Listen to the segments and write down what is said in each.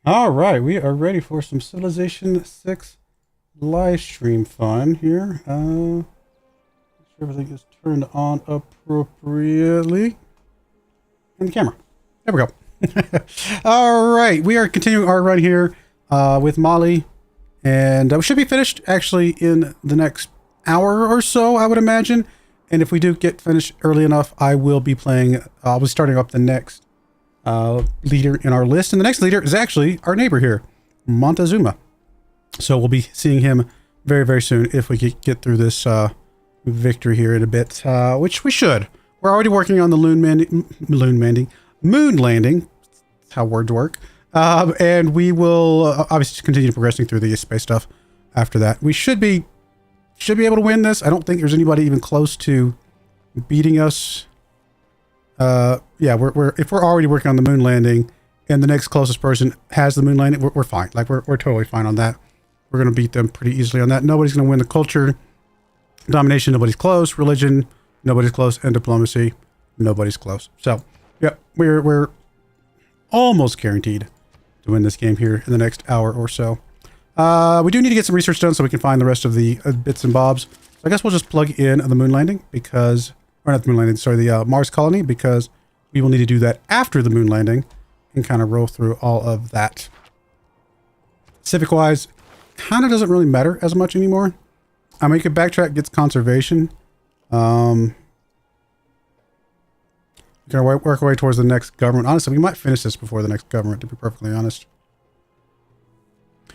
All right, we are ready for some Civilization 6 live stream fun here. Make sure everything is turned on appropriately. And the camera. There we go. All right, we are continuing our run here with Molly. And we should be finished actually in the next hour or so, I would imagine. And if we do get finished early enough, I will be playing, I'll be starting up the next leader in our list. And the next leader is actually our neighbor here, Montezuma. So we'll be seeing him very, very soon if we get through this victory here in a bit, which we should. We're already working on the moon landing. That's how words work. And we will obviously continue progressing through the space stuff after that. We should be able to win this. I don't think there's anybody even close to beating us. Yeah, if we're already working on the moon landing and the next closest person has the moon landing, we're fine. Like we're totally fine on that. We're going to beat them pretty easily on that. Nobody's going to win the culture. Domination, nobody's close. Religion, nobody's close. And diplomacy, nobody's close. So, yeah, we're almost guaranteed to win this game here in the next hour or so. We do need to get some research done so we can find the rest of the bits and bobs. So I guess we'll just plug in the moon landing because, or not the moon landing, sorry, the Mars colony, because we will need to do that after the moon landing and kind of roll through all of that. Civic-wise, kind of doesn't really matter as much anymore. I mean, you could backtrack, gets conservation. We're going to work our way towards the next government. Honestly, we might finish this before the next government, to be perfectly honest.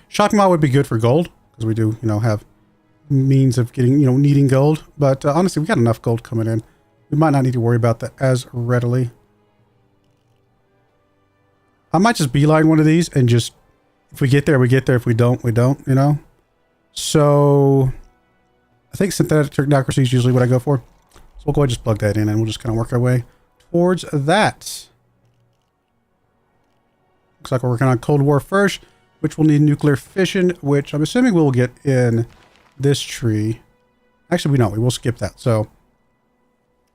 Shopping mall would be good for gold, because we do, have means of getting, needing gold. But honestly, we got enough gold coming in. We might not need to worry about that as readily. I might just beeline one of these and just, if we get there, we get there. If we don't, we don't, So, I think synthetic technocracy is usually what I go for. So we'll go ahead and just plug that in and we'll just kind of work our way towards that. Looks like we're working on Cold War first, which will need nuclear fission, which I'm assuming we'll get in this tree. Actually, we don't. We will skip that. So,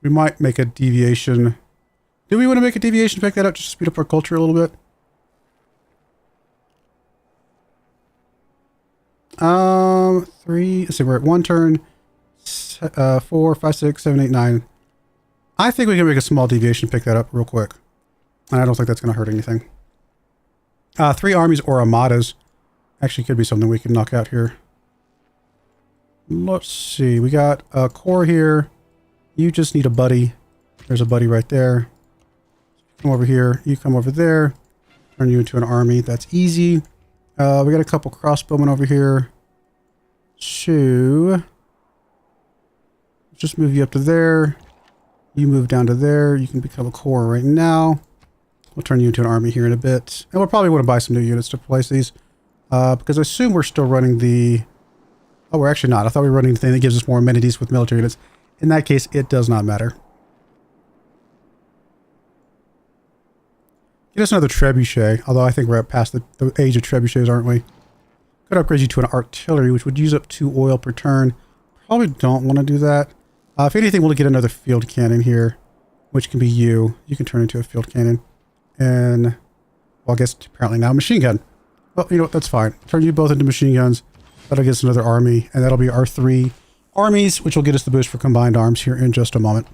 we might make a deviation. Do we want to make a deviation to pick that up just to speed up our culture a little bit? Let's see, we're at one turn. 4, 5, 6, 7, 8, 9. I think we can make a small deviation to pick that up real quick. And I don't think that's going to hurt anything. 3 armies or armadas. Actually could be something we can knock out here. Let's see. We got a core here. You just need a buddy. There's a buddy right there. Come over here. You come over there. Turn you into an army. That's easy. We got a couple crossbowmen over here. So, just move you up to there. You move down to there. You can become a core right now. We'll turn you into an army here in a bit. And we'll probably want to buy some new units to replace these. Because I assume we're still running the... Oh, we're actually not. I thought we were running the thing that gives us more amenities with military units. In that case, it does not matter. Get us another trebuchet. Although I think we're past the age of trebuchets, aren't we? Could upgrade you to an artillery, which would use up 2 oil per turn. Probably don't want to do that. If anything, we'll get another field cannon here, which can be you. You can turn into a field cannon. And, well, I guess apparently now machine gun. Well, you know what? That's fine. Turn you both into machine guns. That'll get us another army. And that'll be our 3 armies, which will get us the boost for combined arms here in just a moment.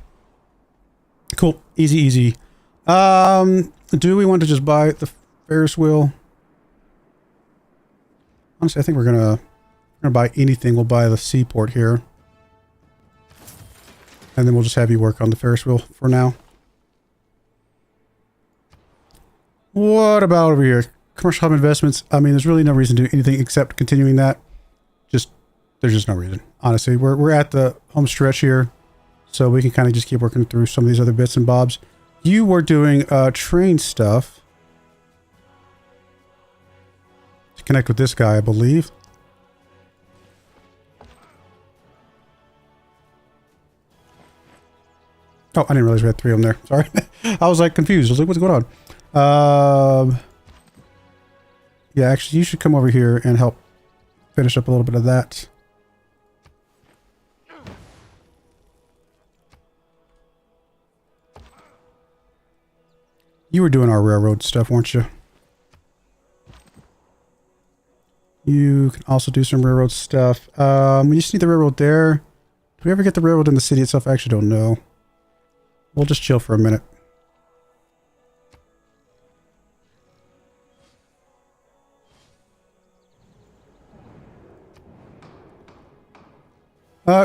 Cool. Easy, easy. Do we want to just buy the Ferris wheel? Honestly, I think we're gonna buy anything. We'll buy the seaport here. And then we'll just have you work on the Ferris wheel for now. What about over here? Commercial hub investments. I mean, there's really no reason to do anything except continuing that. There's just no reason. Honestly, we're at the home stretch here. So we can kind of just keep working through some of these other bits and bobs. You were doing train stuff. To connect with this guy, I believe. Oh, I didn't realize we had 3 of them there. Sorry. I was like confused. I was like, what's going on? Yeah, actually, you should come over here and help finish up a little bit of that. You were doing our railroad stuff, weren't you? also do some railroad stuff. We just need the railroad there. Do we ever get the railroad in the city itself? I actually don't know. We'll just chill for a minute.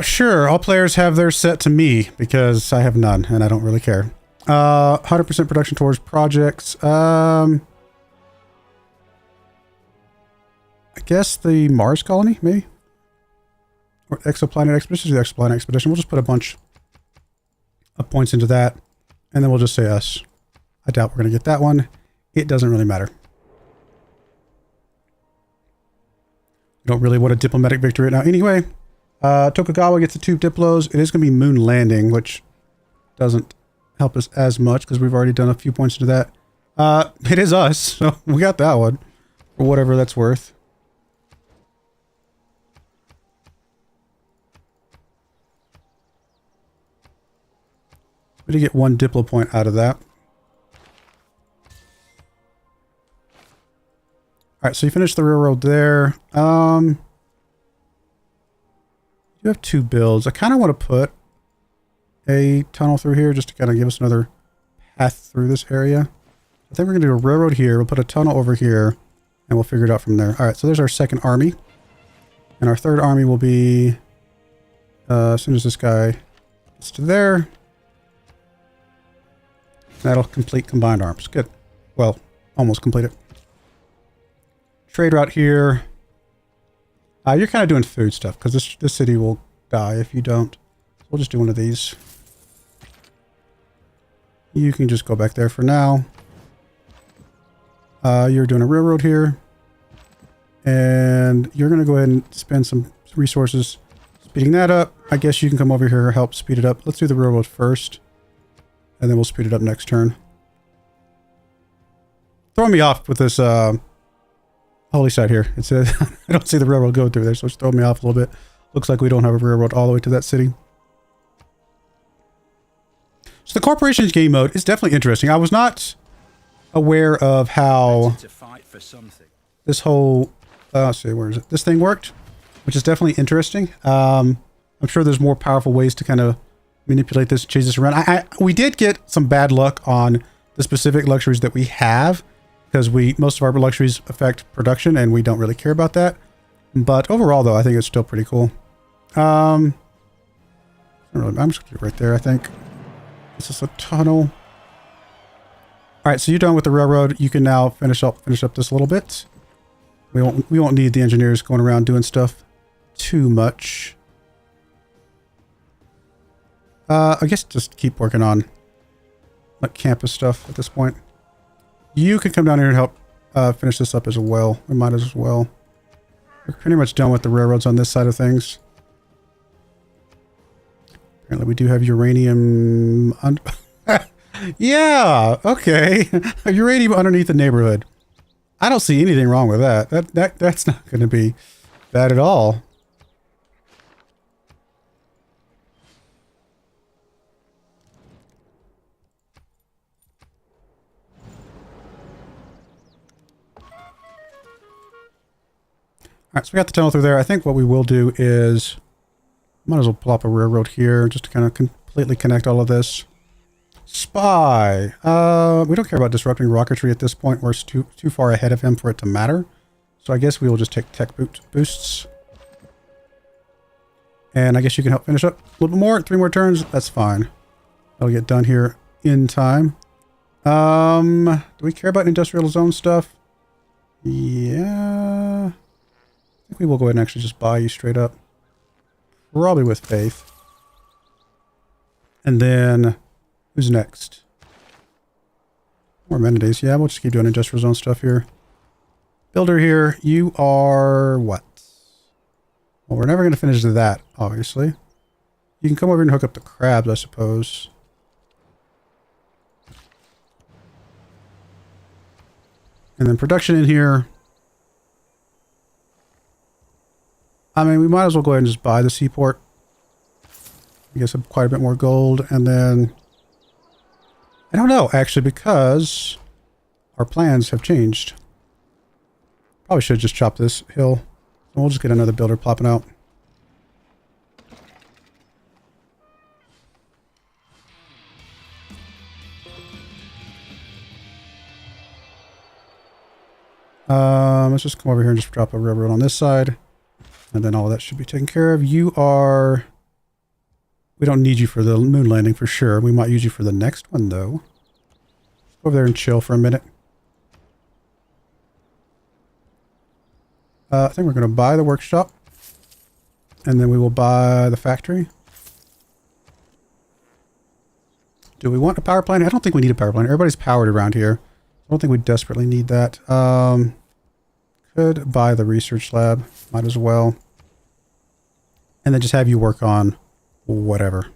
Sure. All players have theirs set to me because I have none and I don't really care. 100% production towards projects. I guess the Mars colony, maybe? Or exoplanet expedition. The exoplanet expedition. We'll just put a bunch of points into that. And then we'll just say us. I doubt we're going to get that one. It doesn't really matter. We don't really want a diplomatic victory right now. Anyway, Tokugawa gets the 2 Diplos. It is going to be moon landing, which doesn't help us as much because we've already done a few points into that. It is us, so we got that one. For whatever that's worth. We did get 1 Diplo point out of that. Alright, so you finished the railroad there. You have 2 builds. I kind of want to put a tunnel through here just to kind of give us another path through this area. I think we're going to do a railroad here. We'll put a tunnel over here and we'll figure it out from there. Alright, so there's our 2nd army. And our 3rd army will be as soon as this guy gets to there. That'll complete combined arms. Good. Well, almost complete it. Trade route here. You're kind of doing food stuff because this city will die if you don't. We'll just do one of these. You can just go back there for now. You're doing a railroad here. And you're going to go ahead and spend some resources speeding that up. I guess you can come over here and help speed it up. Let's do the railroad first. And then we'll speed it up next turn. Throwing me off with this holy site here. It says I don't see the railroad go through there, so it's throwing me off a little bit. Looks like we don't have a railroad all the way to that city. So the corporation's game mode is definitely interesting. I was not aware of how this whole let's see, where is it? This thing worked, which is definitely interesting. I'm sure there's more powerful ways to kind of manipulate this, change this around. We did get some bad luck on the specific luxuries that we have because most of our luxuries affect production and we don't really care about that. But overall, though, I think it's still pretty cool. I'm just gonna do it right there. I think this is a tunnel. All right, so you're done with the railroad. You can now finish up this a little bit. We won't need the engineers going around doing stuff too much. I guess just keep working on like campus stuff at this point. You can come down here and help finish this up as well. We might as well. We're pretty much done with the railroads on this side of things. Apparently we do have uranium. Yeah, okay. Uranium underneath the neighborhood. I don't see anything wrong with that. That's not going to be bad at all. Alright, so we got the tunnel through there. I think what we will do is might as well plop a railroad here just to kind of completely connect all of this. Spy. We don't care about disrupting rocketry at this point. We're too far ahead of him for it to matter. So I guess we will just take tech boosts. And I guess you can help finish up a little bit more. 3 more turns. That's fine. That'll get done here in time. Do we care about industrial zone stuff? Yeah. I think we will go ahead and actually just buy you straight up. Probably with faith. And then, who's next? More amenities. Yeah, we'll just keep doing industrial zone stuff here. Builder here, you are what? Well, we're never going to finish that, obviously. You can come over and hook up the crabs, I suppose. And then production in here. I mean, we might as well go ahead and just buy the seaport. I guess quite a bit more gold. And then, I don't know, actually, because our plans have changed. Probably should just chop this hill. We'll just get another builder plopping out. Let's just come over here and just drop a railroad on this side. And then all of that should be taken care of. You are... We don't need you for the moon landing for sure. We might use you for the next one, though. Go over there and chill for a minute. I think we're going to buy the workshop. And then we will buy the factory. Do we want a power plant? I don't think we need a power plant. Everybody's powered around here. I don't think we desperately need that. Could buy the research lab. Might as well. And then just have you work on whatever.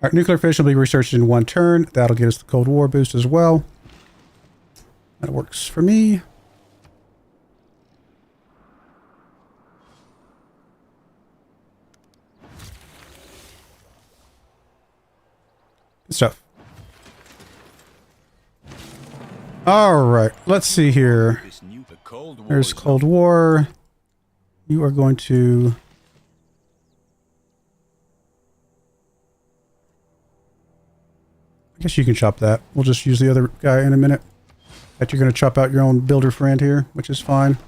Alright, nuclear fission will be researched in 1 turn. That'll get us the Cold War boost as well. That works for me. Good stuff. Alright, let's see here. There's Cold War. You are going to... I guess you can chop that. We'll just use the other guy in a minute. That you're going to chop out your own builder friend here, which is fine.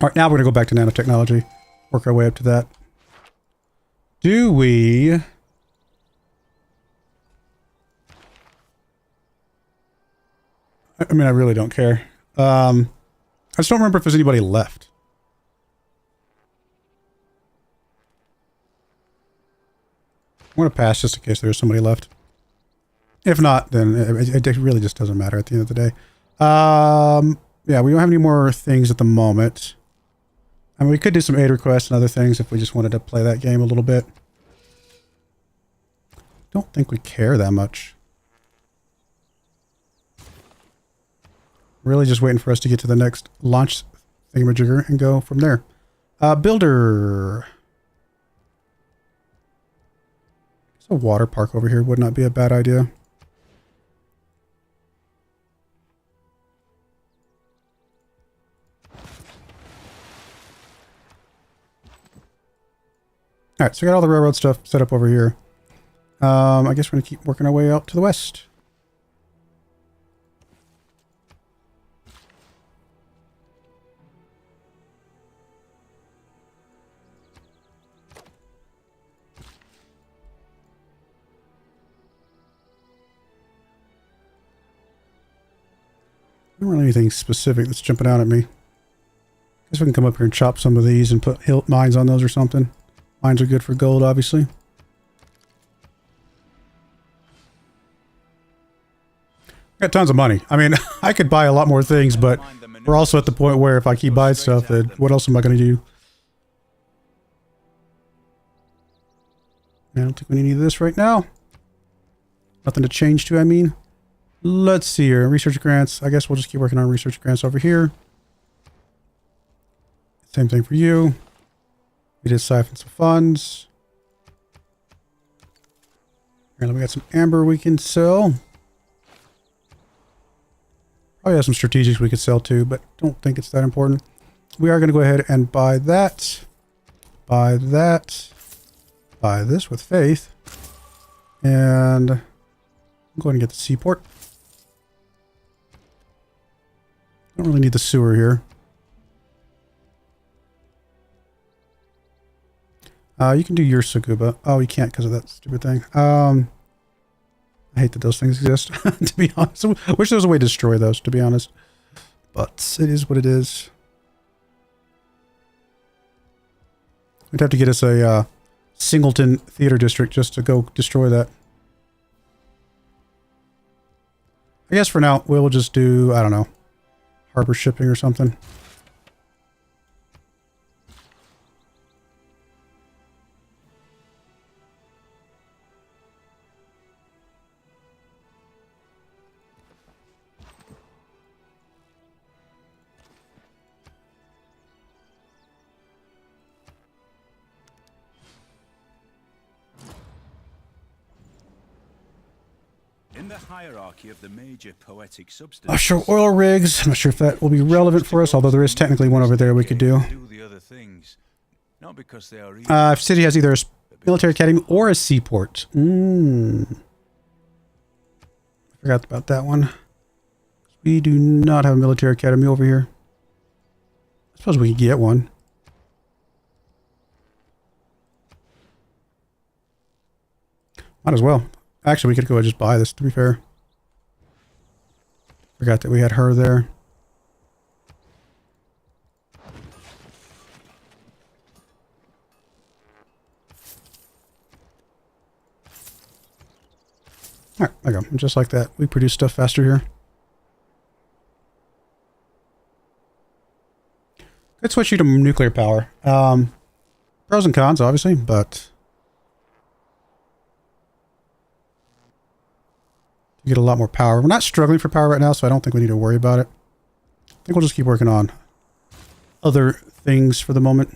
Alright, now we're going to go back to nanotechnology. Work our way up to that. Do we... I mean, I really don't care. I just don't remember if there's anybody left. I'm going to pass just in case there's somebody left. If not, then it really just doesn't matter at the end of the day. Yeah, we don't have any more things at the moment. I mean, we could do some aid requests and other things if we just wanted to play that game a little bit. Don't think we care that much. Really just waiting for us to get to the next launch thingamajigger and go from there. Builder. A water park over here would not be a bad idea. Alright, so we got all the railroad stuff set up over here. I guess we're going to keep working our way out to the west. I don't really anything specific that's jumping out at me. Guess we can come up here and chop some of these and put hill mines on those or something. Mines are good for gold, obviously. Got tons of money. I mean, I could buy a lot more things, but we're also at the point where if I keep buying stuff, then what else am I going to do? I don't think we need any of this right now. Nothing to change to, I mean. Let's see here. Research grants. I guess we'll just keep working on research grants over here. Same thing for you. We did siphon some funds. Apparently we got some amber we can sell. Probably have some strategics we could sell too, but don't think it's that important. We are going to go ahead and buy that. Buy that. Buy this with faith. And I'm going to get the seaport. Don't really need the sewer here. You can do your Saguba. Oh, you can't because of that stupid thing. I hate that those things exist, to be honest. I wish there was a way to destroy those, to be honest. But it is what it is. We'd have to get us a Singleton Theater District just to go destroy that. I guess for now, we'll just do, I don't know, harbor shipping or something. In the hierarchy of the major poetic substances, offshore oil rigs. I'm not sure if that will be relevant for us, although there is technically one over there we could do. the other things, not because they are If city has either a military academy or a seaport. Forgot about that one. We do not have a military academy over here. I suppose we could get one. Might as well. Actually, we could go and just buy this, to be fair. Forgot that we had her there. Alright, there you go. Just like that. We produce stuff faster here. Could switch you to nuclear power. Pros and cons, obviously, but you get a lot more power. We're not struggling for power right now, so I don't think we need to worry about it. I think we'll just keep working on other things for the moment.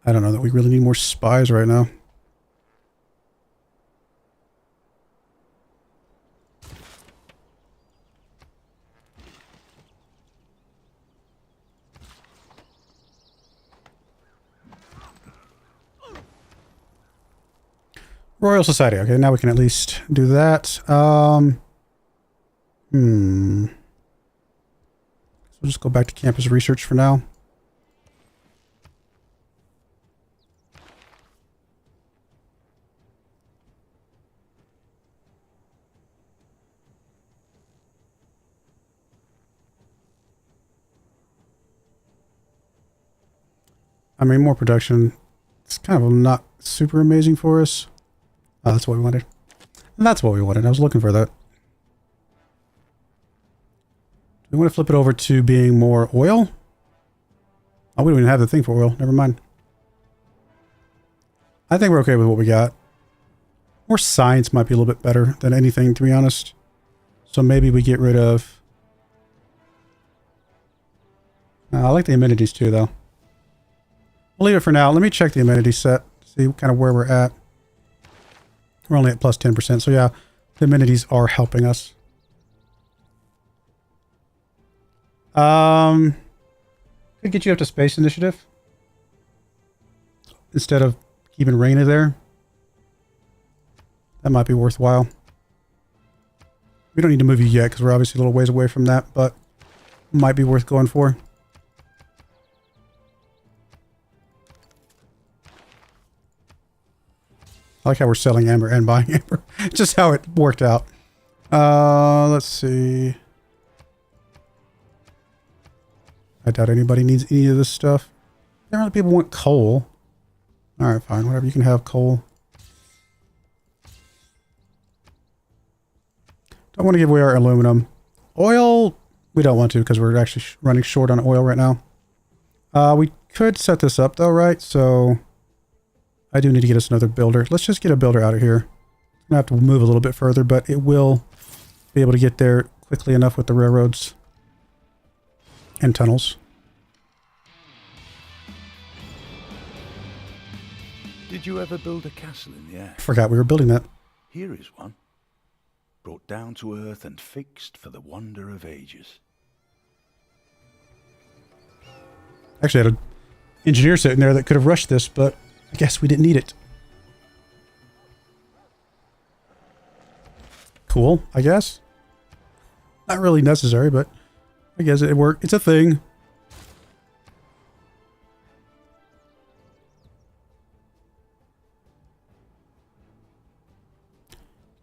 I don't know that we really need more spies right now. Royal Society. Okay, now we can at least do that. So we'll just go back to campus research for now. I mean, more production. It's kind of not super amazing for us. Oh, that's what we wanted. And that's what we wanted. I was looking for that. Do we want to flip it over to being more oil? Oh, we don't even have the thing for oil. Never mind. I think we're okay with what we got. More science might be a little bit better than anything, to be honest. So maybe we get rid of... I like the amenities too, though. We'll leave it for now. Let me check the amenity set. See kind of where we're at. We're only at plus 10%. So yeah, the amenities are helping us. Could get you up to Space Initiative. Instead of keeping Raina there. That might be worthwhile. We don't need to move you yet because we're obviously a little ways away from that, but might be worth going for. I like how we're selling amber and buying amber. Just how it worked out. Let's see. I doubt anybody needs any of this stuff. Apparently people want coal. Alright, fine. Whatever. You can have coal. Don't want to give away our aluminum. Oil, we don't want to because we're actually running short on oil right now. We could set this up though, right? So... I do need to get us another builder. Let's just get a builder out of here. I'm going to have to move a little bit further, but it will be able to get there quickly enough with the railroads and tunnels. Did you ever build a castle in the air? I forgot we were building that. Here is one. Brought down to earth and fixed for the wonder of ages. Actually, I had an engineer sitting there that could have rushed this, but I guess we didn't need it. Cool, I guess. Not really necessary, but I guess it worked. It's a thing.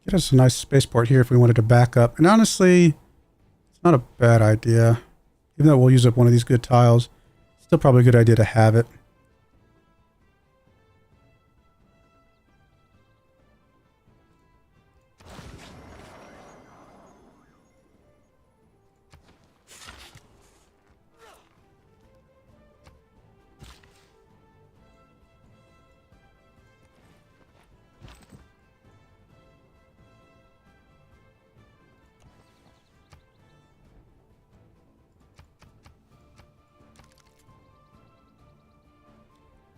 Get us a nice spaceport here if we wanted to back up. And honestly, it's not a bad idea. Even though we'll use up one of these good tiles, it's still probably a good idea to have it.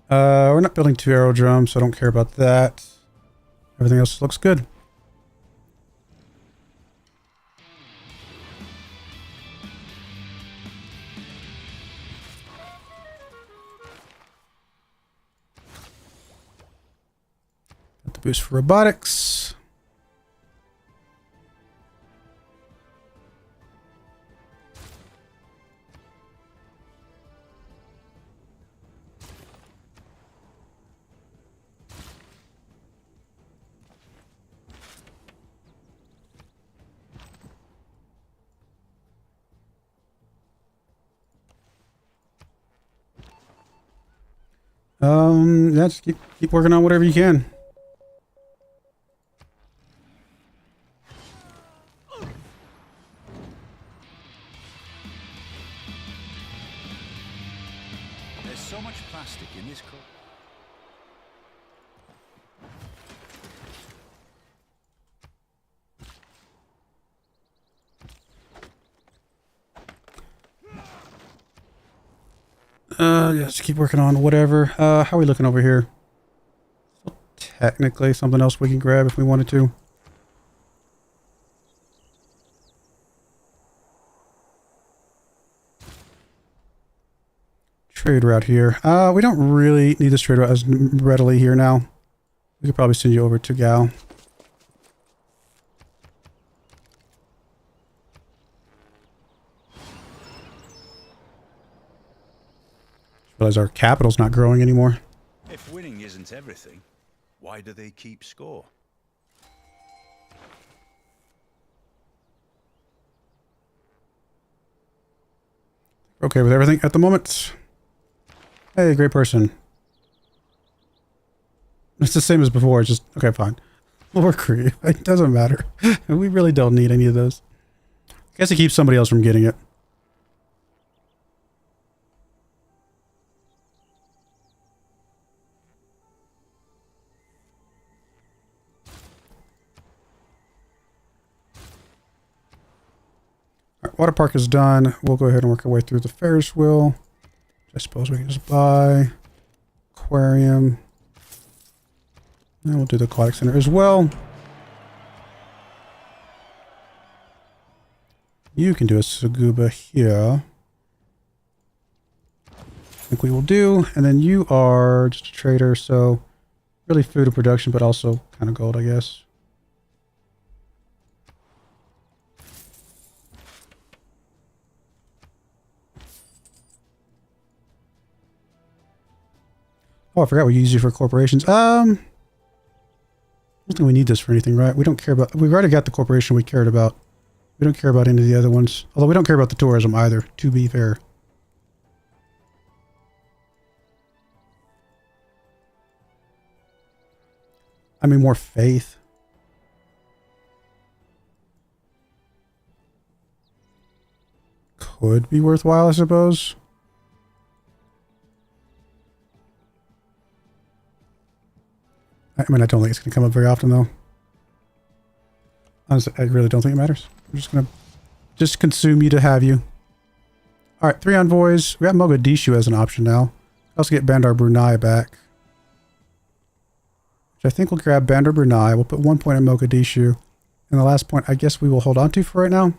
We're not building 2 aerodromes, so I don't care about that. Everything else looks good. Got the boost for robotics. Yeah, just keep working on whatever you can. There's so much plastic in this cup. Yeah, just keep working on whatever. How are we looking over here? Technically, something else we can grab if we wanted to. Trade route here. We don't really need this trade route as readily here now. We could probably send you over to Gal. Realize our capital's not growing anymore. If winning isn't everything, why do they keep score? Okay with everything at the moment. Hey, great person. It's the same as before, it's just, okay, fine. We'll recruit. It doesn't matter. We really don't need any of those. I guess it keeps somebody else from getting it. All right, water park is done. We'll go ahead and work our way through the Ferris wheel. I suppose we can just buy aquarium. And we'll do the aquatic center as well. You can do a Saguba here. I think we will do. And then you are just a trader, so really food and production, but also kind of gold, I guess. Oh, I forgot we use you for corporations. I don't think we need this for anything, right? We don't care about... We've already got the corporation we cared about. We don't care about any of the other ones. Although we don't care about the tourism either, to be fair. I mean, more faith. Could be worthwhile, I suppose. I mean, I don't think it's going to come up very often, though. Honestly, I really don't think it matters. I'm just going to just consume you to have you. All right, 3 envoys. We got Mogadishu as an option now. Also get Bandar Brunei back. Which I think we'll grab Bandar Brunei. We'll put 1 point at Mogadishu. And the last point, I guess we will hold on to for right now.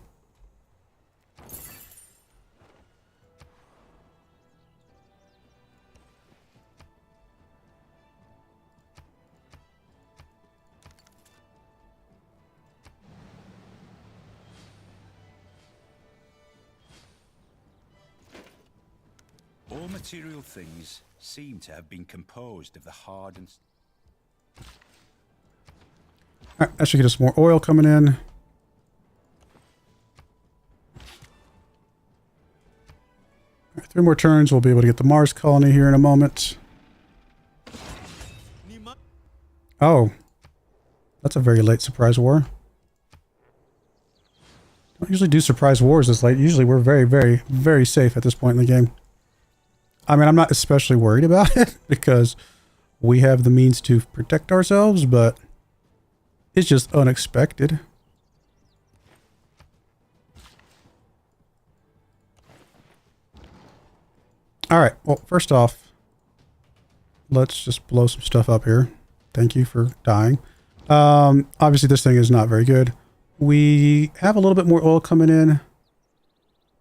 All material things seem to have been composed of the hard and... Alright, that should get us more oil coming in. Right, 3 more turns, we'll be able to get the Mars colony here in a moment. Oh. That's a very late surprise war. Don't usually do surprise wars this late. Usually we're very, very, very safe at this point in the game. I mean, I'm not especially worried about it because we have the means to protect ourselves, but it's just unexpected. All right. Well, first off, let's just blow some stuff up here. Thank you for dying. Obviously this thing is not very good. We have a little bit more oil coming in.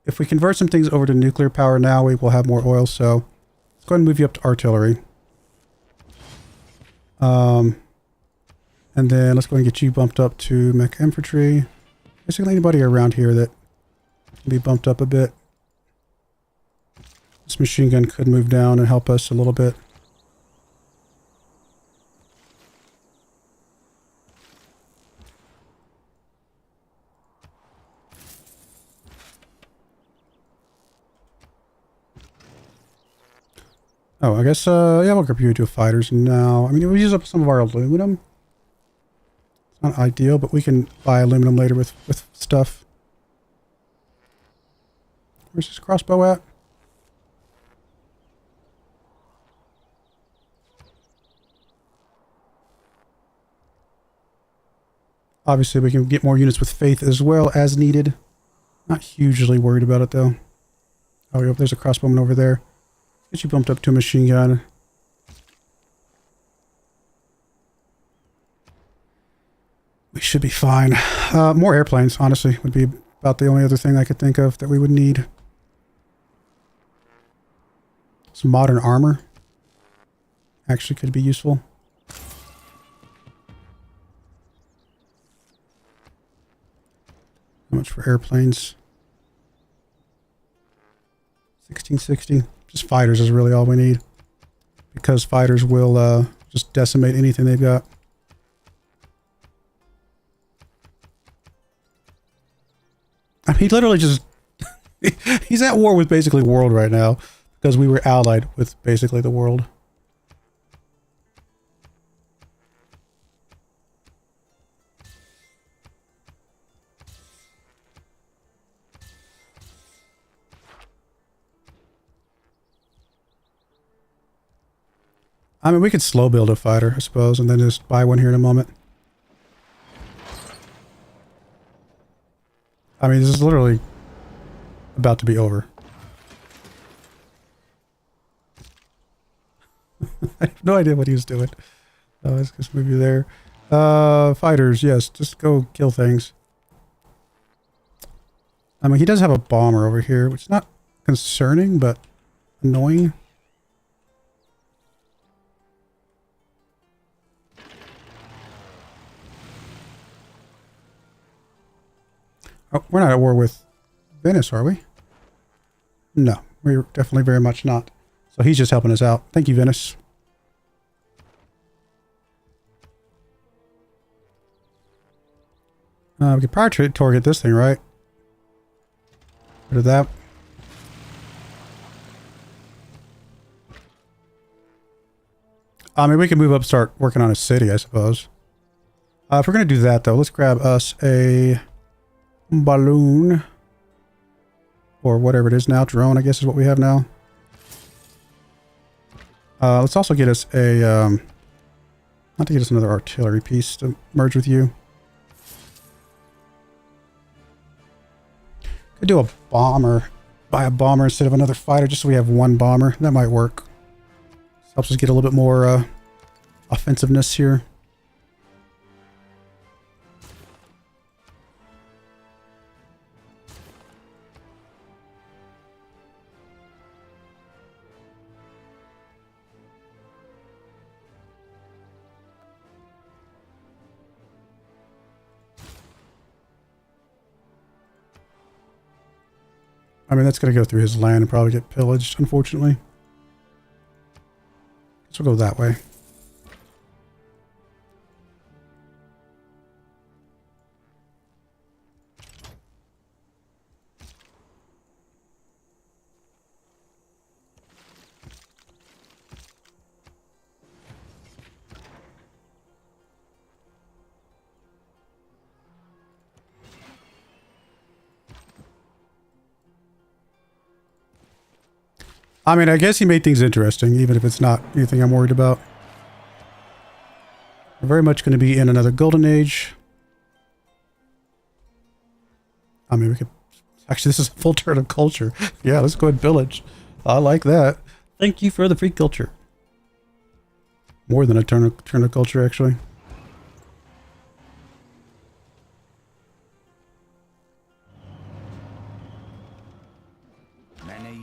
If we convert some things over to nuclear power now, we will have more oil. So let's go ahead and move you up to artillery. And then let's go ahead and get you bumped up to mech infantry. Basically anybody around here that can be bumped up a bit. This machine gun could move down and help us a little bit. Oh, I guess, yeah, we'll group you to fighters now. I mean, we use up some of our aluminum. It's not ideal, but we can buy aluminum later with stuff. Where's this crossbow at? Obviously, we can get more units with faith as well as needed. Not hugely worried about it, though. Oh, yep, there's a crossbowman over there. Get you bumped up to a machine gun. We should be fine. More airplanes, honestly, would be about the only other thing I could think of that we would need. Some modern armor actually could be useful. How much for airplanes? 1660. Just fighters is really all we need. Because fighters will just decimate anything they've got. I mean, he literally just... he's at war with basically the world right now. Because we were allied with basically the world. I mean, we could slow build a fighter, I suppose, and then just buy one here in a moment. I mean, this is literally about to be over. I have no idea what he was doing. Let's just move you there. Fighters, yes, just go kill things. I mean, he does have a bomber over here, which is not concerning, but annoying. Oh, we're not at war with Venice, are we? No, we're definitely very much not. So he's just helping us out. Thank you, Venice. We could probably target this thing, right? Rid of that. I mean, we can move up and start working on a city, I suppose. If we're going to do that, though, let's grab us a balloon. Or whatever it is now. Drone, I guess, is what we have now. Let's also get us a... not to get us another artillery piece to merge with you. Could do a bomber. Buy a bomber instead of another fighter just so we have one bomber. That might work. This helps us get a little bit more offensiveness here. I mean, that's going to go through his land and probably get pillaged, unfortunately. So we'll go that way. I mean, I guess he made things interesting, even if it's not anything I'm worried about. We're very much going to be in another golden age. I mean, we could... Actually, this is a full turn of culture. Yeah, let's go ahead and pillage. I like that. Thank you for the free culture. More than a turn of culture, actually.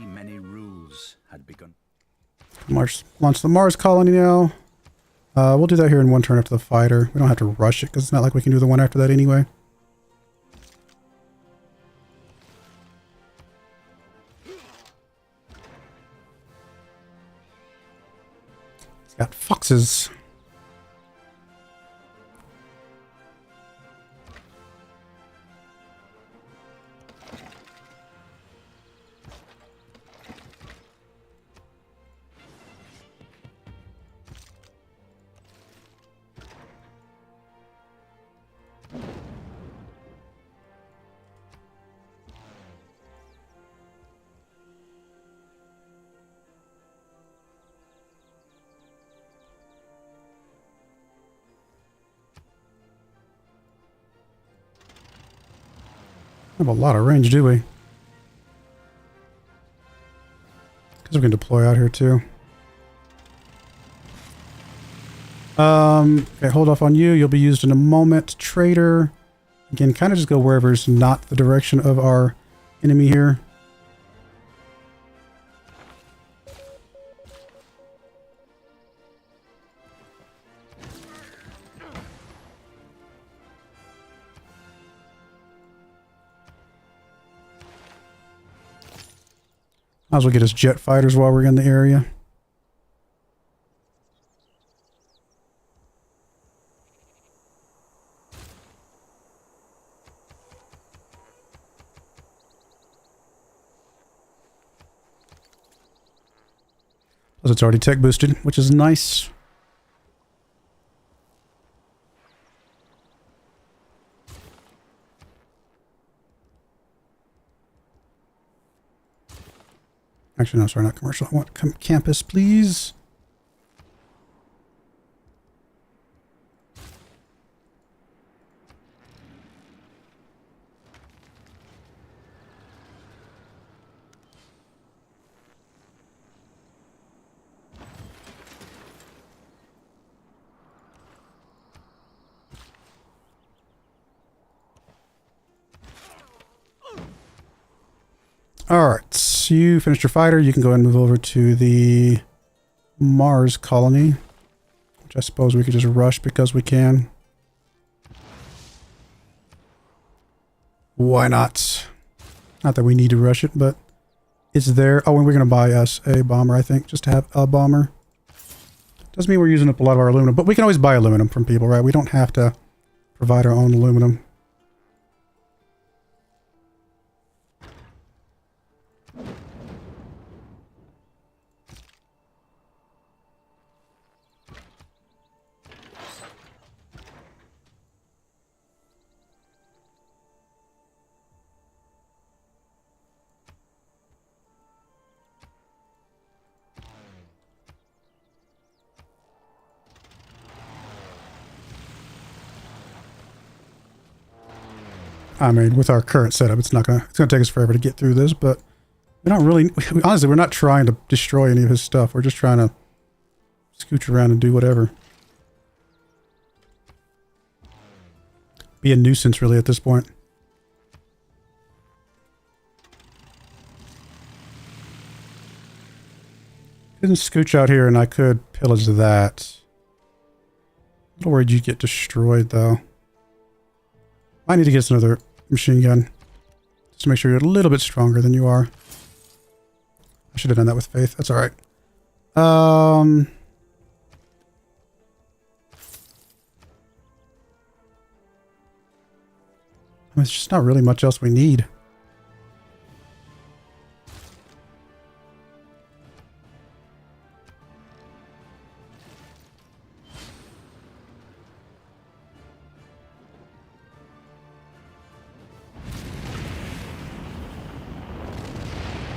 Many rules had begun. Launch the Mars colony now. We'll do that here in one turn after the fighter. We don't have to rush it because it's not like we can do the one after that anyway. It's got foxes. We have a lot of range, do we? Because we can deploy out here too. Okay, hold off on you. You'll be used in a moment. Trader. Again, kind of just go wherever is not the direction of our enemy here. Might as well get his jet fighters while we're in the area. Plus it's already tech boosted, which is nice. Actually, no, sorry, not commercial. I want campus, please. All right, so you finished your fighter. You can go ahead and move over to the Mars colony, which I suppose we could just rush because we can. Why not? Not that we need to rush it, but it's there. Oh, and we're going to buy us a bomber, I think, just to have a bomber. Doesn't mean we're using up a lot of our aluminum, but we can always buy aluminum from people, right? We don't have to provide our own aluminum. I mean, with our current setup, it's gonna take us forever to get through this, but we don't really, honestly, we're not trying to destroy any of his stuff. We're just trying to scooch around and do whatever. Be a nuisance, really, at this point. Couldn't scooch out here, and I could pillage that. A little worried you'd get destroyed, though. I need to get us another machine gun. Just to make sure you're a little bit stronger than you are. I should have done that with Faith. That's alright. I mean, it's just not really much else we need.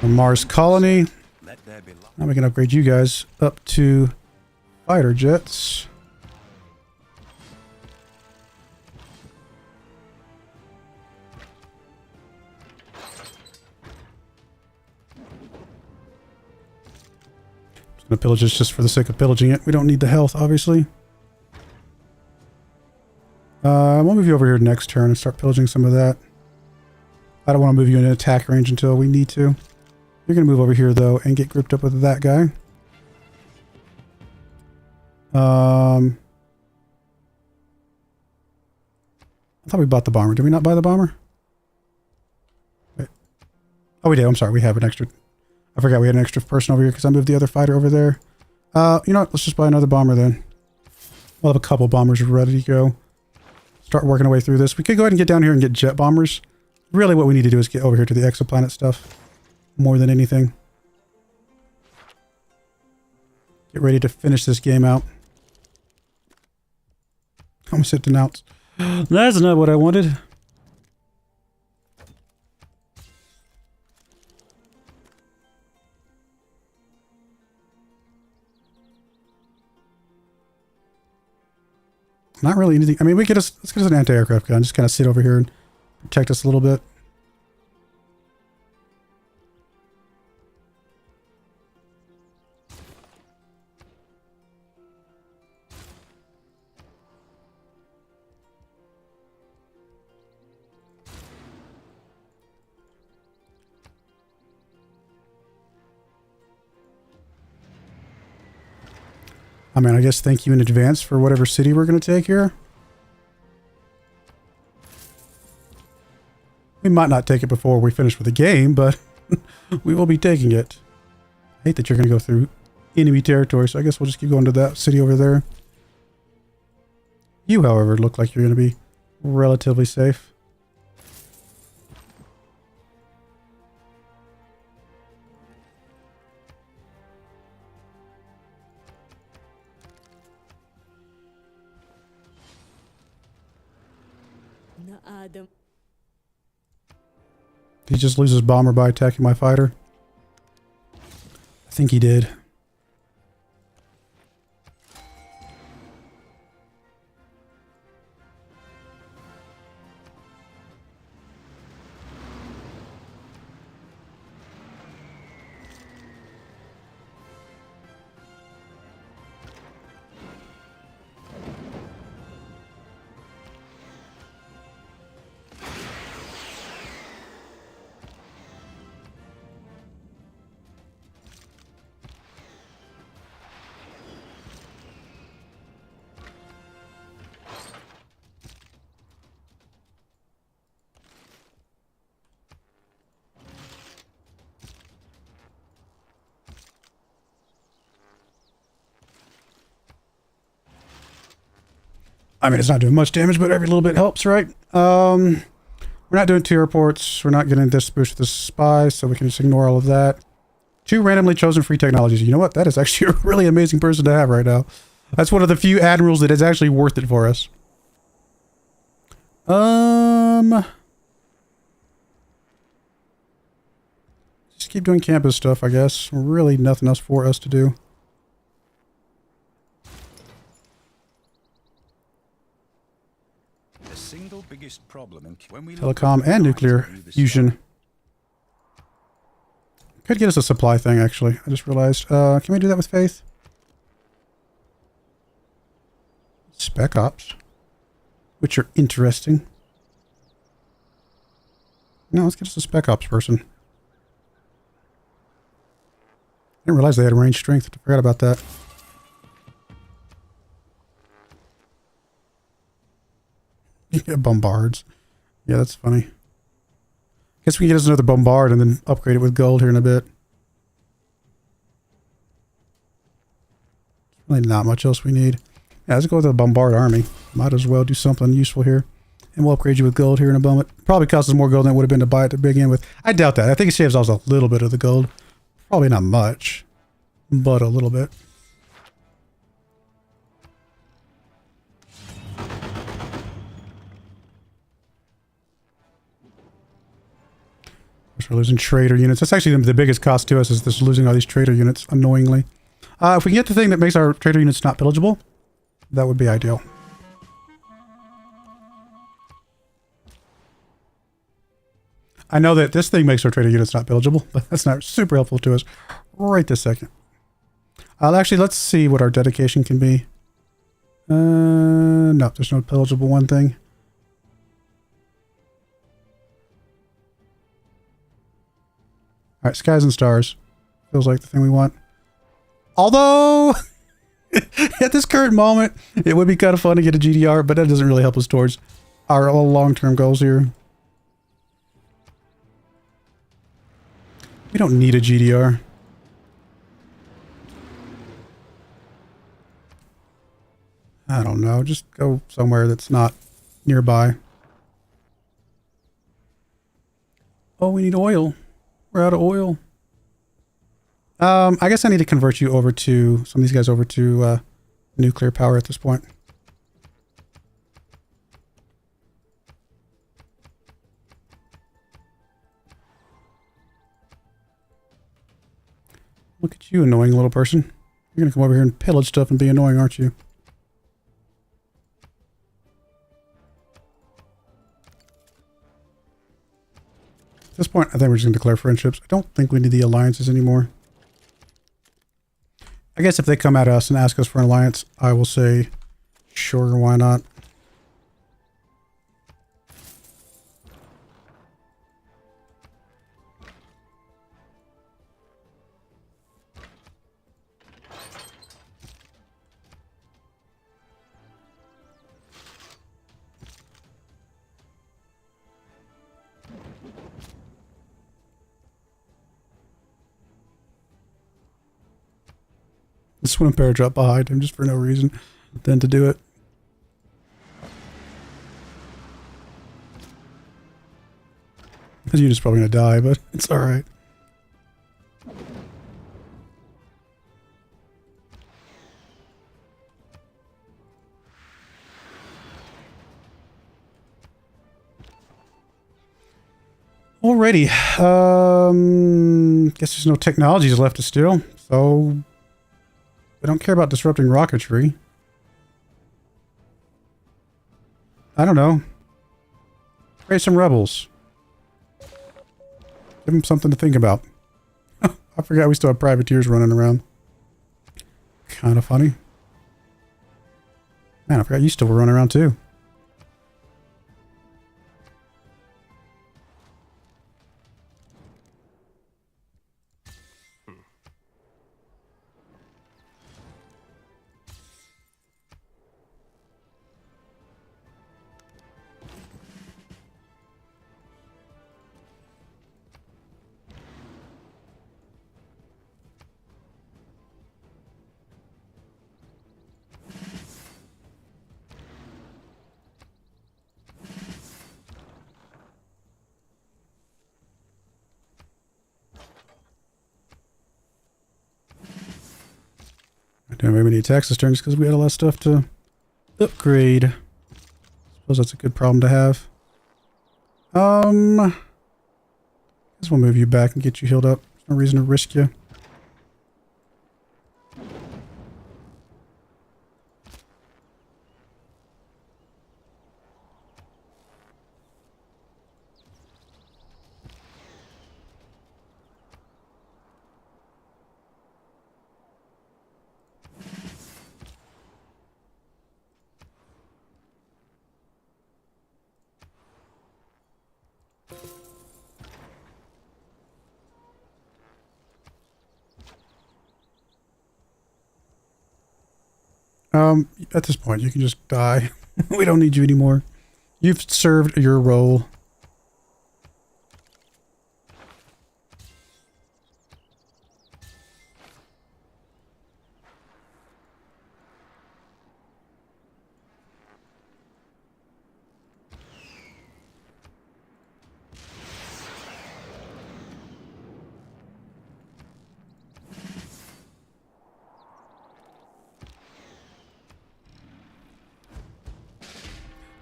A Mars colony. Now we can upgrade you guys up to fighter jets. gonna pillage this just for the sake of pillaging it. We don't need the health, obviously. We'll move you over here next turn and start pillaging some of that. I don't want to move you in an attack range until we need to. You're gonna move over here though and get grouped up with that guy. I thought we bought the bomber. Did we not buy the bomber? Wait. Oh, we did. I'm sorry. We have an extra. I forgot we had an extra person over here because I moved the other fighter over there. You know what? Let's just buy another bomber then. We'll have a couple bombers ready to go. Start working our way through this. We could go ahead and get down here and get jet bombers. Really what we need to do is get over here to the exoplanet stuff. More than anything. Get ready to finish this game out. I almost hit denounce. That's not what I wanted. Not really anything. I mean, we could just, let's get us an anti-aircraft gun. Just kind of sit over here and protect us a little bit. I mean, I guess thank you in advance for whatever city we're going to take here. We might not take it before we finish with the game, but we will be taking it. I hate that you're going to go through enemy territory, so I guess we'll just keep going to that city over there. You, however, look like you're going to be relatively safe. Did he just lose his bomber by attacking my fighter? I think he did. I mean, it's not doing much damage, but every little bit helps, right? We're not doing 2 airports. We're not getting this boost with the spy, so we can just ignore all of that. 2 randomly chosen free technologies. You know what? That is actually a really amazing person to have right now. That's one of the few admirals that is actually worth it for us. Just keep doing campus stuff, I guess. Really nothing else for us to do. Single biggest problem when we Telecom and nuclear fusion. Could get us a supply thing, actually. I just realized. Can we do that with Faith? Spec Ops. Which are interesting. No, let's get us a Spec Ops person. I didn't realize they had range strength. I forgot about that. Yeah, bombards. Yeah, that's funny. Guess we can get us another bombard and then upgrade it with gold here in a bit. Really not much else we need. Yeah, let's go with the bombard army. Might as well do something useful here. And we'll upgrade you with gold here in a moment. Probably costs us more gold than it would have been to buy it to begin with. I doubt that. I think it saves us a little bit of the gold. Probably not much, but a little bit. We're losing trader units. That's actually the biggest cost to us, is this losing all these trader units, annoyingly. If we can get the thing that makes our trader units not pillageable, that would be ideal. I know that this thing makes our trader units not pillageable, but that's not super helpful to us right this second. Actually, let's see what our dedication can be. No, there's no pillageable one thing. Alright, skies and stars. Feels like the thing we want. Although, at this current moment, it would be kind of fun to get a GDR, but that doesn't really help us towards our long-term goals here. We don't need a GDR. I don't know, just go somewhere that's not nearby. Oh, we need oil. We're out of oil. I guess I need to convert you over to, some of these guys over to nuclear power at this point. Look at you, annoying little person. You're gonna come over here and pillage stuff and be annoying, aren't you? At this point, I think we're just gonna declare friendships. I don't think we need the alliances anymore. I guess if they come at us and ask us for an alliance, I will say, sure, why not? This one pair drop behind him just for no reason than to do it. This unit's probably gonna die, but it's alright. Alrighty. Guess there's no technologies left to steal, so we don't care about disrupting rocketry. I don't know. Raise some rebels. Give them something to think about. I forgot we still have privateers running around. Kind of funny. Man, I forgot you still were running around too. Damn, maybe we need tax this turn just because we had a lot of stuff to upgrade. Suppose that's a good problem to have. I guess we'll move you back and get you healed up. There's no reason to risk you. At this point, you can just die. We don't need you anymore. You've served your role.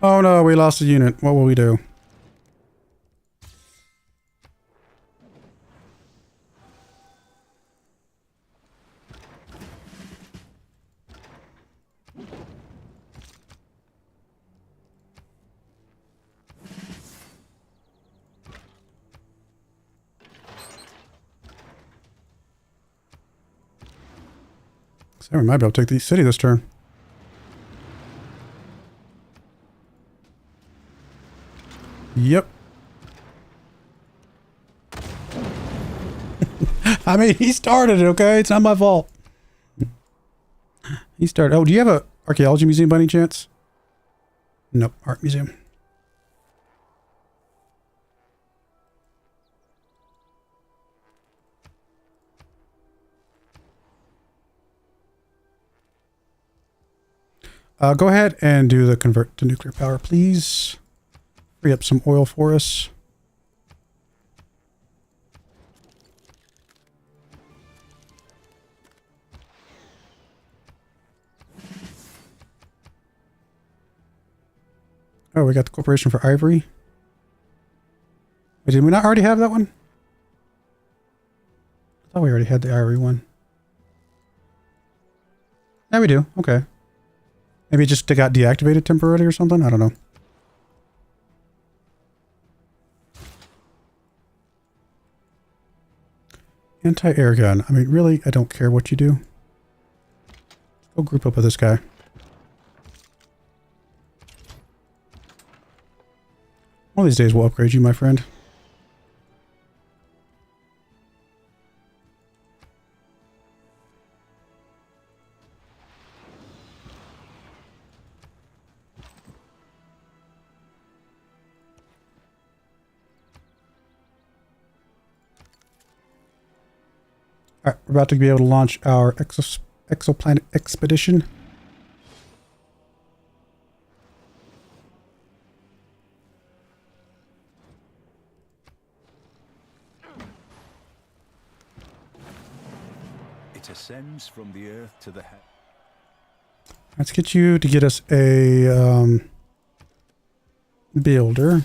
Oh no, we lost a unit. What will we do? So we might be able to take the city this turn. Yep. I mean, he started it, okay? It's not my fault. He started... Oh, do you have a archaeology museum by any chance? Nope, art museum. Go ahead and do the convert to nuclear power, please. Free up some oil for us. Oh, we got the Corporation for Ivory. Wait, did we not already have that one? I thought we already had the Ivory one. Yeah, we do. Okay. Maybe it just got deactivated temporarily or something? I don't know. Anti-air gun. I mean, really, I don't care what you do. Go group up with this guy. One of these days we'll upgrade you, my friend. Alright, we're about to be able to launch our exoplanet expedition. It ascends from the earth to the heaven. Let's get you to get us a builder.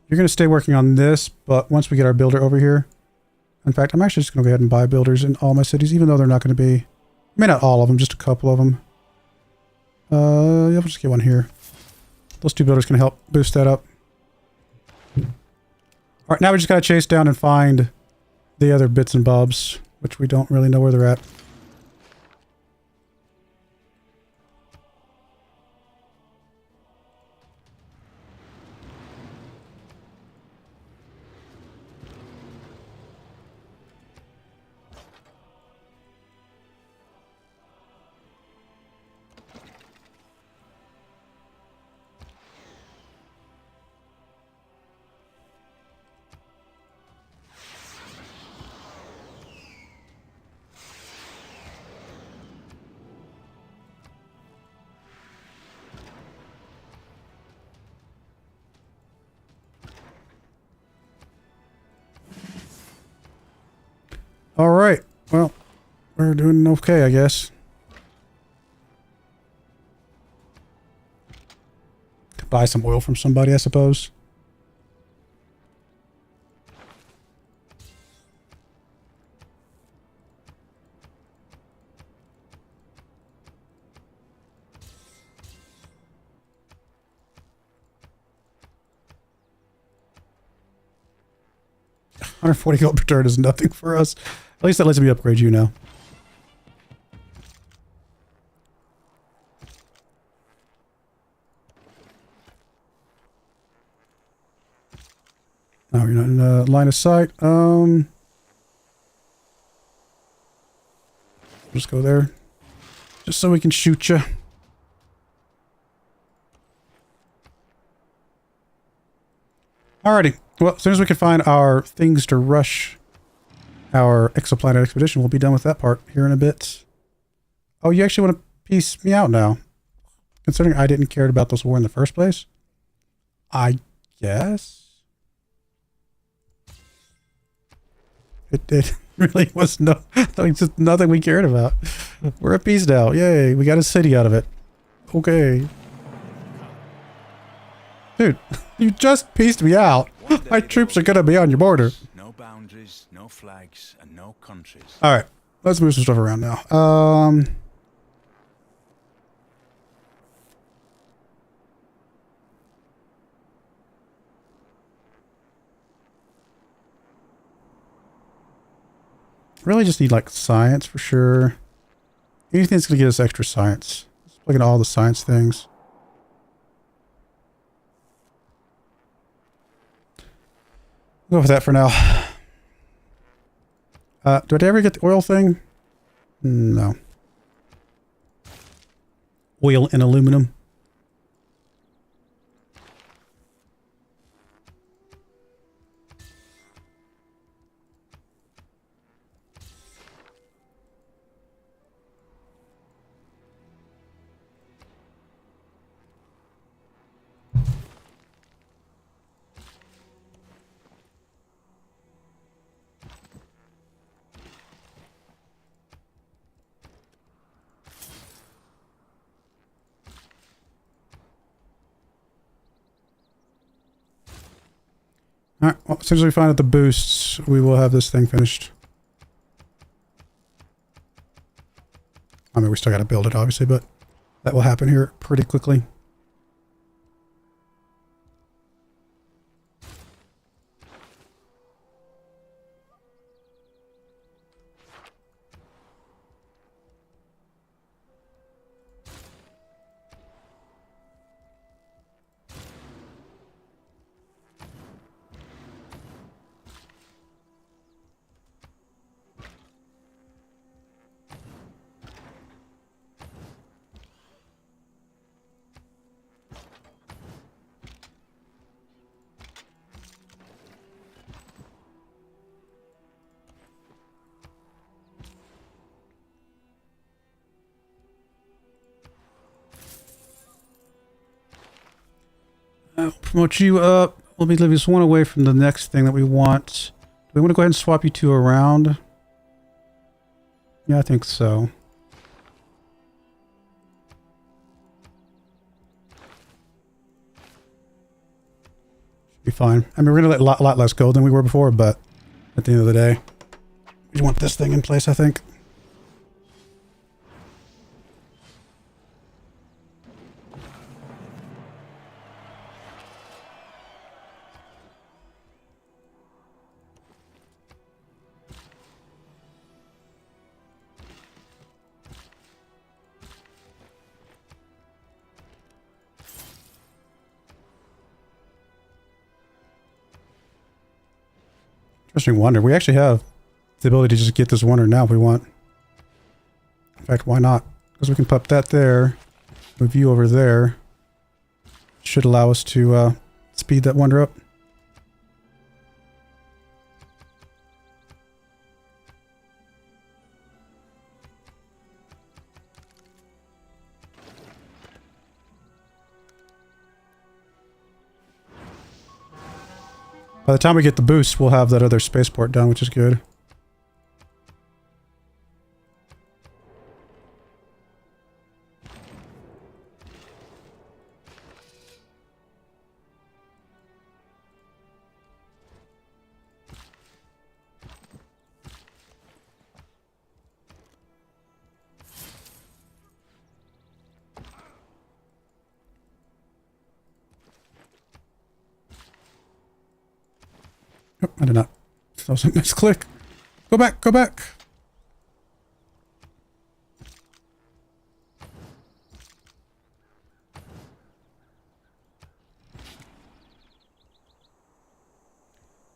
You're going to stay working on this, but once we get our builder over here... In fact, I'm actually just going to go ahead and buy builders in all my cities, even though they're not going to be... I mean, not all of them, just a couple of them. Yeah, we'll just get one here. Those two builders can help boost that up. Alright, now we just got to chase down and find the other bits and bobs, which we don't really know where they're at. Alright, well, we're doing okay, I guess. Could buy some oil from somebody, I suppose. $140 gold per turn is nothing for us. At least that lets me upgrade you now. Oh, you're not in line of sight. Just go there. Just so we can shoot you. Alrighty. Well, as soon as we can find our things to rush our exoplanet expedition, we'll be done with that part here in a bit. Oh, you actually want to piece me out now? Considering I didn't care about this war in the first place? I guess? It really was just nothing we cared about. We're at peace now. Yay, we got a city out of it. Okay. Dude, you just pieced me out. My troops are gonna be on your border. No boundaries, no flags, and no countries. Alright, let's move some stuff around now. Really just need like science for sure. Anything that's going to get us extra science. Let's look at all the science things. Go with that for now. Did I ever get the oil thing? No. Oil and aluminum. Alright, well, as soon as we find out the boosts, we will have this thing finished. I mean, we still got to build it, obviously, but that will happen here pretty quickly. I'll promote you up. Let me leave this one away from the next thing that we want. Do we want to go ahead and swap you two around? Yeah, I think so. Should be fine. I mean, we're going to let a lot less gold than we were before, but at the end of the day, we want this thing in place, I think. Interesting wonder. We actually have the ability to just get this wonder now if we want. In fact, why not? Because we can pop that there, move you over there. Should allow us to speed that wonder up. By the time we get the boost, we'll have that other spaceport done, which is good. Oh, I did not. That was a nice click. Go back, go back.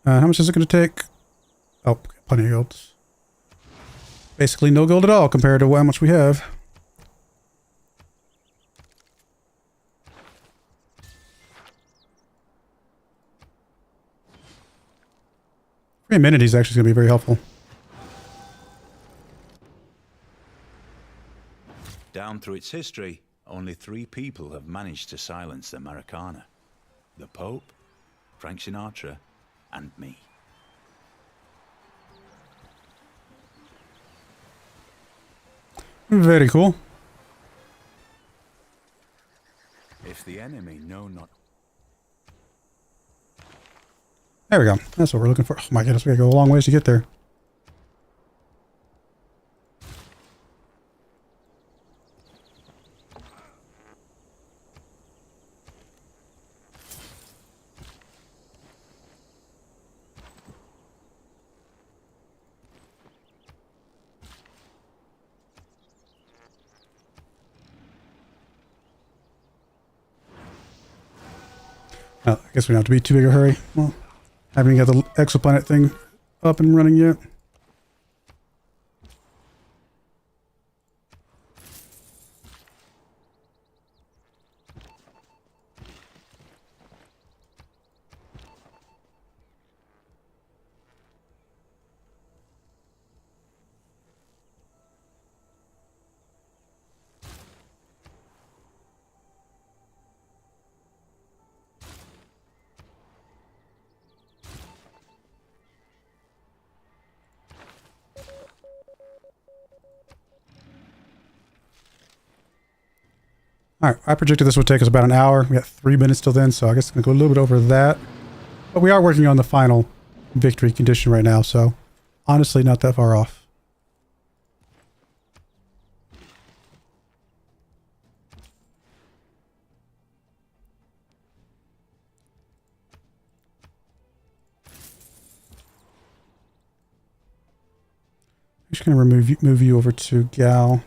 How much is it going to take? Oh, plenty of gold. Basically no gold at all compared to how much we have. Free amenities actually is going to be very helpful. Down through its history, only 3 people have managed to silence the Maracana. The Pope, Frank Sinatra, and me. Very cool. If the enemy know not... There we go. That's what we're looking for. Oh my goodness, we gotta go a long ways to get there. Oh, I guess we don't have to be too big a hurry. Well, haven't got the exoplanet thing up and running yet. Alright, I projected this would take us about an hour. We got 3 minutes till then, so I guess it's going to go a little bit over that. But we are working on the final victory condition right now, so honestly not that far off. I'm just going to move you over to Gal.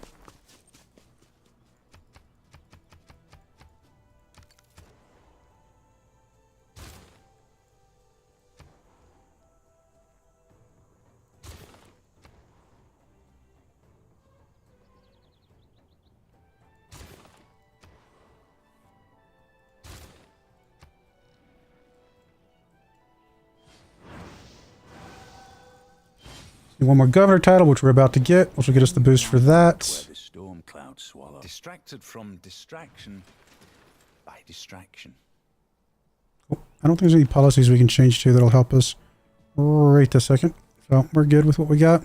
One more governor title, which we're about to get, which will get us the boost for that. The storm cloud swallow. Distracted from distraction by distraction. Oh, I don't think there's any policies we can change to that'll help us right this second. So we're good with what we got.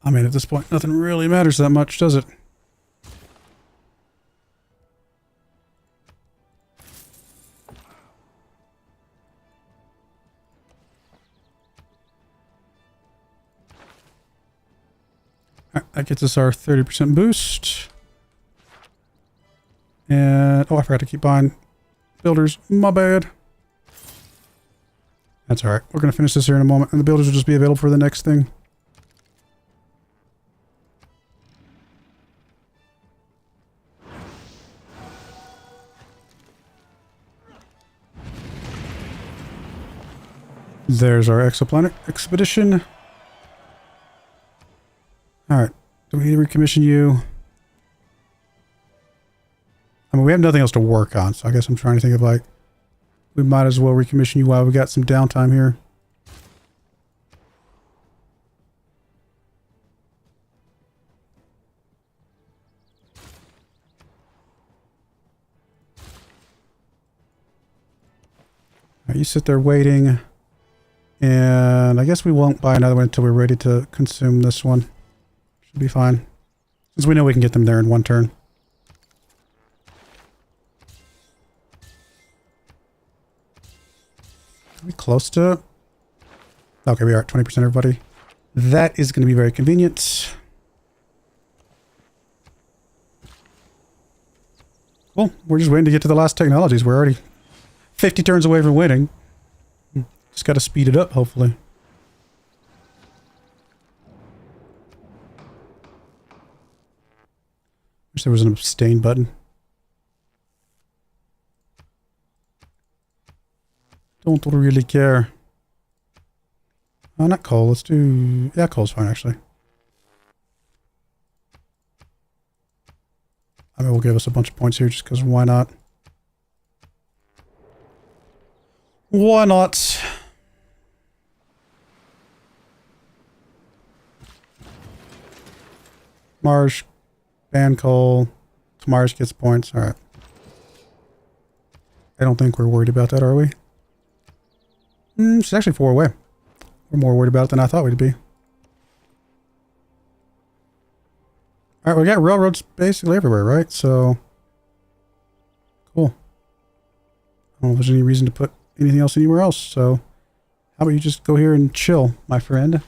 I mean, at this point, nothing really matters that much, does it? Alright, that gets us our 30% boost. And, oh, I forgot to keep buying builders. My bad. That's alright. We're going to finish this here in a moment, and the builders will just be available for the next thing. There's our exoplanet expedition. Alright. Do we need to recommission you? I mean, we have nothing else to work on, so I guess I'm trying to think of, like, we might as well recommission you while we got some downtime here. Alright, you sit there waiting. And I guess we won't buy another one until we're ready to consume this one. Should be fine. Since we know we can get them there in one turn. Are we close to it? Okay, we are at 20% everybody. That is going to be very convenient. Well, we're just waiting to get to the last technologies. We're already 50 turns away from winning. Just got to speed it up, hopefully. Wish there was an abstain button. Don't really care. Oh, not coal. Let's do... Yeah, coal's fine, actually. I mean, we'll give us a bunch of points here just because why not? Why not? Marsh, ban coal. Marsh gets points. Alright. I don't think we're worried about that, are we? She's actually 4 away. We're more worried about it than I thought we'd be. Alright, we got railroads basically everywhere, right? So, cool. I don't know if there's any reason to put anything else anywhere else, so how about you just go here and chill, my friend?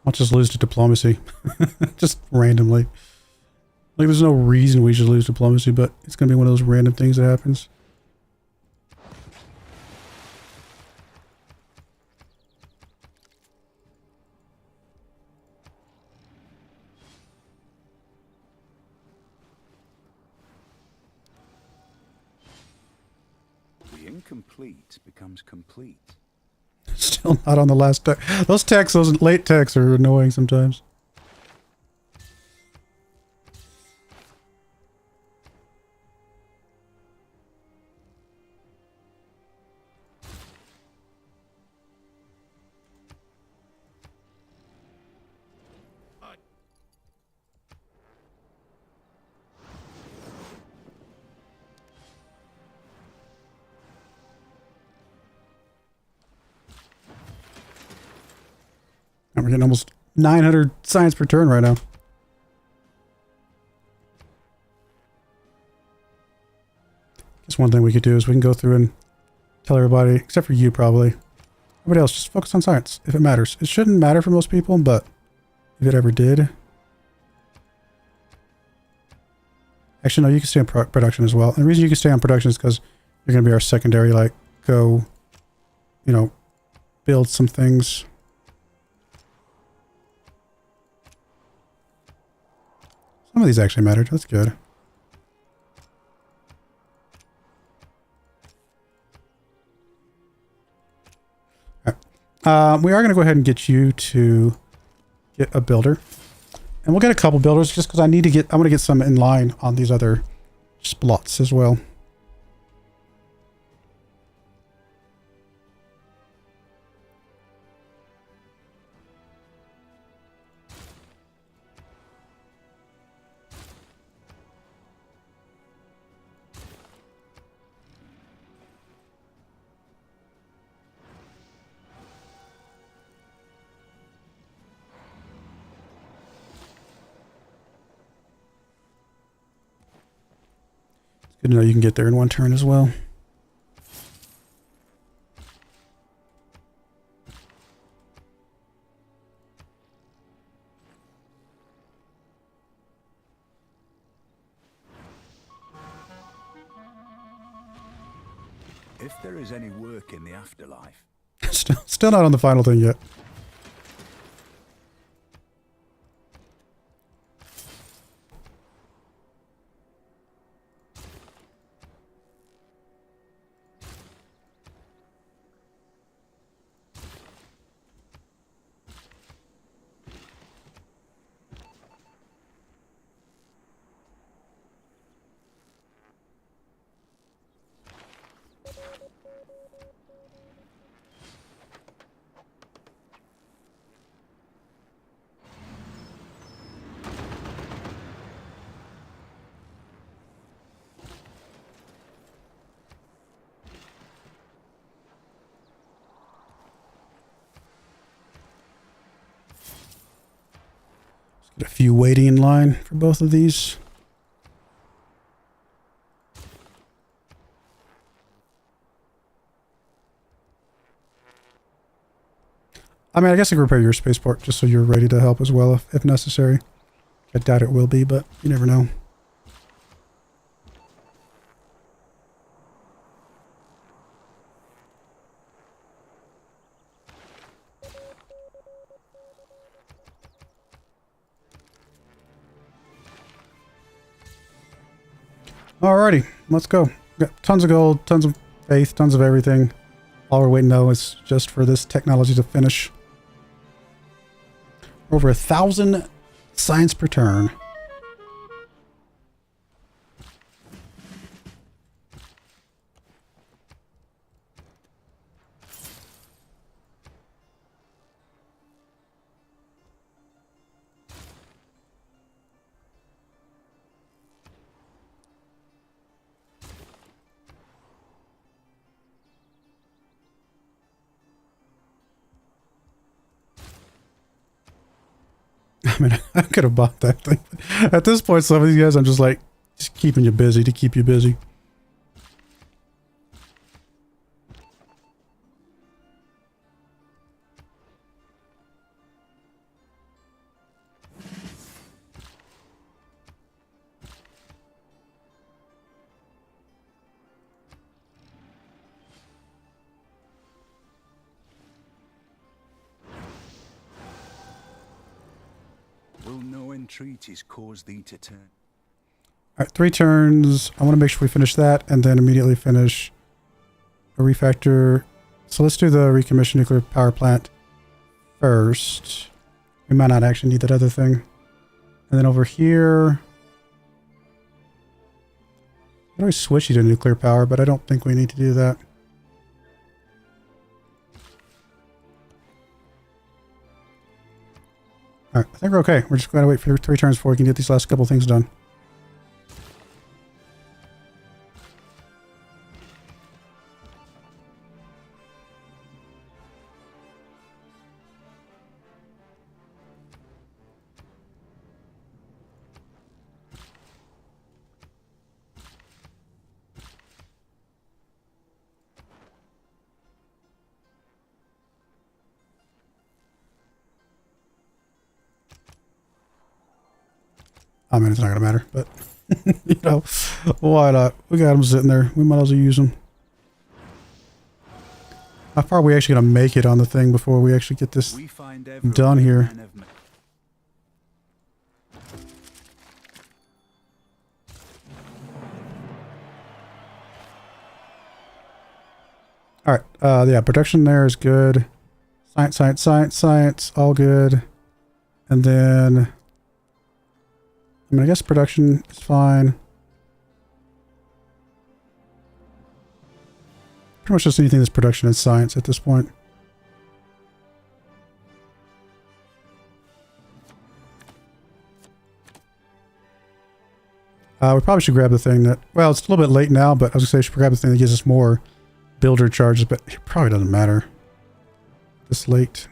I'll just lose to diplomacy. Just randomly. Like, there's no reason we should lose diplomacy, but it's going to be one of those random things that happens. The incomplete becomes complete. Still not on the last tech. Those techs, those late techs are annoying sometimes. And we're getting almost 900 science per turn right now. Just one thing we could do is we can go through and tell everybody, except for you probably. Everybody else, just focus on science if it matters. It shouldn't matter for most people, but if it ever did. Actually, no, you can stay on production as well. And the reason you can stay on production is because you're going to be our secondary, like, go, you know, build some things. Some of these actually mattered. That's good. We are going to go ahead and get you to get a builder. And we'll get a couple builders just because I want to get some in line on these other splots as well. Good to know you can get there in one turn as well. If there is any work in the afterlife. Still not on the final thing yet. Get a few waiting in line for both of these. I mean, I guess I can repair your spaceport just so you're ready to help as well if necessary. I doubt it will be, but you never know. Alrighty, let's go. Got tons of gold, tons of faith, tons of everything. All we're waiting though is just for this technology to finish. Over 1,000 science per turn. I mean, I could have bought that thing. At this point, some of these guys, I'm just like, just keeping you busy to keep you busy. Some treaties cause thee to turn. All right, 3 turns. I want to make sure we finish that and then immediately finish a refactor. So let's do the recommissioned nuclear power plant first. We might not actually need that other thing. And then over here, I always switch you to nuclear power, but I don't think we need to do that. All right, I think we're okay. We're just going to wait for 3 turns before we can get these last couple things done. I mean, it's not going to matter, but, you know, why not? We got them sitting there. We might as well use them. How far are we actually going to make it on the thing before we actually get this done here? All right. Yeah, production there is good. Science, science, science, science, all good. And then, I mean, I guess production is fine. Pretty much just anything that's production and science at this point. We probably should grab the thing that, well, it's a little bit late now, but I was going to say we should grab the thing that gives us more builder charges, but it probably doesn't matter this late.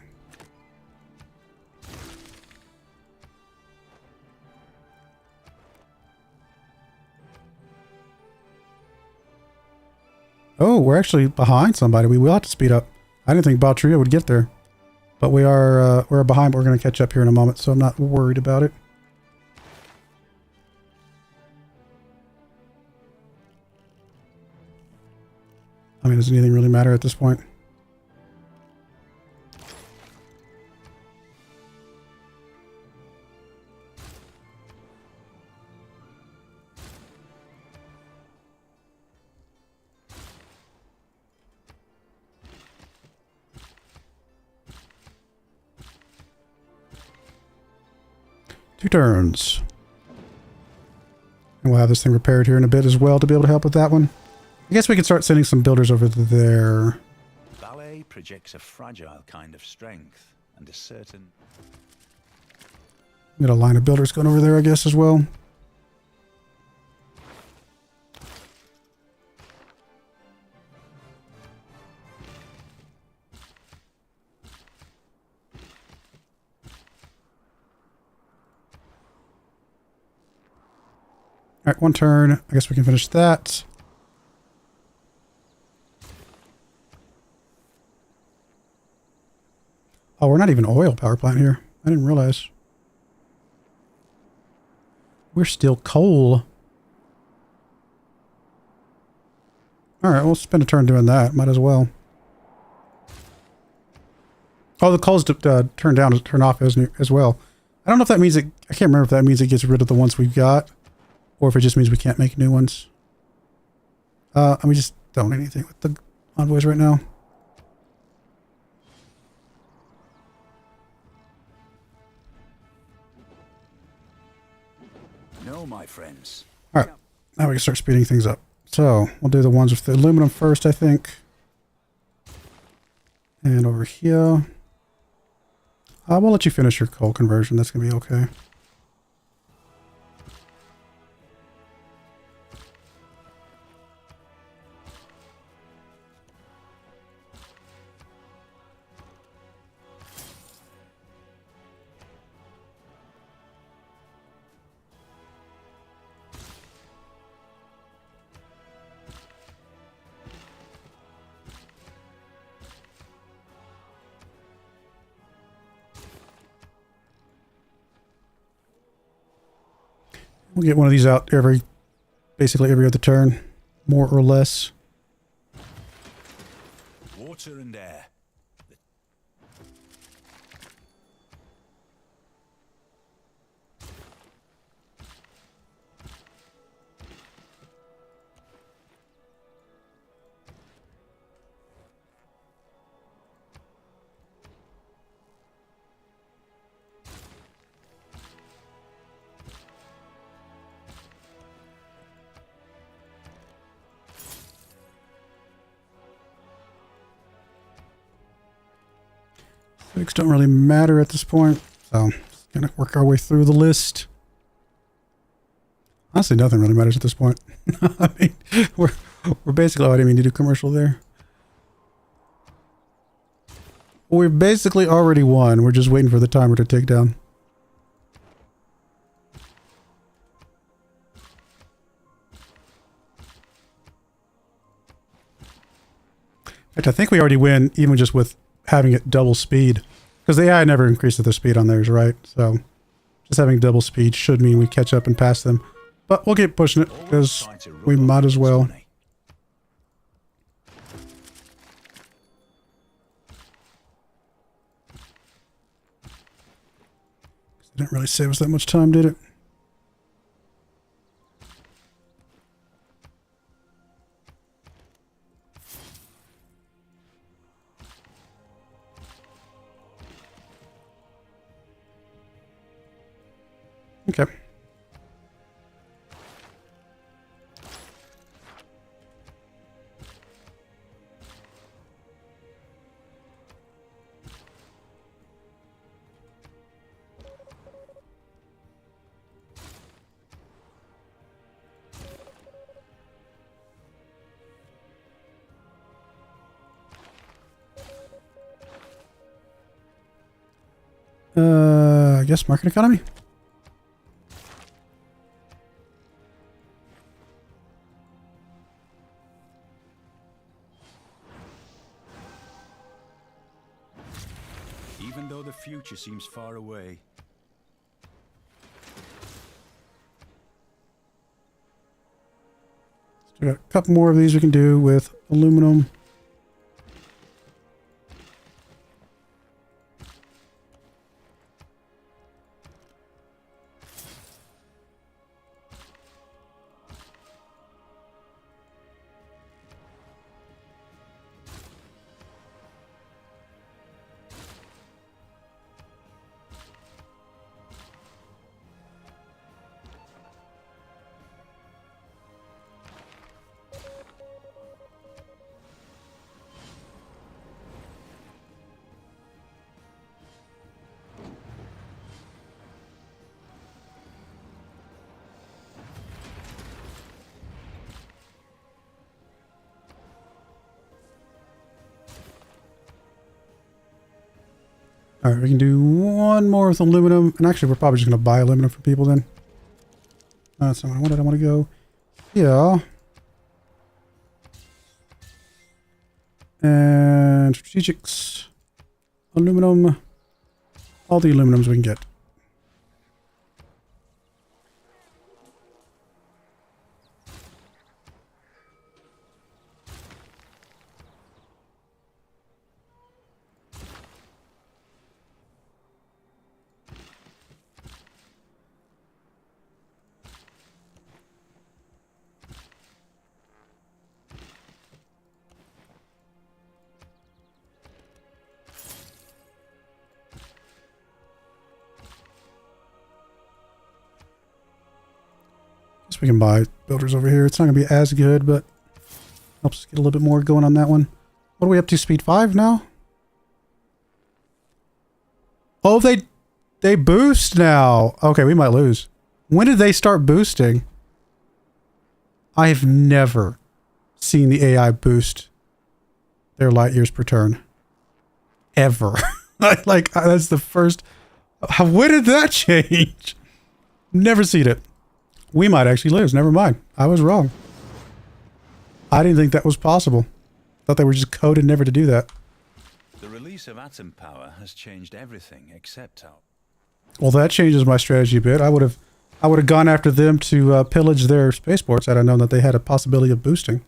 Oh, we're actually behind somebody. We will have to speed up. I didn't think Factorio would get there, but we're behind. But we're going to catch up here in a moment, so I'm not worried about it. I mean, does anything really matter at this point? Two turns. And we'll have this thing repaired here in a bit as well to be able to help with that one. I guess we can start sending some builders over there. Ballet projects a fragile kind of strength and a certain... Got a line of builders going over there, I guess, as well. All right, 1 turn. I guess we can finish that. Oh, we're not even oil power plant here. I didn't realize. We're still coal. All right, we'll spend a turn doing that. Might as well. Oh, the coal's turned down, turn off as well. I don't know if that means it. I can't remember if that means it gets rid of the ones we've got, or if it just means we can't make new ones. And we just don't do anything with the envoys right now. No, my friends. All right, now we can start speeding things up. So we'll do the ones with the aluminum first, I think. And over here, we'll let you finish your coal conversion. That's gonna be okay. We'll get one of these out basically every other turn, more or less. Water and air. Things don't really matter at this point, so just gonna work our way through the list. Honestly, nothing really matters at this point. I mean, we're basically, I didn't mean to do commercial there. We've basically already won. We're just waiting for the timer to tick down. In fact, I think we already win even just with having it double speed. Because the AI never increases their speed on theirs, right? So just having double speed should mean we catch up and pass them. But we'll keep pushing it because we might as well. It didn't really save us that much time, did it? Okay. I guess market economy. Even though the future seems far away. So we got a couple more of these we can do with aluminum. All right, we can do one more with aluminum. And actually, we're probably just going to buy aluminum from people then. That's not what I wanted. I want to go here. And strategics. Aluminum. All the aluminums we can get. We can buy builders over here. It's not going to be as good, but helps us get a little bit more going on that one. What are we up to? Speed 5 now? Oh, they boost now. Okay, we might lose. When did they start boosting? I have never seen the AI boost their light years per turn. Ever. Like, that's the first... When did that change? Never seen it. We might actually lose. Never mind. I was wrong. I didn't think that was possible. Thought they were just coded never to do that. The release of atom power has changed everything except our... Well, that changes my strategy a bit. I would have gone after them to pillage their spaceports had I known that they had a possibility of boosting.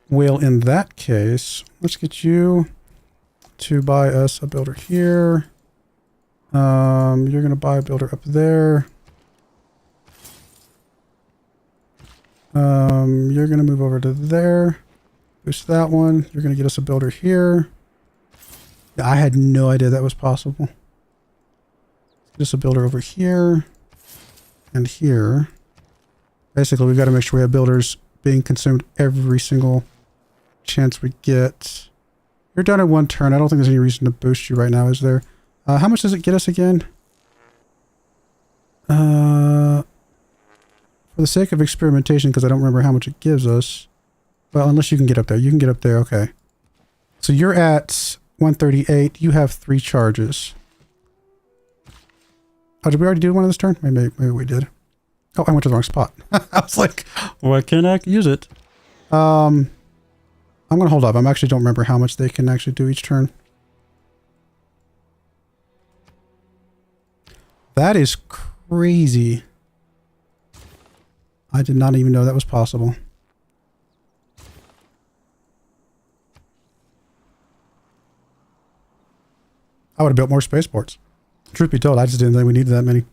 Well, in that case, let's get you to buy us a builder here. You're going to buy a builder up there. You're going to move over to there. Boost that one. You're going to get us a builder here. I had no idea that was possible. Get us a builder over here and here. Basically, we've got to make sure we have builders being consumed every single chance we get. You're done in 1 turn. I don't think there's any reason to boost you right now, is there? How much does it get us again? For the sake of experimentation, because I don't remember how much it gives us. Well, unless you can get up there. You can get up there, okay. So you're at 138. You have 3 charges. Oh, did we already do one of this turn? Maybe we did. Oh, I went to the wrong spot. I was like, why can't I use it? I'm going to hold up. I actually don't remember how much they can actually do each turn. That is crazy. I did not even know that was possible. I would have built more spaceports. Truth be told, I just didn't think we needed that many.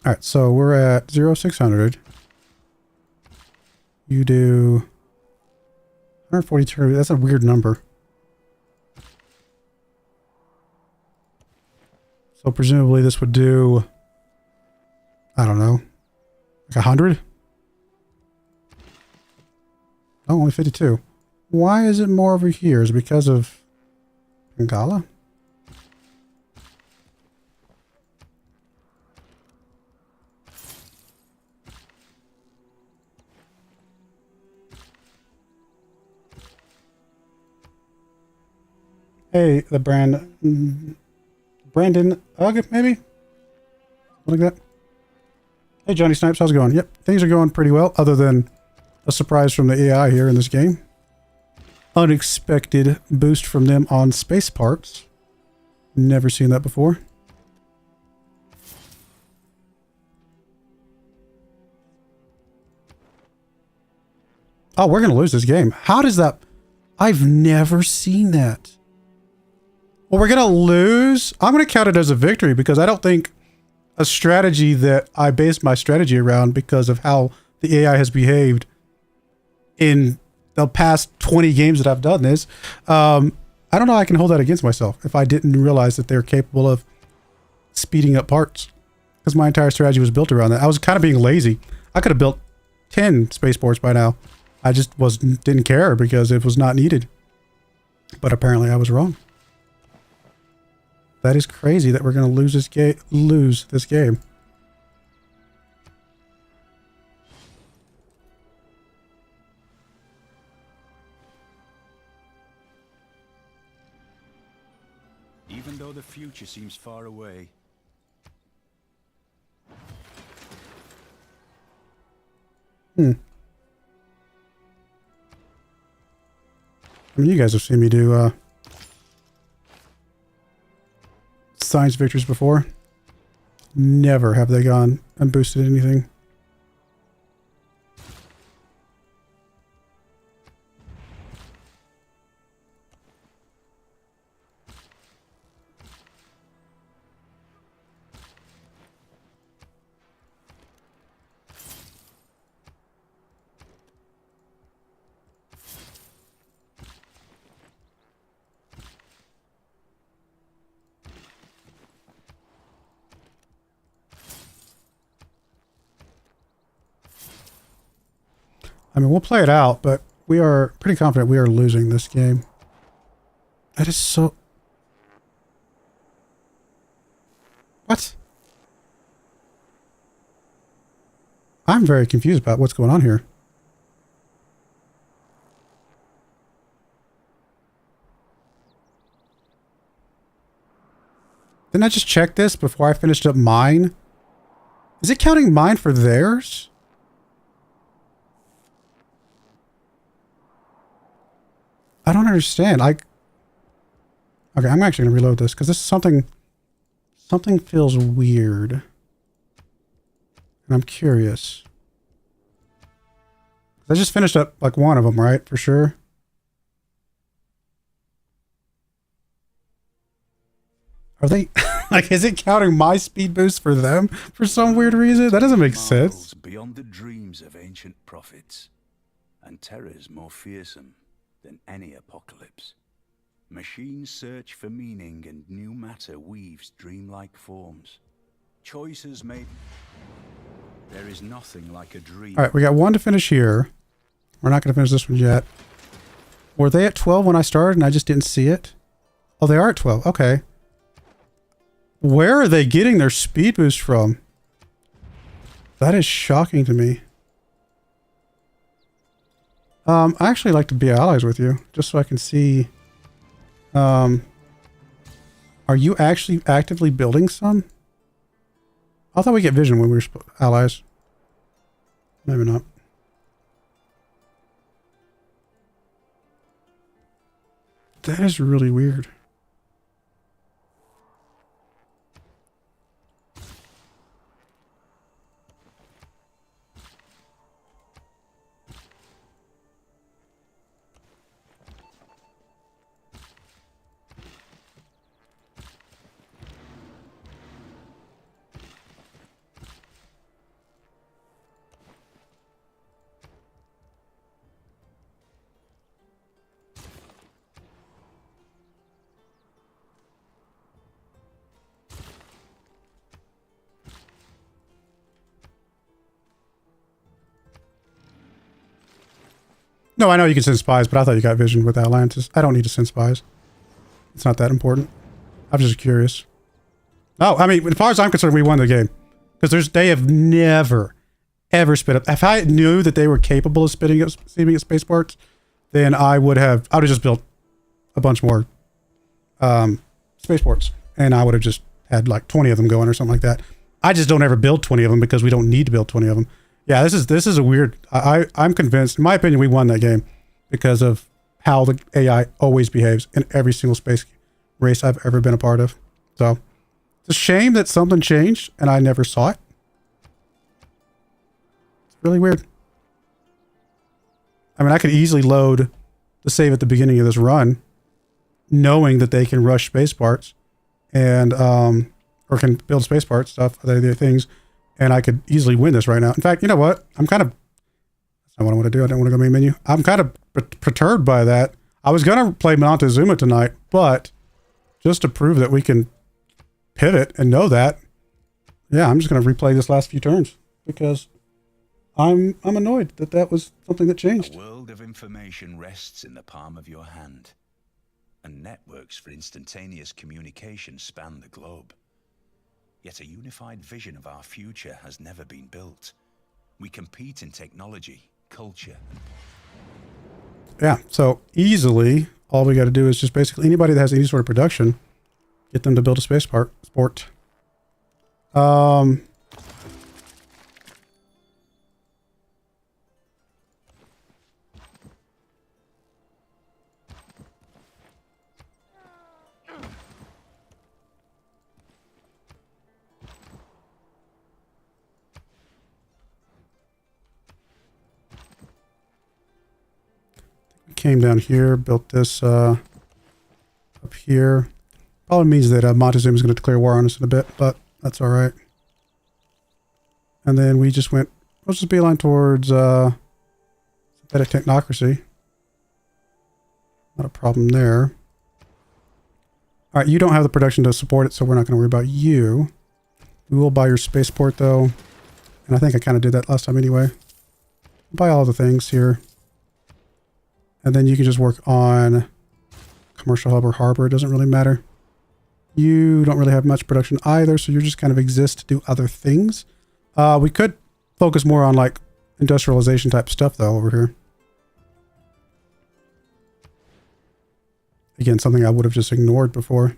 Alright, so we're at 0600. You do 142. That's a weird number. So presumably this would do, I don't know, like 100? Oh, only 52. Why is it more over here? Is it because of Bengala? Hey, the Brandon Ugg, maybe? Like that. Hey, Johnny Snipes, how's it going? Yep, things are going pretty well, other than a surprise from the AI here in this game. Unexpected boost from them on space parts. Never seen that before. Oh, we're going to lose this game. How does that... I've never seen that. Well, we're going to lose. I'm going to count it as a victory because I don't think a strategy that I based my strategy around because of how the AI has behaved in the past 20 games that I've done this. I don't know how I can hold that against myself if I didn't realize that they're capable of speeding up parts because my entire strategy was built around that. I was kind of being lazy. I could have built 10 spaceports by now. I just didn't care because it was not needed. But apparently I was wrong. That is crazy that we're going to lose this game. Even though the future seems far away. I mean, you guys have seen me do science victories before. Never have they gone and boosted anything. I mean, we'll play it out, but we are pretty confident we are losing this game. That is so... What? I'm very confused about what's going on here. Didn't I just check this before I finished up mine? Is it counting mine for theirs? I don't understand. Okay, I'm actually going to reload this because this is something feels weird. And I'm curious. I just finished up like one of them, right? For sure. Are they like, is it counting my speed boost for them for some weird reason? That doesn't make sense. Beyond the dreams of ancient prophets, and terrors more fearsome than any apocalypse. Machines search for meaning and new matter weaves dreamlike forms. Choices made... There is nothing like a dream. All right, we got one to finish here. We're not going to finish this one yet. Were they at 12 when I started and I just didn't see it? Oh, they are at 12. Okay. Where are they getting their speed boost from? That is shocking to me. I actually like to be allies with you, just so I can see. Are you actually actively building some? I thought we get vision when we were allies. Maybe not. That is really weird. No, I know you can send spies, but I thought you got vision with Atlantis. I don't need to send spies. It's not that important. I'm just curious. Oh, I mean, as far as I'm concerned, we won the game. Because they have never, ever spit up. If I knew that they were capable of spitting at spaceports, then I would have just built a bunch more spaceports. And I would have just had like 20 of them going or something like that. I just don't ever build 20 of them because we don't need to build 20 of them. Yeah, this is a weird... I'm convinced, in my opinion, we won that game because of how the AI always behaves in every single space race I've ever been a part of. So, it's a shame that something changed and I never saw it. It's really weird. I mean, I could easily load the save at the beginning of this run knowing that they can rush space parts and, or can build space parts, stuff, other things. And I could easily win this right now. In fact, you know what? That's not what I want to do. I don't want to go main menu. I'm kind of perturbed by that. I was going to play Montezuma tonight, but just to prove that we can pivot and know that, yeah, I'm just going to replay this last few turns because I'm annoyed that was something that changed. The world of information rests in the palm of your hand, and networks for instantaneous communication span the globe. Yet a unified vision of our future has never been built. We compete in technology, culture, and... Yeah, so easily, all we got to do is just basically anybody that has any sort of production, get them to build a space sport. Came down here, built this up here. Probably means that Montezuma is going to declare war on us in a bit, but that's all right. And then we just went, let's just beeline towards synthetic technocracy. Not a problem there. All right, you don't have the production to support it, so we're not going to worry about you. We will buy your spaceport though, and I think I kind of did that last time anyway. Buy all the things here. And then you can just work on commercial hub or harbor. It doesn't really matter. You don't really have much production either, so you just kind of exist to do other things. We could focus more on like industrialization type stuff though over here. Again, something I would have just ignored before.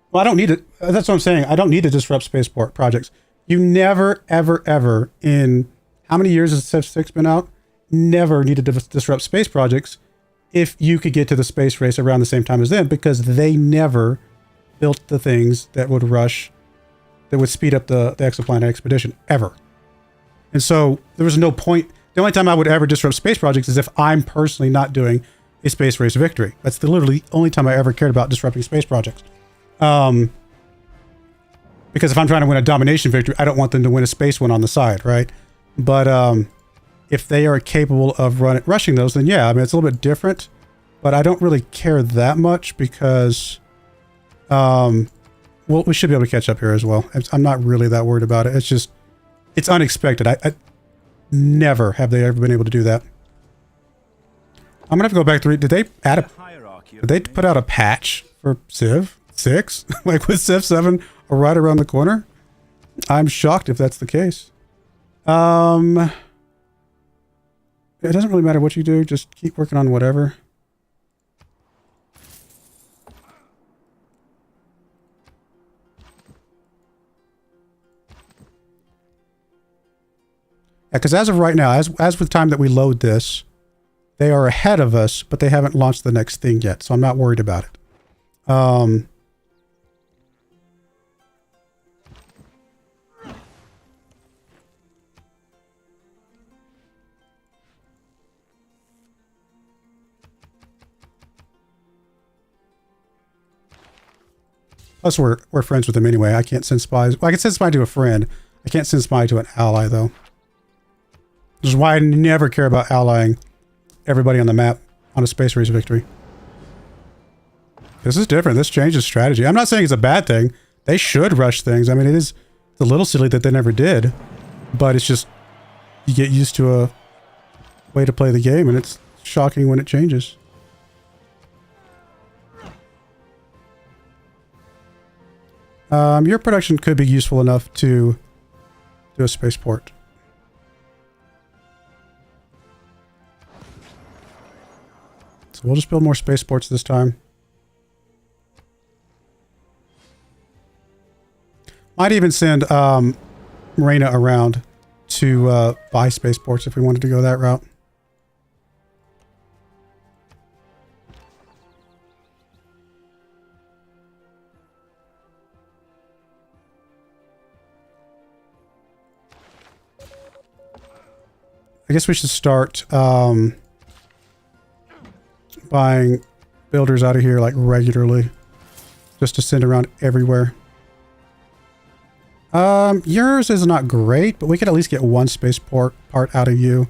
Well, I don't need it. That's what I'm saying. I don't need to disrupt spaceport projects. You never, ever, ever in how many years has Civ 6 been out? Never need to disrupt space projects if you could get to the space race around the same time as them, because they never built the things that would rush, that would speed up the exoplanet expedition, ever. And so there was no point. The only time I would ever disrupt space projects is if I'm personally not doing a space race victory. That's the literally only time I ever cared about disrupting space projects. Because if I'm trying to win a domination victory, I don't want them to win a space one on the side, right? But if they are capable of rushing those, then yeah, I mean, it's a little bit different. But I don't really care that much because, well, we should be able to catch up here as well. I'm not really that worried about it. It's just, it's unexpected. I never have they ever been able to do that. I'm gonna have to go back to read. Did they add a? Did they put out a patch for Civ 6? Like with Civ 7 right around the corner? I'm shocked if that's the case. It doesn't really matter what you do. Just keep working on whatever. Yeah, because as of right now, as with the time that we load this, they are ahead of us, but they haven't launched the next thing yet, so I'm not worried about it. Plus, we're friends with them anyway. I can't send spies. Well, I can send spy to a friend. I can't send spy to an ally, though. Which is why I never care about allying everybody on the map on a space race victory. This is different. This changes strategy. I'm not saying it's a bad thing. They should rush things. I mean, it's a little silly that they never did. But it's just, you get used to a way to play the game, and it's shocking when it changes. Your production could be useful enough to do a spaceport. So we'll just build more spaceports this time. Might even send Marina around to buy spaceports if we wanted to go that route. I guess we should start buying builders out of here like regularly, just to send around everywhere. Yours is not great, but we could at least get one spaceport part out of you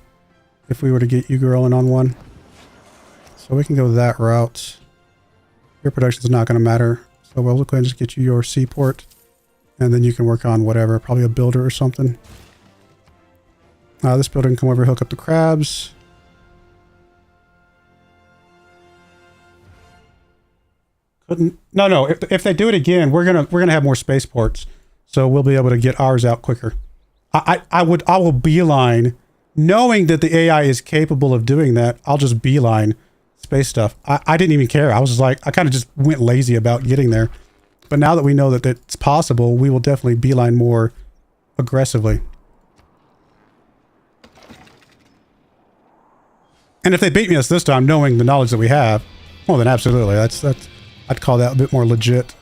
if we were to get you girl in on one. So we can go that route. Your production is not going to matter, so we'll go ahead and just get you your seaport, and then you can work on whatever, probably a builder or something. This builder can come over, hook up the crabs. No. If they do it again, we're gonna have more spaceports, so we'll be able to get ours out quicker. I will beeline, knowing that the AI is capable of doing that. I'll just beeline space stuff. I didn't even care. I was just like, I kind of just went lazy about getting there. But now that we know that it's possible, we will definitely beeline more aggressively. And if they beat me us this time, knowing the knowledge that we have, well, then absolutely. That's I'd call that a bit more legit.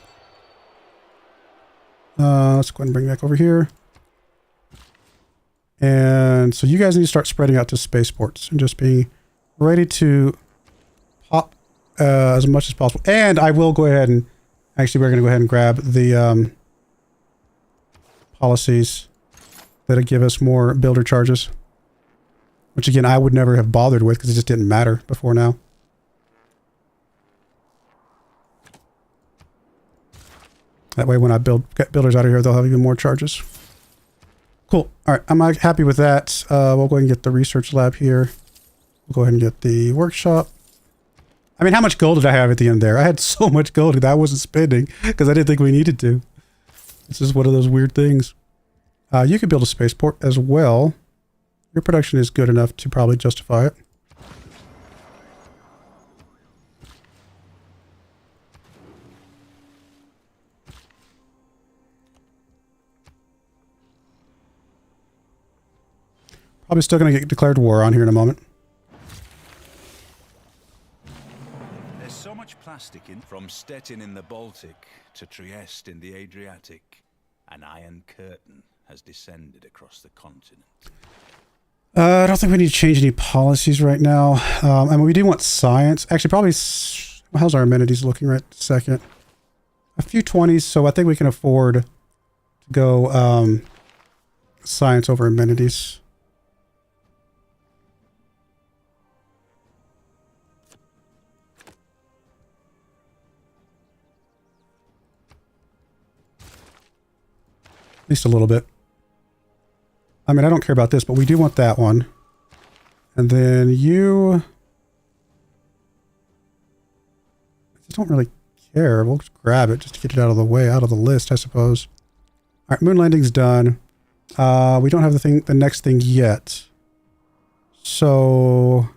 Let's go ahead and bring it back over here. And so you guys need to start spreading out to spaceports and just be ready to pop as much as possible. And I will go ahead and actually we're going to go ahead and grab the policies that'll give us more builder charges. Which again, I would never have bothered with because it just didn't matter before now. That way when I get builders out of here, they'll have even more charges. Cool. All right, I'm happy with that. We'll go ahead and get the research lab here. We'll go ahead and get the workshop. I mean, how much gold did I have at the end there? I had so much gold that I wasn't spending because I didn't think we needed to. This is one of those weird things. You could build a spaceport as well. Your production is good enough to probably justify it. Probably still going to get declared war on here in a moment. There's so much plastic in, from Stettin in the Baltic to Trieste in the Adriatic. An iron curtain has descended across the continent. I don't think we need to change any policies right now. I mean, we do want science. Actually, probably... How's our amenities looking right second? A few 20s, so I think we can afford to go science over amenities. At least a little bit. I mean, I don't care about this, but we do want that one. And then you... I don't really care. We'll just grab it just to get it out of the way, out of the list, I suppose. All right, moon landing's done. We don't have the next thing yet. So...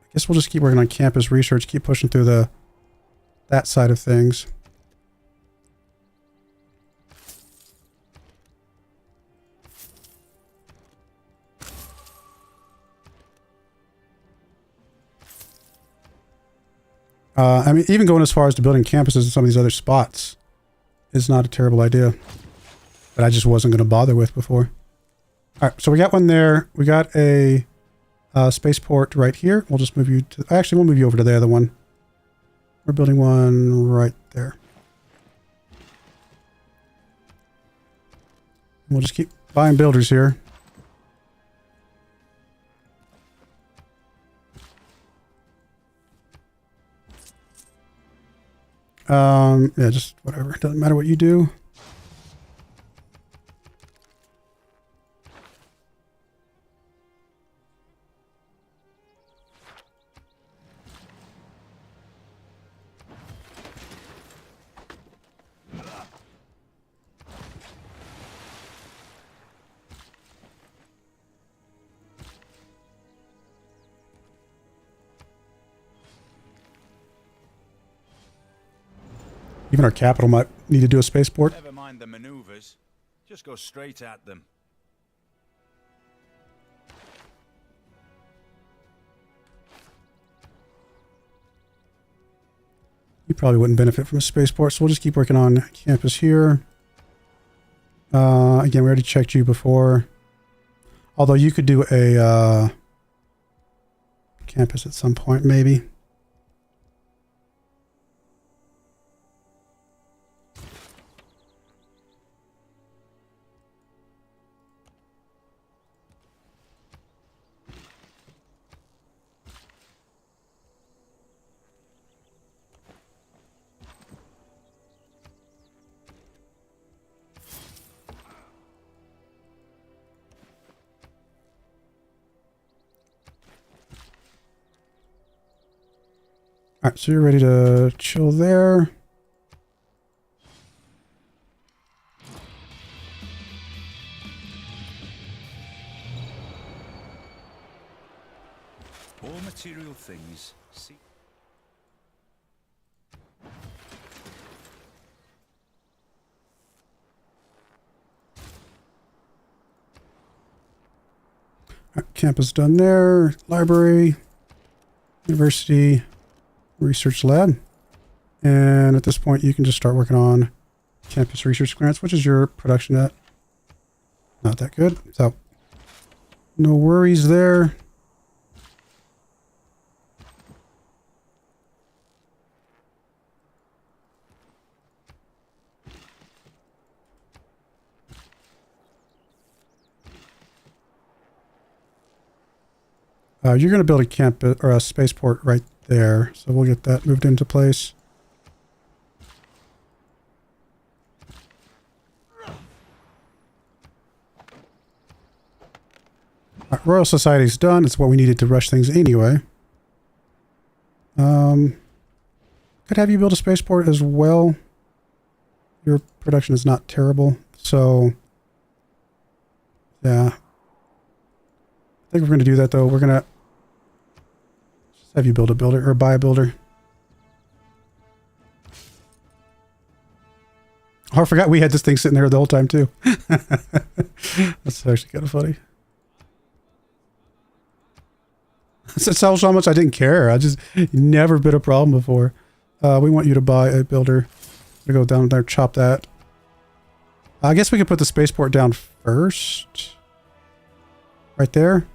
I guess we'll just keep working on campus research, keep pushing through that side of things. I mean, even going as far as to building campuses in some of these other spots is not a terrible idea. That I just wasn't going to bother with before. All right, so we got one there. We got a spaceport right here. We'll just move you to... Actually, we'll move you over to the other one. We're building one right there. We'll just keep buying builders here. Yeah, just whatever. It doesn't matter what you do. Even our capital might need to do a spaceport. Never mind the maneuvers. Just go straight at them. You probably wouldn't benefit from a spaceport, so we'll just keep working on campus here. Again, we already checked you before. Although you could do a campus at some point, maybe. All right, so you're ready to chill there. All material things. See. All right, campus done there. Library, university. Research lab, and at this point you can just start working on campus research clearance. Which is your production at? Not that good, so no worries there. You're going to build a campus or a spaceport right there, so we'll get that moved into place. Right, Royal Society's done. It's what we needed to rush things anyway. Could have you build a spaceport as well. Your production is not terrible, so yeah. I think we're going to do that though. We're going to have you build a builder or buy a builder. Oh, I forgot we had this thing sitting there the whole time too. That's actually kind of funny. That's how much I didn't care. I just never been a problem before. We want you to buy a builder. I'm gonna go down there, chop that. I guess we could put the spaceport down first. Right there.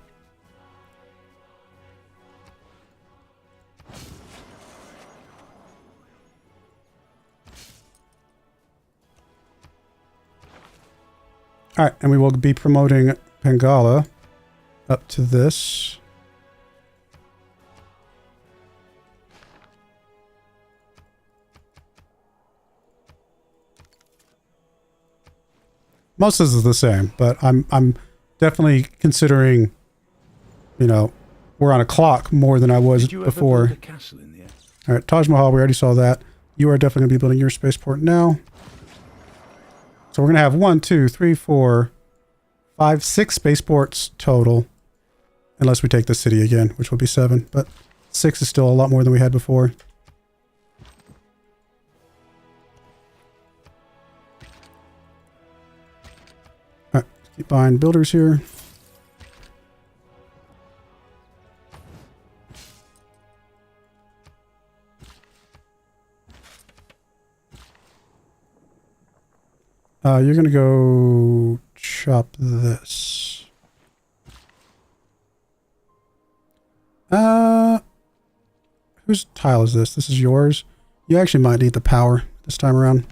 Alright, and we will be promoting Pangala up to this. Most of this is the same, but I'm definitely considering, you know, we're on a clock more than I was before. Build a castle in the air? All right, Taj Mahal, we already saw that. You are definitely going to be building your spaceport now. So we're going to have 1, 2, 3, 4, 5, 6 spaceports total. Unless we take the city again, which will be 7. But 6 is still a lot more than we had before. All right, keep buying builders here. You're going to go chop this. Whose tile is this? This is yours. You actually might need the power this time around.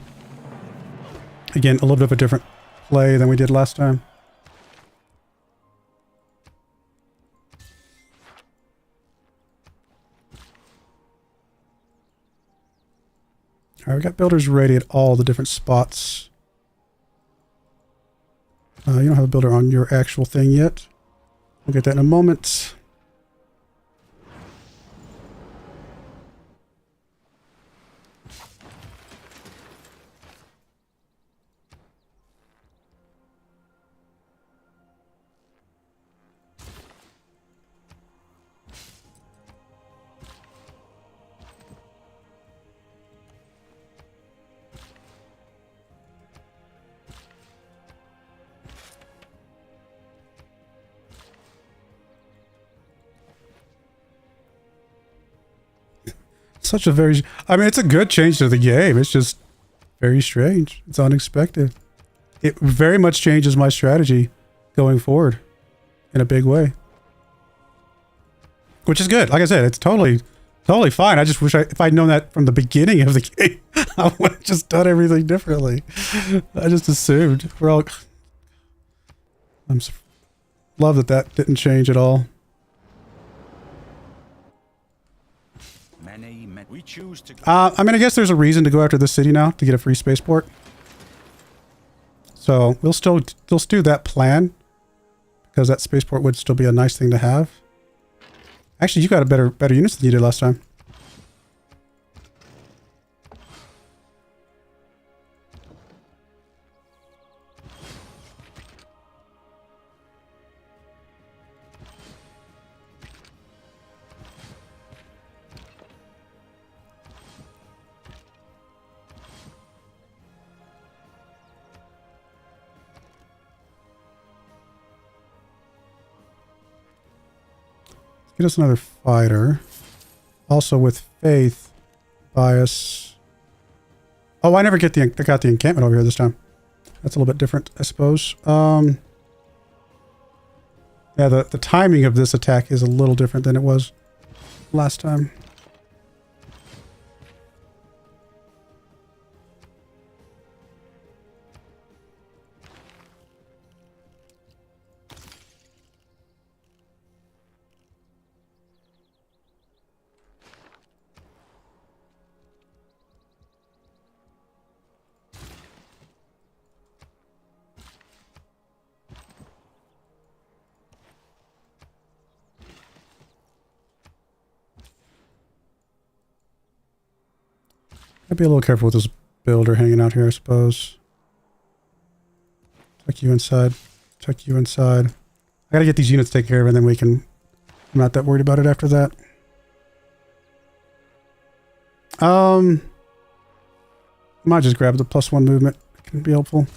Again, a little bit of a different play than we did last time. All right, we got builders ready at all the different spots. You don't have a builder on your actual thing yet. We'll get that in a moment. Such a very... I mean, it's a good change to the game. It's just very strange. It's unexpected. It very much changes my strategy going forward in a big way. Which is good. Like I said, it's totally fine. I just wish if I'd known that from the beginning of the game, I would have just done everything differently. I just assumed. We're all... love that didn't change at all. We choose to I mean, I guess there's a reason to go after this city now to get a free spaceport. So we'll still do that plan because that spaceport would still be a nice thing to have. Actually, you got a better units than you did last time. Get us another fighter. Also with faith bias. Oh, I got the encampment over here this time. That's a little bit different, I suppose. Yeah, the timing of this attack is a little different than it was last time. I'd be a little careful with this builder hanging out here, I suppose. Tuck you inside. Tuck you inside. I gotta get these units taken care of and then we can... I'm not that worried about it after that. Might just grab the +1 movement. It can be helpful.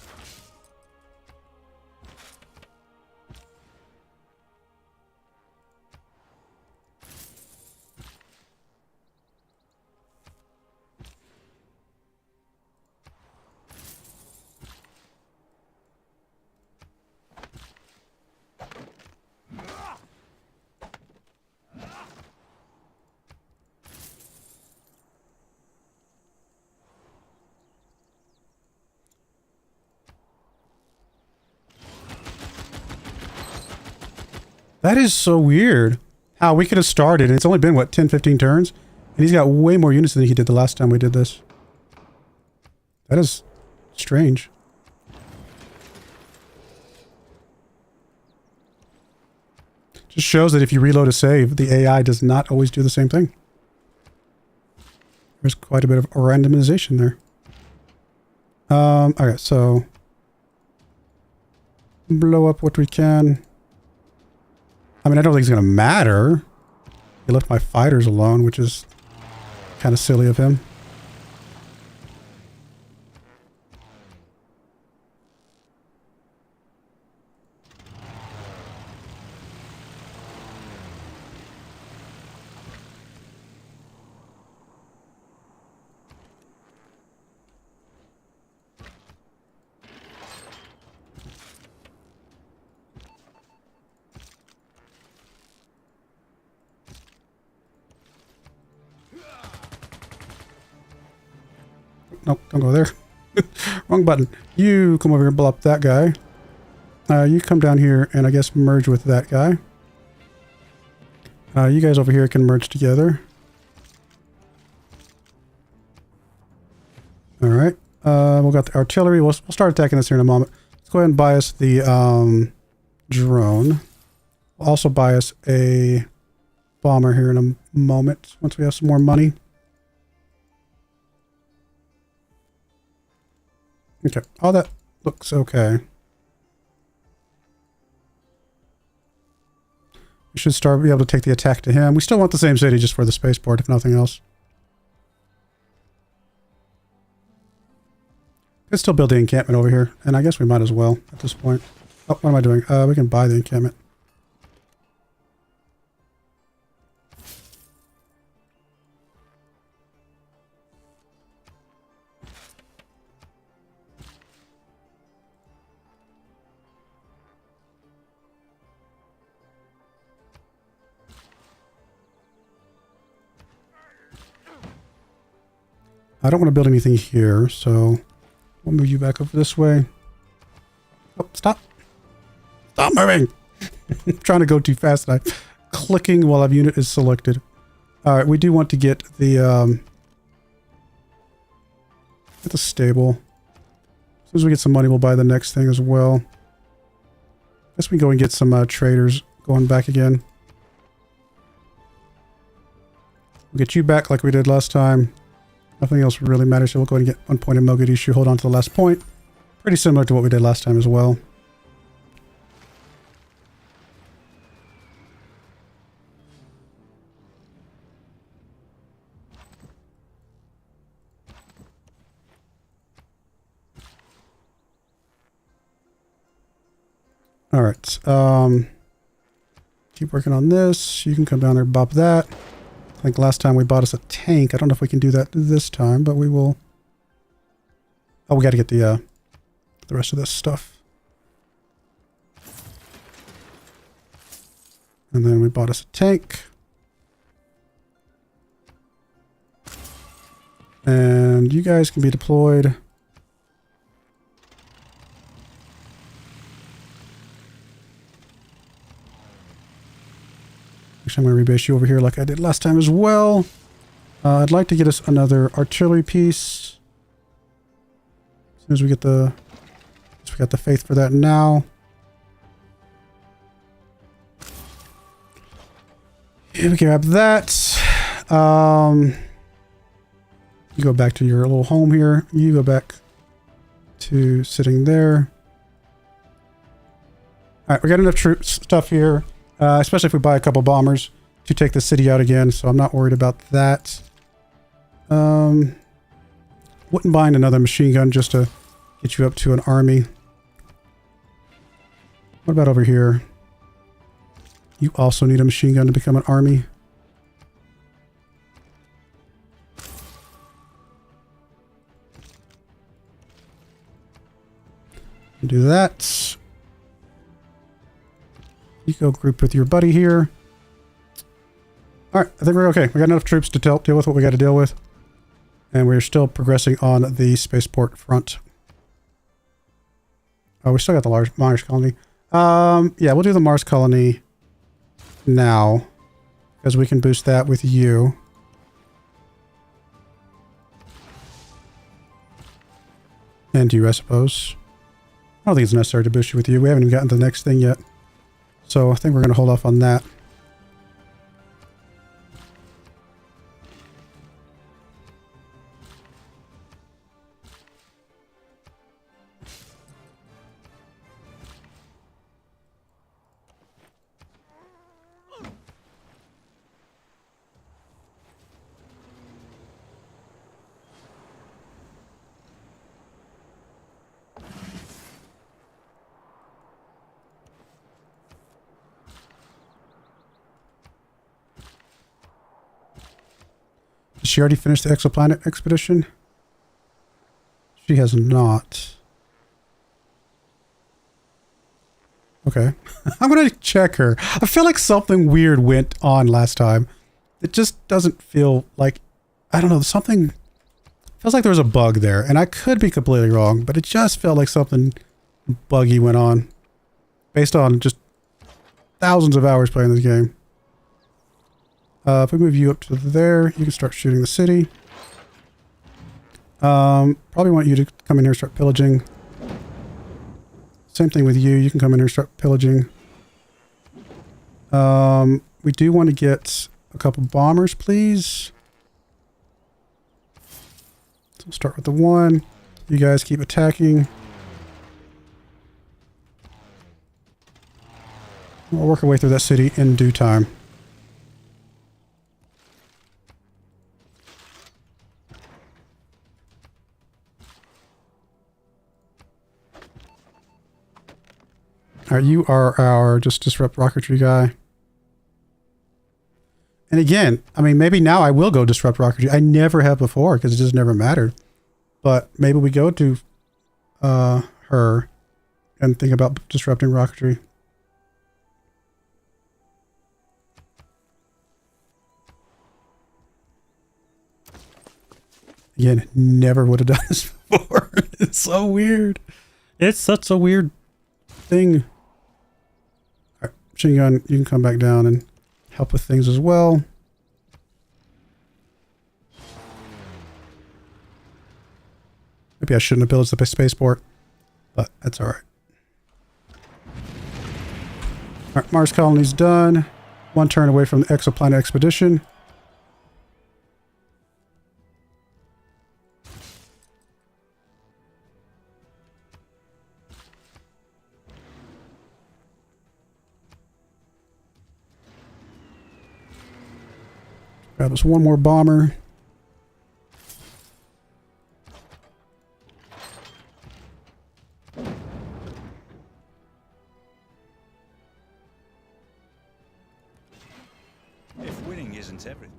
That is so weird. How we could have started, and it's only been, what, 10, 15 turns? And he's got way more units than he did the last time we did this. That is strange. Just shows that if you reload a save, the AI does not always do the same thing. There's quite a bit of randomization there. Okay, so blow up what we can. I mean, I don't think it's going to matter. He left my fighters alone, which is kind of silly of him. Nope, don't go there. Wrong button. You come over here and blow up that guy. You come down here and I guess merge with that guy. You guys over here can merge together. Alright. We've got the artillery. We'll start attacking this here in a moment. Let's go ahead and buy us the drone. We'll also buy us a bomber here in a moment once we have some more money. Okay, all that looks okay. We should be able to take the attack to him. We still want the same city just for the spaceport, if nothing else. Could still build the encampment over here, and I guess we might as well at this point. Oh, what am I doing? We can buy the encampment. I don't want to build anything here, so we'll move you back over this way. Oh, stop. Stop moving! I'm trying to go too fast and I'm clicking while a unit is selected. Alright, we do want to get the stable. As soon as we get some money, we'll buy the next thing as well. Guess we go and get some traders going back again. We'll get you back like we did last time. Nothing else really matters, so we'll go ahead and get 1 point in Mogadishu. Hold on to the last point. Pretty similar to what we did last time as well. Alright, keep working on this. You can come down there and bop that. I think last time we bought us a tank. I don't know if we can do that this time, but we will. Oh, we got to get the rest of this stuff. And then we bought us a tank. And you guys can be deployed. I'm going to rebase you over here like I did last time as well. I'd like to get us another artillery piece. As soon as we get the... we got the faith for that now. Yeah, we can grab that. You go back to your little home here. You go back to sitting there. Alright, we got enough stuff here. Especially if we buy a couple bombers to take the city out again, so I'm not worried about that. Wouldn't mind another machine gun just to get you up to an army. What about over here? You also need a machine gun to become an army. Do that. You go group with your buddy here. Alright, I think we're okay. We got enough troops to deal with what we got to deal with. And we're still progressing on the spaceport front. Oh, we still got the large Mars colony. Yeah, we'll do the Mars colony now, because we can boost that with you. And you, I suppose. I don't think it's necessary to boost you with you. We haven't even gotten to the next thing yet. So I think we're going to hold off on that. Did she already finish the exoplanet expedition? She has not. Okay. I'm going to check her. I feel like something weird went on last time. It just doesn't feel like... I don't know, something... Feels like there was a bug there. And I could be completely wrong, but it just felt like something buggy went on. Based on just thousands of hours playing this game. If we move you up to there, you can start shooting the city. Probably want you to come in here and start pillaging. Same thing with you. You can come in here and start pillaging. We do want to get a couple bombers, please. So we'll start with the one. You guys keep attacking. We'll work our way through that city in due time. Alright, you are our just disrupt rocketry guy. And again, I mean, maybe now I will go disrupt rocketry. I never have before because it just never mattered. But maybe we go to her and think about disrupting rocketry. Again, never would have done this before. It's so weird. It's such a weird thing. Alright, machine gun, you can come back down and help with things as well. Maybe I shouldn't have built the spaceport, but that's alright. Alright, Mars colony's done. One turn away from the exoplanet expedition. Grab us one more bomber. If winning isn't everything.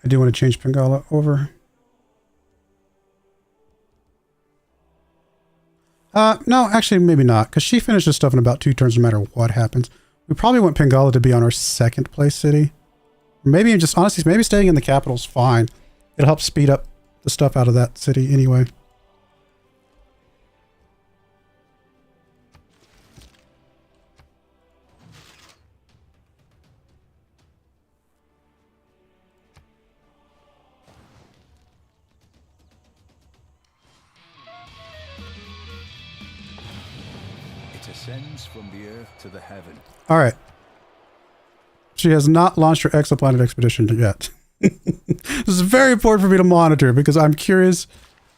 I do want to change Pingala over. No, actually, maybe not, because she finishes stuff in about 2 turns no matter what happens. We probably want Pingala to be on our 2nd place city. Or maybe just, honestly, maybe staying in the capital's fine. It'll help speed up the stuff out of that city anyway. Ascends from the earth to the heaven. All right. She has not launched her exoplanet expedition yet. This is very important for me to monitor because I'm curious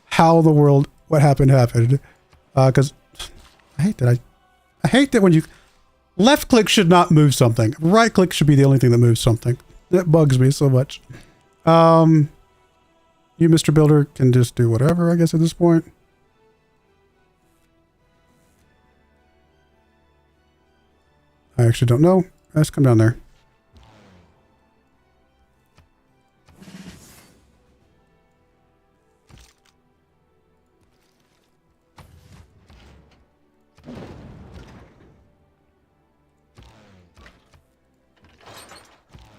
how the world, what happened. Because I hate that when you left click should not move something. Right click should be the only thing that moves something. That bugs me so much. You, Mr. Builder, can just do whatever, I guess, at this point. actually don't know. Let's come down there.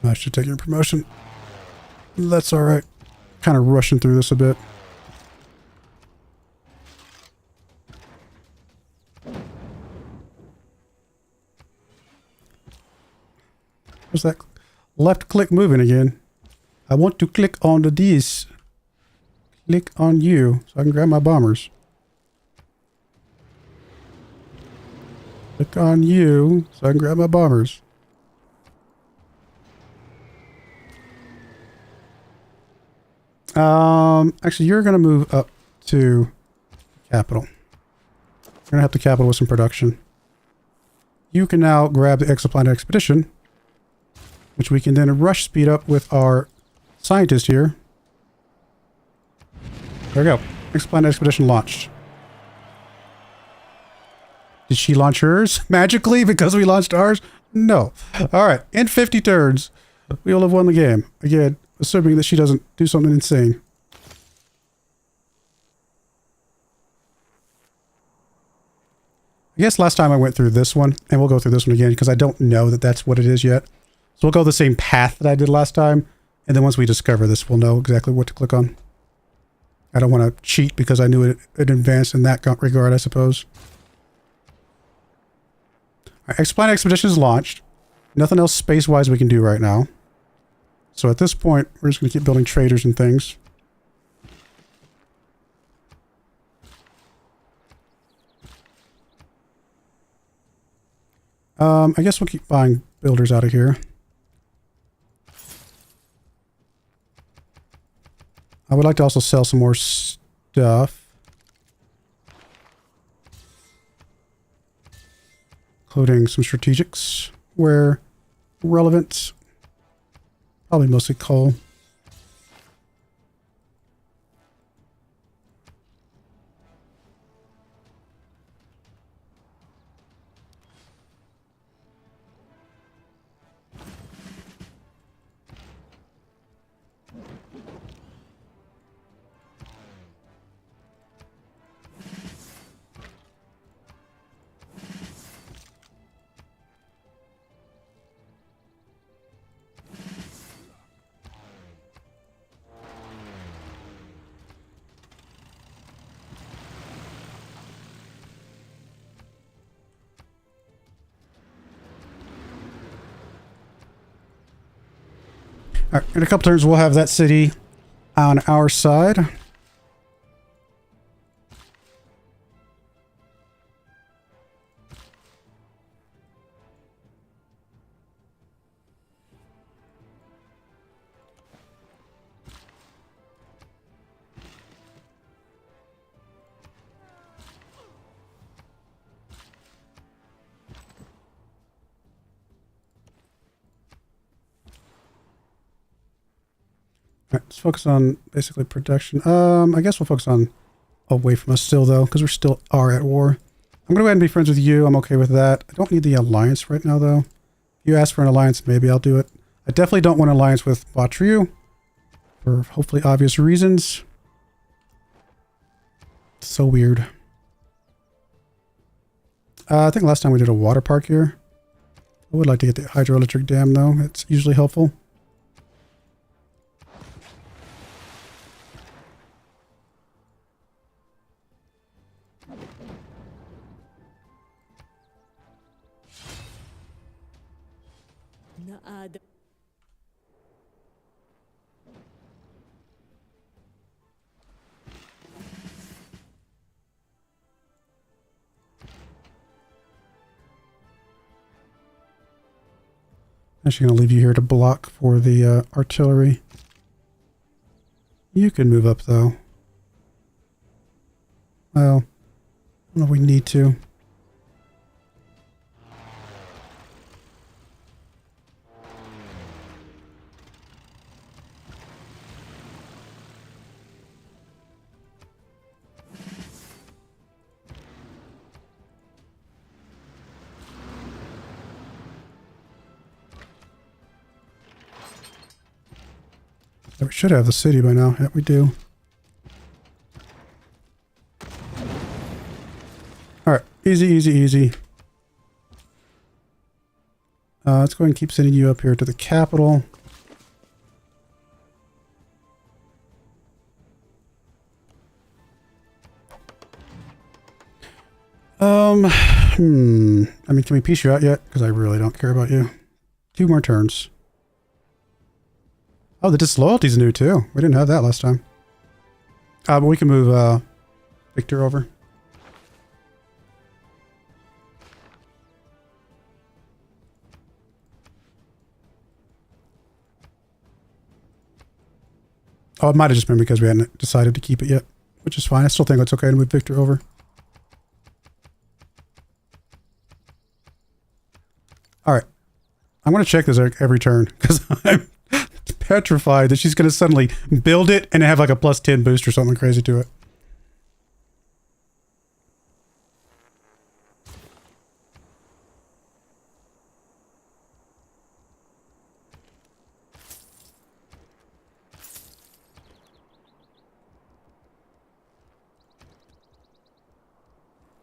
I should take your promotion. That's alright. Kind of rushing through this a bit. What's that? Left click moving again. I want to click on the D's. Click on you so I can grab my bombers. Click on you so I can grab my bombers. Actually, you're going to move up to capital. You're going to have the capital with some production. You can now grab the Exoplanet Expedition, which we can then rush speed up with our scientist here. There we go. Exoplanet Expedition launched. Did she launch hers magically because we launched ours? No. All right. In 50 turns, we will have won the game. Again, assuming that she doesn't do something insane. I guess last time I went through this one, and we'll go through this one again because I don't know that that's what it is yet. So we'll go the same path that I did last time, and then once we discover this, we'll know exactly what to click on. I don't want to cheat because I knew it in advance in that regard, I suppose. All right, Exoplanet Expedition is launched. Nothing else space-wise we can do right now. So at this point, we're just going to keep building traders and things. I guess we'll keep buying builders out of here. I would like to also sell some more stuff. Including some strategics where relevant. Probably mostly coal. All right, in a couple turns, we'll have that city on our side. All right, let's focus on basically production. I guess we'll focus on away from us still, though, because we still are at war. I'm going to go ahead and be friends with you. I'm okay with that. I don't need the alliance right now, though. If you ask for an alliance, maybe I'll do it. I definitely don't want an alliance with Factorio for hopefully obvious reasons. It's so weird. I think last time we did a water park here. I would like to get the hydroelectric dam, though. It's usually helpful. Actually going to leave you here to block for the artillery. You can move up, though. Well, I don't know if we need to. Yeah, we should have the city by now. Yeah, we do. Alright, easy, easy, easy. Let's go ahead and keep sending you up here to the capital. I mean, can we piece you out yet? Because I really don't care about you. 2 more turns. Oh, the disloyalty's new too. We didn't have that last time. But we can move Victor over. Oh, it might have just been because we hadn't decided to keep it yet, which is fine. I still think it's okay to move Victor over. All right. I'm going to check this every turn because I'm petrified that she's going to suddenly build it and have like a +10 boost or something crazy to it.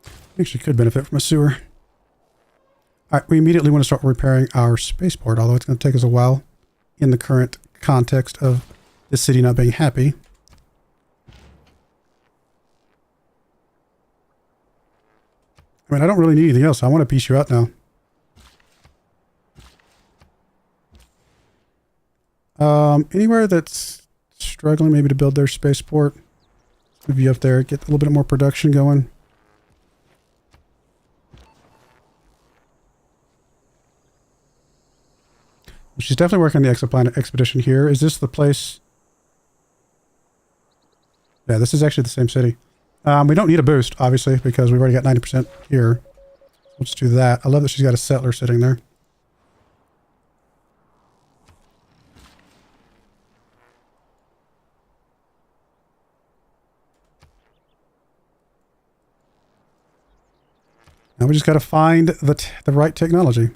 I think she could benefit from a sewer. All right, we immediately want to start repairing our spaceport, although it's going to take us a while in the current context of the city not being happy. I mean, I don't really need anything else. I want to piece you out now. Anywhere that's struggling maybe to build their spaceport, move you up there, get a little bit more production going. She's definitely working on the exoplanet expedition here. Is this the place? Yeah, this is actually the same city. We don't need a boost, obviously, because we've already got 90% here. Let's do that. I love that she's got a settler sitting there. Now we just got to find the right technology.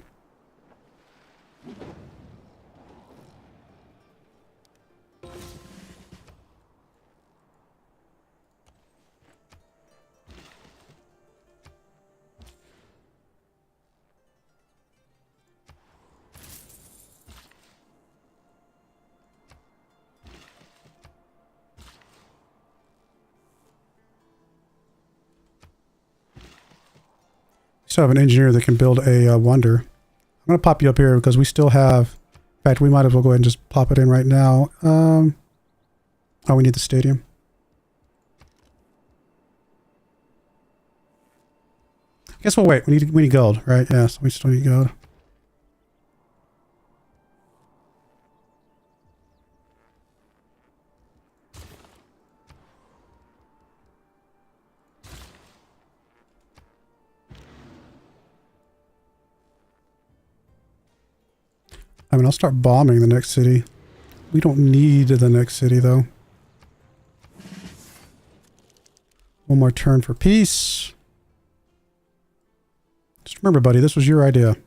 Still have an engineer that can build a wonder. I'm going to pop you up here because we still have... In fact, we might as well go ahead and just pop it in right now. Oh, we need the stadium. I guess we'll wait. We need gold, right? Yeah, so we still need gold. I mean, I'll start bombing the next city. We don't need the next city, though. One more turn for peace. Just remember, buddy, this was your idea.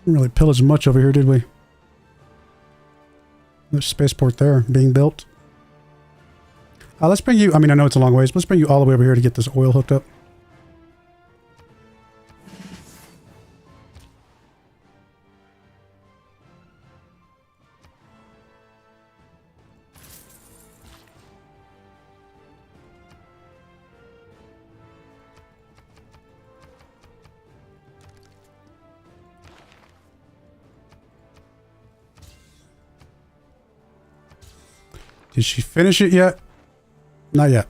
Didn't really pillage much over here, did we? There's spaceport there being built. Let's bring you, I mean, I know it's a long ways, but let's bring you all the way over here to get this oil hooked up. Did she finish it yet? Not yet.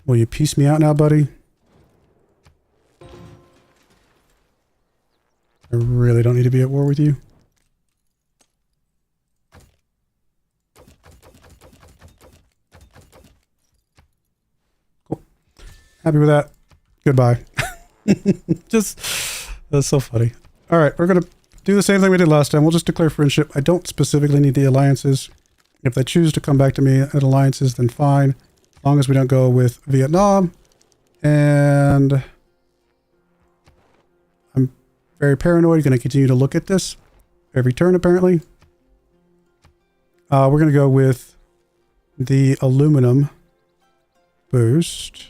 Will you piece me out now, buddy? I really don't need to be at war with you. Cool. Happy with that. Goodbye. Just, that's so funny. All right, we're going to do the same thing we did last time. We'll just declare friendship. I don't specifically need the alliances. If they choose to come back to me at alliances, then fine. As long as we don't go with Vietnam. And I'm very paranoid. Going to continue to look at this every turn, apparently. We're going to go with the aluminum boost.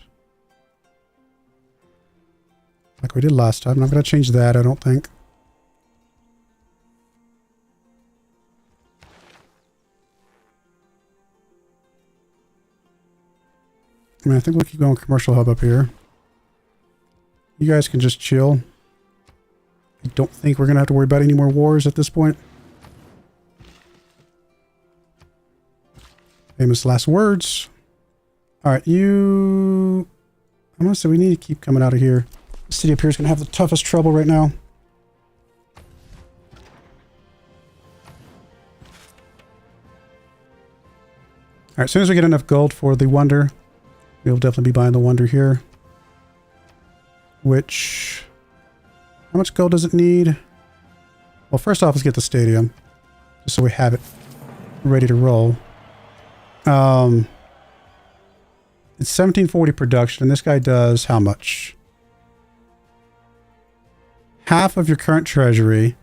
Like we did last time. I'm not going to change that, I don't think. I mean, I think we'll keep going commercial hub up here. You guys can just chill. I don't think we're going to have to worry about any more wars at this point. Famous last words. All right, you... I'm going to say we need to keep coming out of here. The city up here is going to have the toughest trouble right now. All right, as soon as we get enough gold for the Wonder, we'll definitely be buying the Wonder here. Which... how much gold does it need? Well, first off, let's get the stadium. Just so we have it ready to roll. It's 1740 production, and this guy does how much? Half of your current treasury.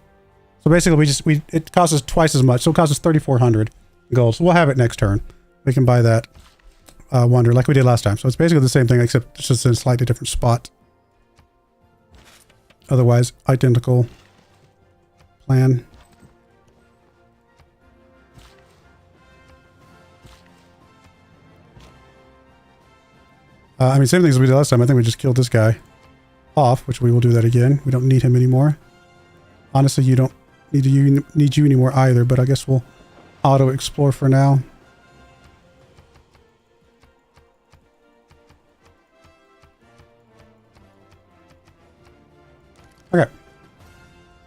So basically, it costs us twice as much. So it costs us 3,400 gold. So we'll have it next turn. We can buy that Wonder like we did last time. So it's basically the same thing, except it's just in a slightly different spot. Otherwise, identical plan. I mean, same thing as we did last time. I think we just killed this guy off, which we will do that again. We don't need him anymore. Honestly, you don't need you anymore either, but I guess we'll auto-explore for now. Okay.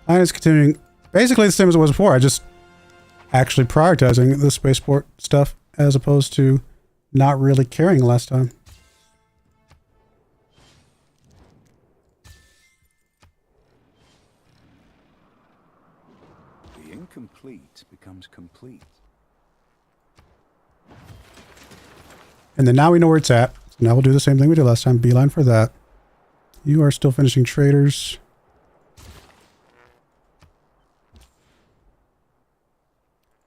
Line is continuing basically the same as it was before. I just actually prioritizing the spaceport stuff as opposed to not really caring last time. The incomplete becomes complete. And then now we know where it's at. So now we'll do the same thing we did last time. Beeline for that. You are still finishing traders.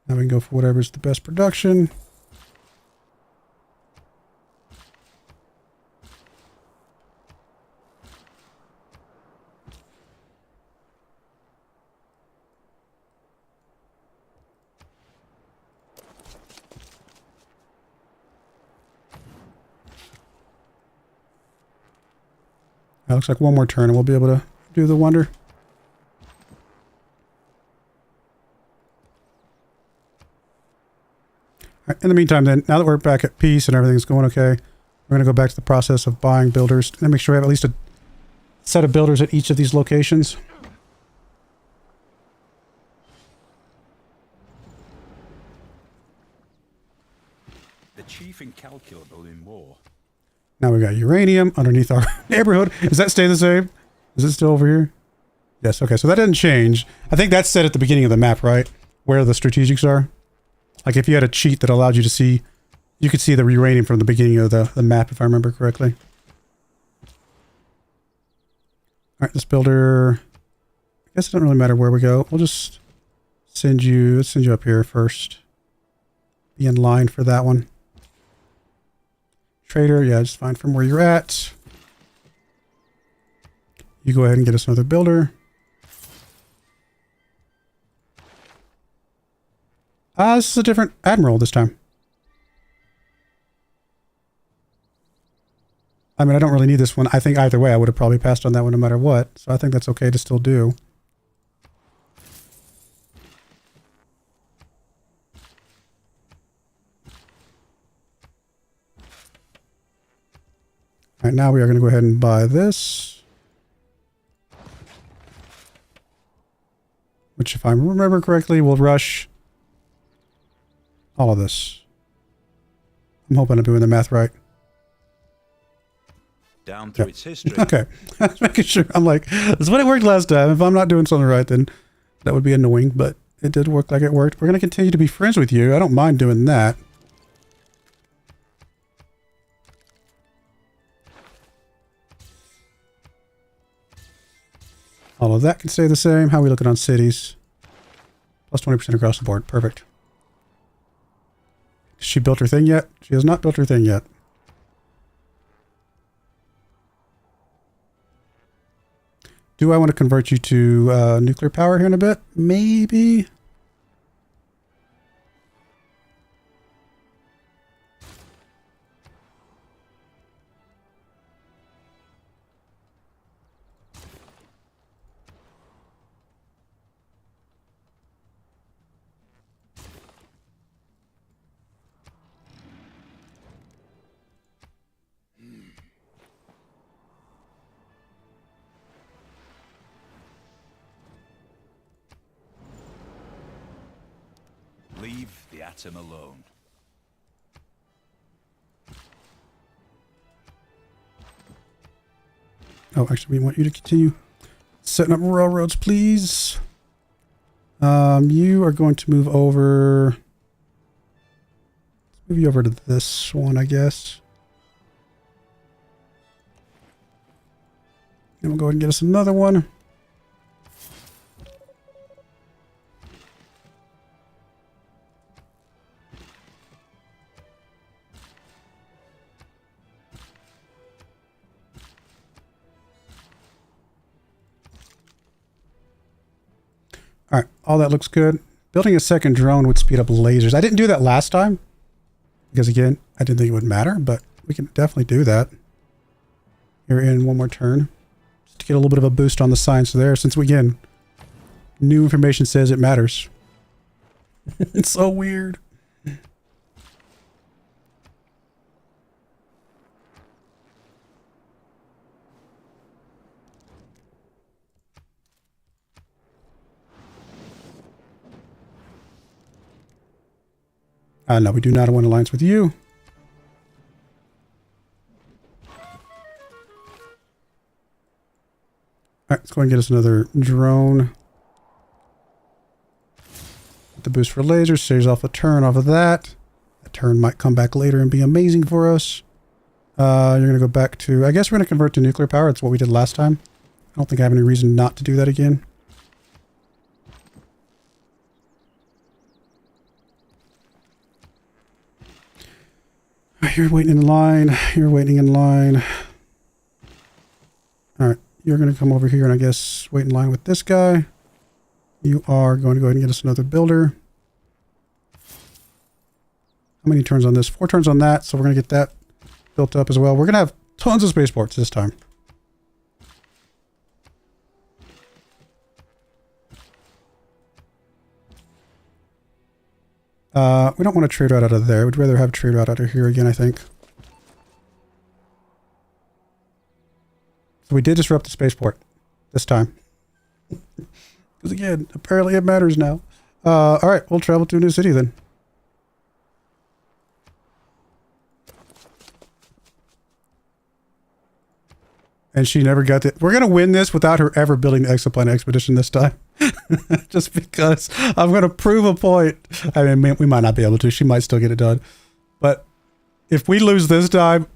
Now we can go for whatever's the best production. That looks like one more turn and we'll be able to do the Wonder. Right, in the meantime then, now that we're back at peace and everything's going okay, we're going to go back to the process of buying builders and make sure we have at least a set of builders at each of these locations. The chief incalculable in war. Now we got uranium underneath our neighborhood. Does that stay the same? Is it still over here? Yes, okay, so that didn't change. I think that's set at the beginning of the map, right? Where the strategics are. Like if you had a cheat that allowed you to see, you could see the uranium from the beginning of the map, if I remember correctly. All right, this builder, I guess it doesn't really matter where we go. We'll just send you, let's send you up here first. Be in line for that one. Trader, yeah, just fine from where you're at. You go ahead and get us another builder. This is a different admiral this time. I mean, I don't really need this one. I think either way, I would have probably passed on that one no matter what. So I think that's okay to still do. All right, now we are going to go ahead and buy this. Which, if I remember correctly, will rush all of this. I'm hoping I'm doing the math right. Down through its history. Okay. I was making sure. I'm like, that's what it worked last time. If I'm not doing something right, then that would be annoying, but it did work like it worked. We're going to continue to be friends with you. I don't mind doing that. All of that can stay the same. How are we looking on cities? Plus 20% across the board. Perfect. Has she built her thing yet? She has not built her thing yet. Do I want to convert you to nuclear power here in a bit? Maybe. Leave the atom alone. Oh, actually, we want you to continue setting up railroads, please. You are going to move over. Let's move you over to this one, I guess. And we'll go ahead and get us another one. All right, all that looks good. Building a second drone would speed up lasers. I didn't do that last time because, again, I didn't think it would matter, but we can definitely do that. Here in one more turn. Just to get a little bit of a boost on the science there, since, again, new information says it matters. It's so weird. No, we do not want an alliance with you. Alright, let's go ahead and get us another drone. Get the boost for lasers, saves off a turn off of that. That turn might come back later and be amazing for us. You're going to go back to... I guess we're going to convert to nuclear power. That's what we did last time. I don't think I have any reason not to do that again. You're waiting in line. You're waiting in line. Alright, you're going to come over here and I guess wait in line with this guy. You are going to go ahead and get us another builder. How many turns on this? 4 turns on that, so we're going to get that built up as well. We're going to have tons of spaceports this time. We don't want a trade route out of there. We'd rather have a trade route out of here again, I think. So we did disrupt the spaceport this time. Because again, apparently it matters now. Alright, we'll travel to a new city then. And she never got it. We're going to win this without her ever building the exoplanet expedition this time. Just because I'm going to prove a point. I mean, we might not be able to. She might still get it done. But if we lose this time,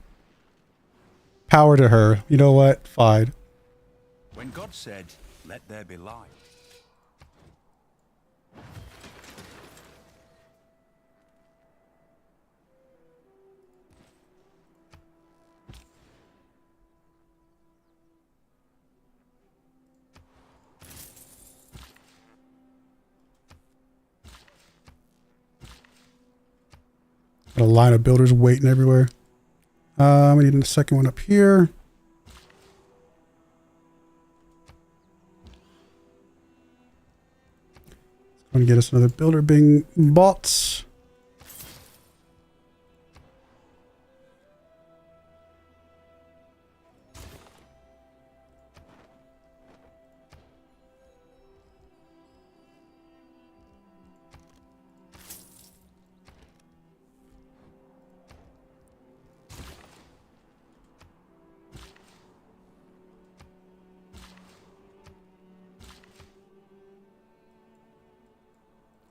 power to her. You know what? Fine. When God said, "Let there be light," Got a line of builders waiting everywhere. We need a second one up here. It's going to get us another builder being bought.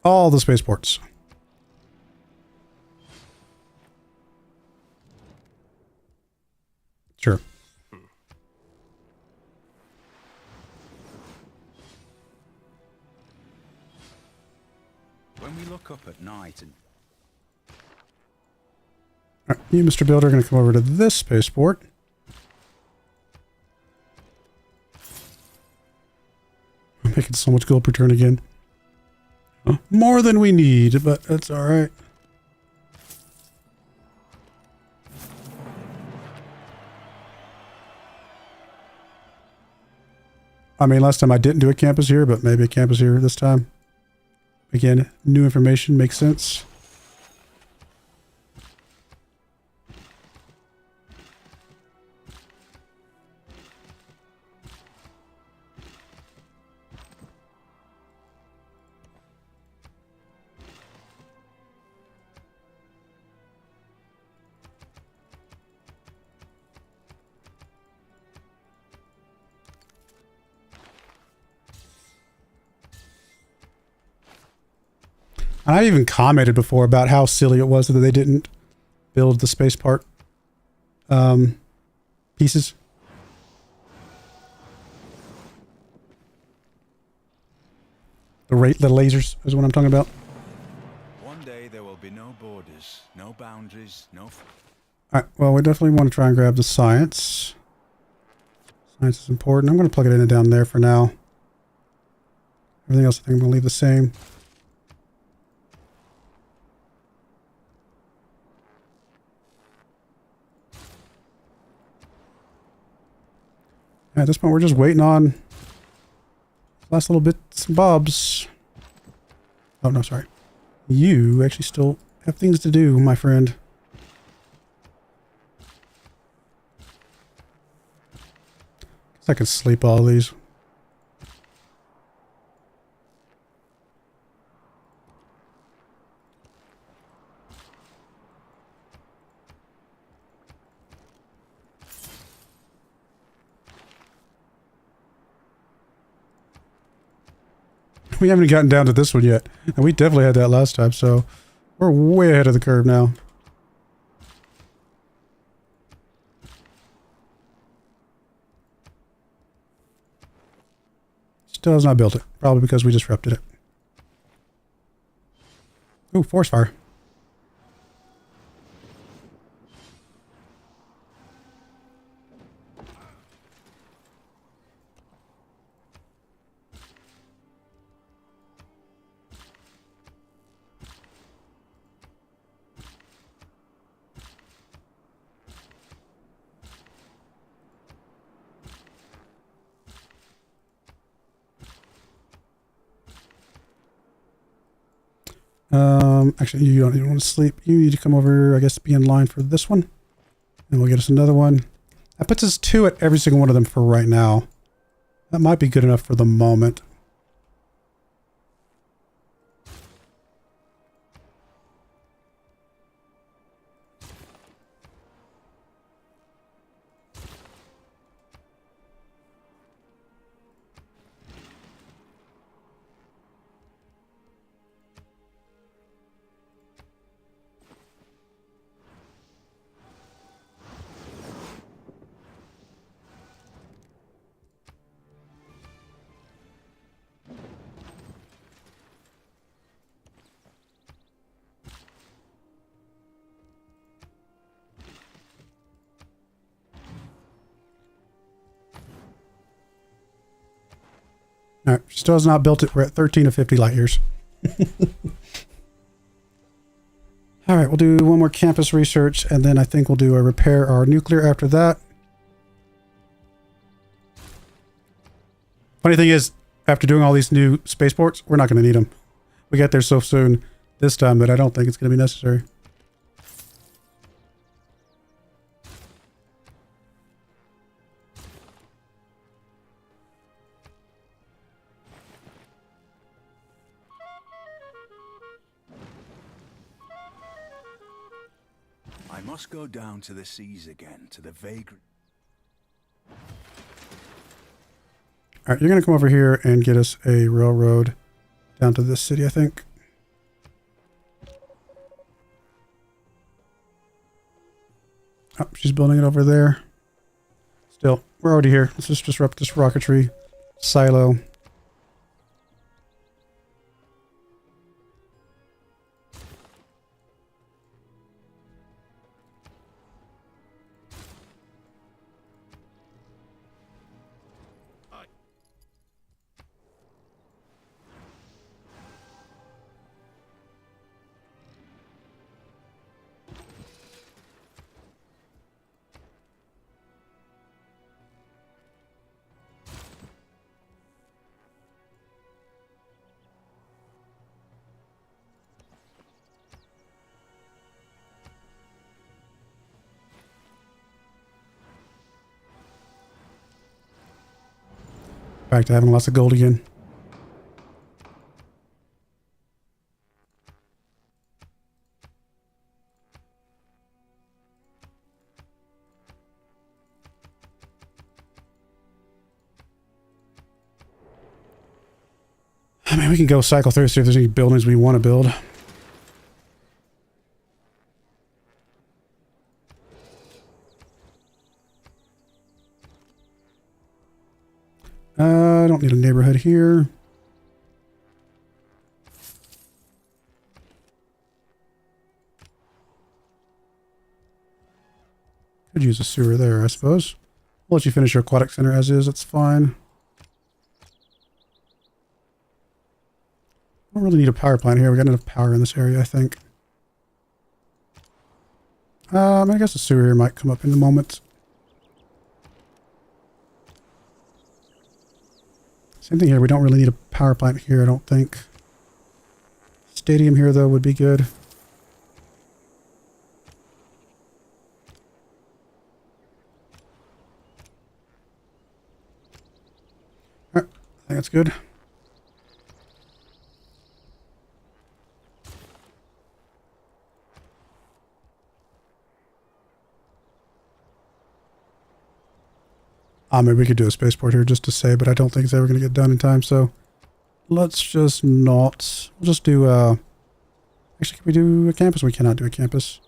All the spaceports. Sure. When we look up at night and... All right, you, Mr. Builder, are going to come over to this spaceport. I'm making so much gold per turn again. More than we need, but that's all right. I mean, last time I didn't do a campus here, but maybe a campus here this time. Again, new information makes sense. I even commented before about how silly it was that they didn't build the space part pieces. The lasers is what I'm talking about. One day there will be no borders, no boundaries, no... Alright, well, we definitely want to try and grab the science. Science is important. I'm going to plug it in and down there for now. Everything else I think I'm going to leave the same. At this point, we're just waiting on last little bits and bobs. Oh, no, sorry. You actually still have things to do, my friend. Guess I could sleep all these. We haven't gotten down to this one yet. And we definitely had that last time, so we're way ahead of the curve now. Still has not built it. Probably because we disrupted it. Ooh, force fire. Actually, you don't even want to sleep. You need to come over, I guess, be in line for this one. And we'll get us another one. That puts us 2 at every single one of them for right now. That might be good enough for the moment. All right, still has not built it. We're at 13 of 50 light years. All right, we'll do one more campus research, and then I think we'll do a repair our nuclear after that. Funny thing is, after doing all these new spaceports, we're not going to need them. We got there so soon this time that I don't think it's going to be necessary. I must go down to the seas again, to the vagrant. All right, you're going to come over here and get us a railroad down to this city, I think. Oh, she's building it over there. Still, we're already here. Let's just disrupt this rocketry silo. Back to having lots of gold again. I mean, we can go cycle through, see if there's any buildings we want to build. I don't need a neighborhood here. Could use a sewer there, I suppose. We'll let you finish your aquatic center as is, that's fine. Don't really need a power plant here. We got enough power in this area, I think. I guess the sewer here might come up in a moment. Same thing here. We don't really need a power plant here, I don't think. Stadium here, though, would be good. All right, I think that's good. Maybe we could do a spaceport here just to say, but I don't think it's ever going to get done in time, so let's just not. We'll just do, actually, can we do a campus? We cannot do a campus.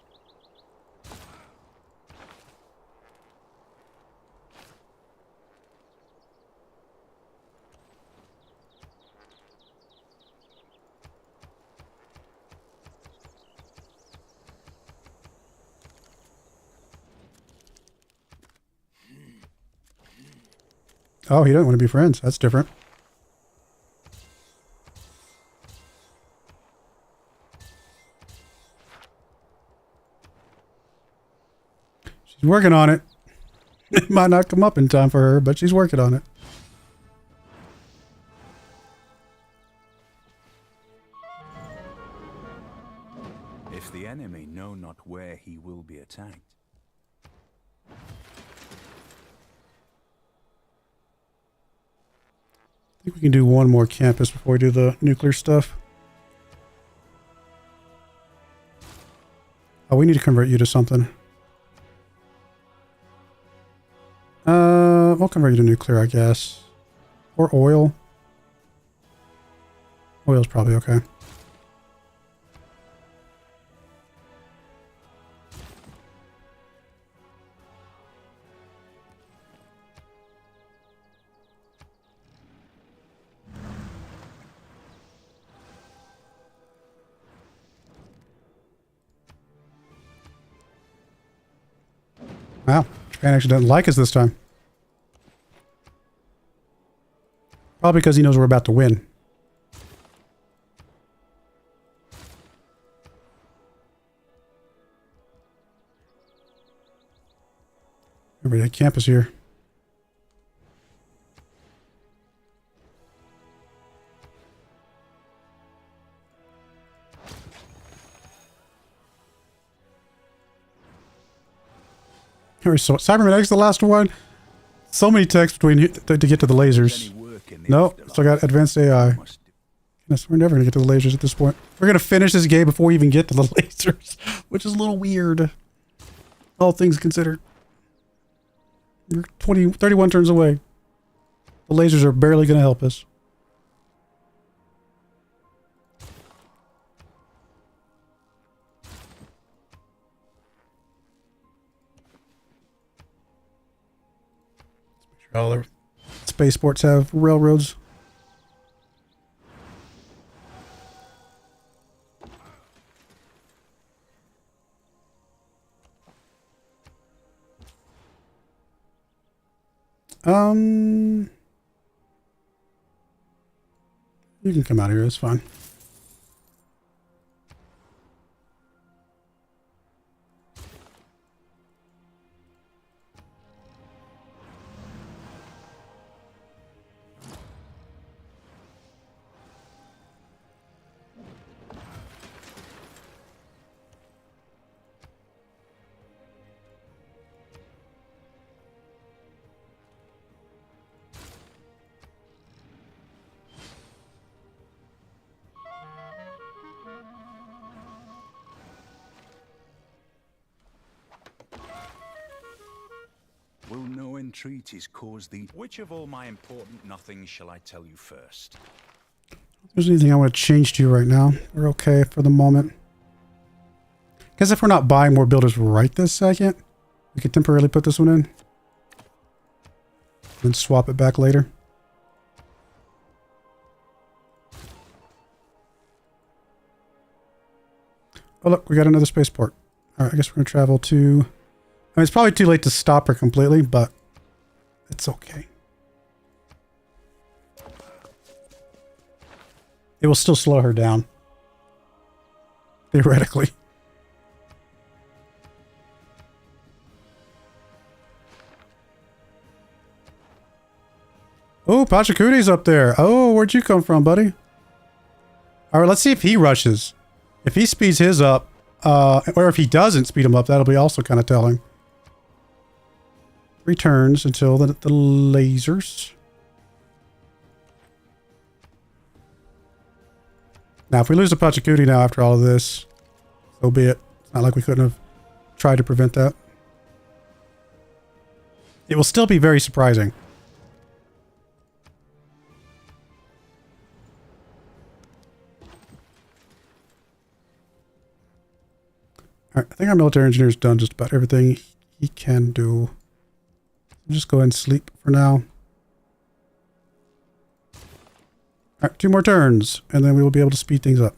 Oh, he doesn't want to be friends. That's different. She's working on it. It might not come up in time for her, but she's working on it. If the enemy know not where he will be attacked. I think we can do one more campus before we do the nuclear stuff. Oh, we need to convert you to something. We'll convert you to nuclear, I guess. Or oil. Oil's probably okay. Wow, Japan actually doesn't like us this time. Probably because he knows we're about to win. Everybody campus here. Here, so Cyberman's the last one. So many techs between to get to the lasers. No, still got advanced AI. Goodness, we're never gonna get to the lasers at this point. We're gonna finish this game before we even get to the lasers, which is a little weird. All things considered. We're 31 turns away. The lasers are barely gonna help us. All the spaceports have railroads. You can come out here, it's fine. Will no entreaties cause thee? Which of all my important nothings shall I tell you first? If there's anything I want to change to you right now, we're okay for the moment. Guess if we're not buying more builders right this second, we could temporarily put this one in. Then swap it back later. Oh look, we got another spaceport. Alright, I guess we're going to travel to... I mean, it's probably too late to stop her completely, but it's okay. It will still slow her down. Theoretically. Oh, Pachacuti's up there. Oh, where'd you come from, buddy? Alright, let's see if he rushes. If he speeds his up, or if he doesn't speed him up, that'll be also kind of telling. Returns until the lasers. Now, if we lose a Pachacuti now after all of this, so be it. It's not like we couldn't have tried to prevent that. It will still be very surprising. Alright, I think our military engineer's done just about everything he can do. Just go ahead and sleep for now. Alright, 2 more turns, and then we will be able to speed things up.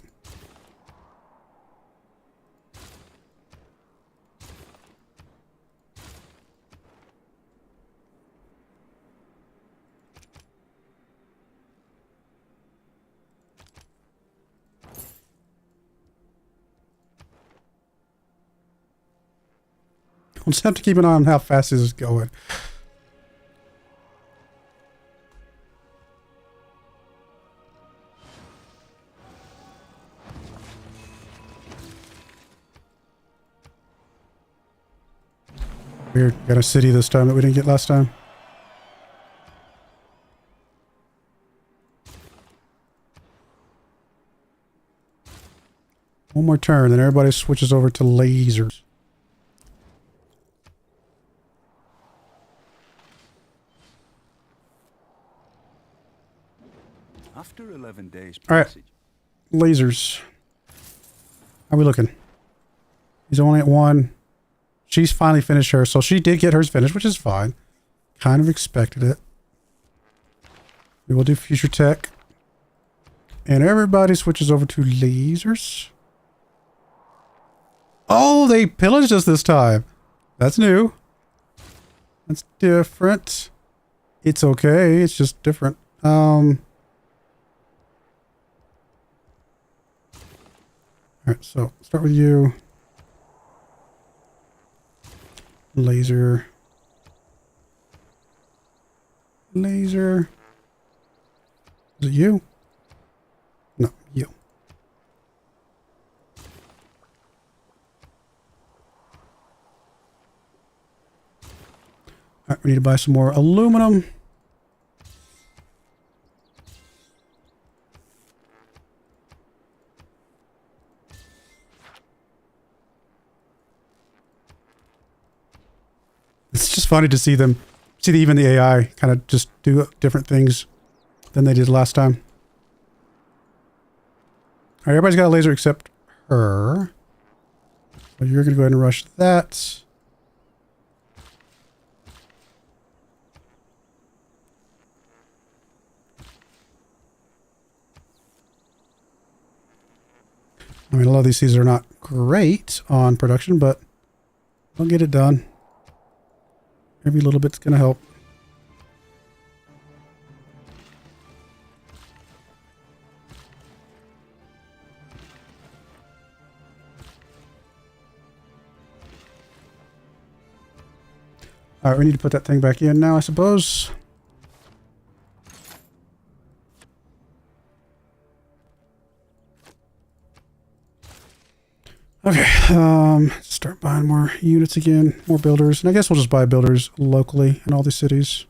We'll just have to keep an eye on how fast this is going. Weird. Got a city this time that we didn't get last time. One more turn, then everybody switches over to lasers. After 11 days passage. All right. Lasers. How are we looking? He's only at 1. She's finally finished hers, so she did get hers finished, which is fine. Kind of expected it. We will do future tech. And everybody switches over to lasers. Oh, they pillaged us this time. That's new. That's different. It's okay. It's just different. Alright, so start with you. Laser. here. Is it you? No, you. All right, we need to buy some more aluminum. It's just funny to see them, even the AI kind of just do different things than they did last time. All right, everybody's got a laser except her. So you're going to go ahead and rush that. I mean, a lot of these seeds are not great on production, but I'll get it done. Every little bit's going to help. All right, we need to put that thing back in now, I suppose. Okay, start buying more units again, more builders. And I guess we'll just buy builders locally in all these cities.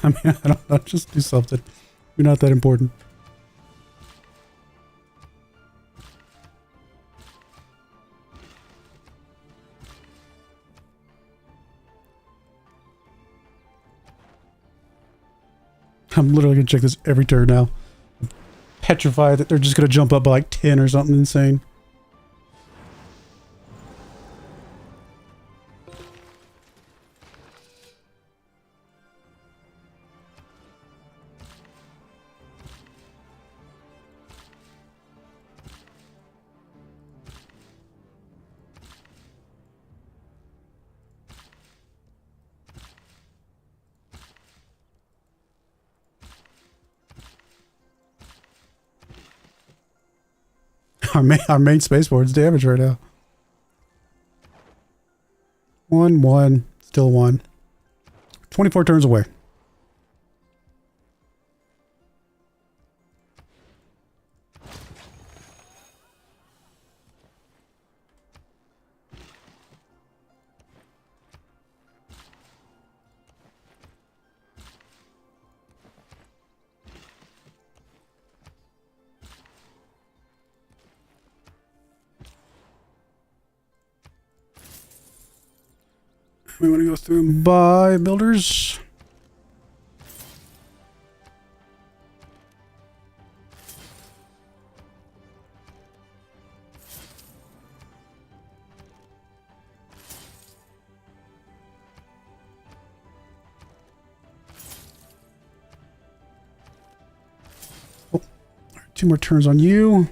I mean, I don't know, just do something. You're not that important. I'm literally going to check this every turn now. I'm petrified that they're just going to jump up by like 10 or something insane. Our main spaceport's damaged right now. 1-1, still 1. 24 turns away. We want to go through and buy builders. Oh, 2 more turns on you.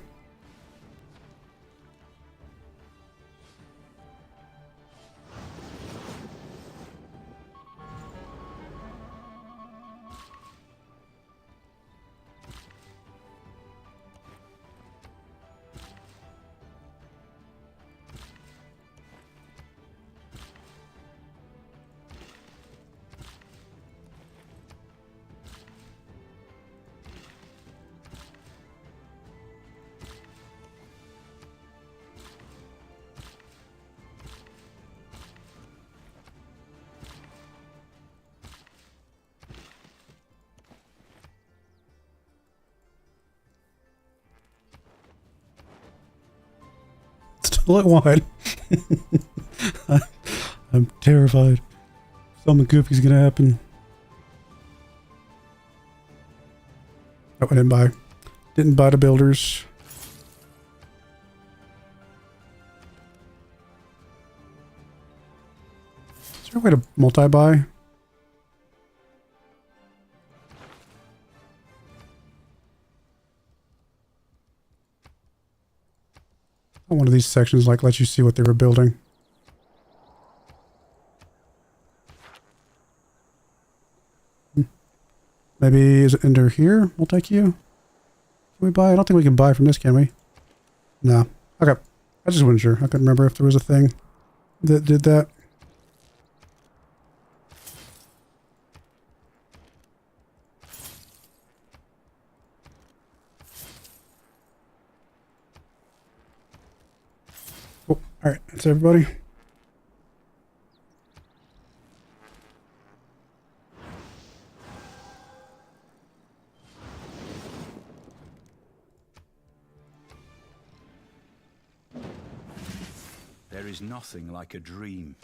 Still at 1. I I'm terrified. Something goofy's gonna happen. Oh, I didn't buy. Didn't buy the builders. Is there a way to multi-buy? One of these sections like lets you see what they were building. Maybe is it under here? Multi-queue? Can we buy? I don't think we can buy from this, can we? No. Okay. I just wasn't sure. I couldn't remember if there was a thing that did that. Oh, all right. That's everybody. There is nothing like a dream.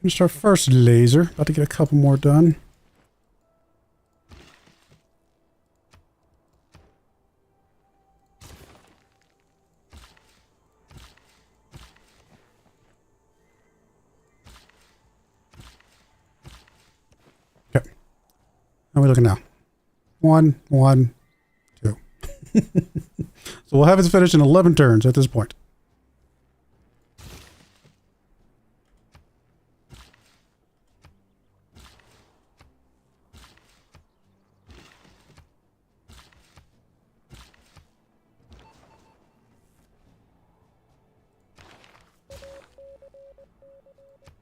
Finished our first laser. About to get a couple more done. Okay. How are we looking now? 1, 1, 2. So we'll have it finished in 11 turns at this point.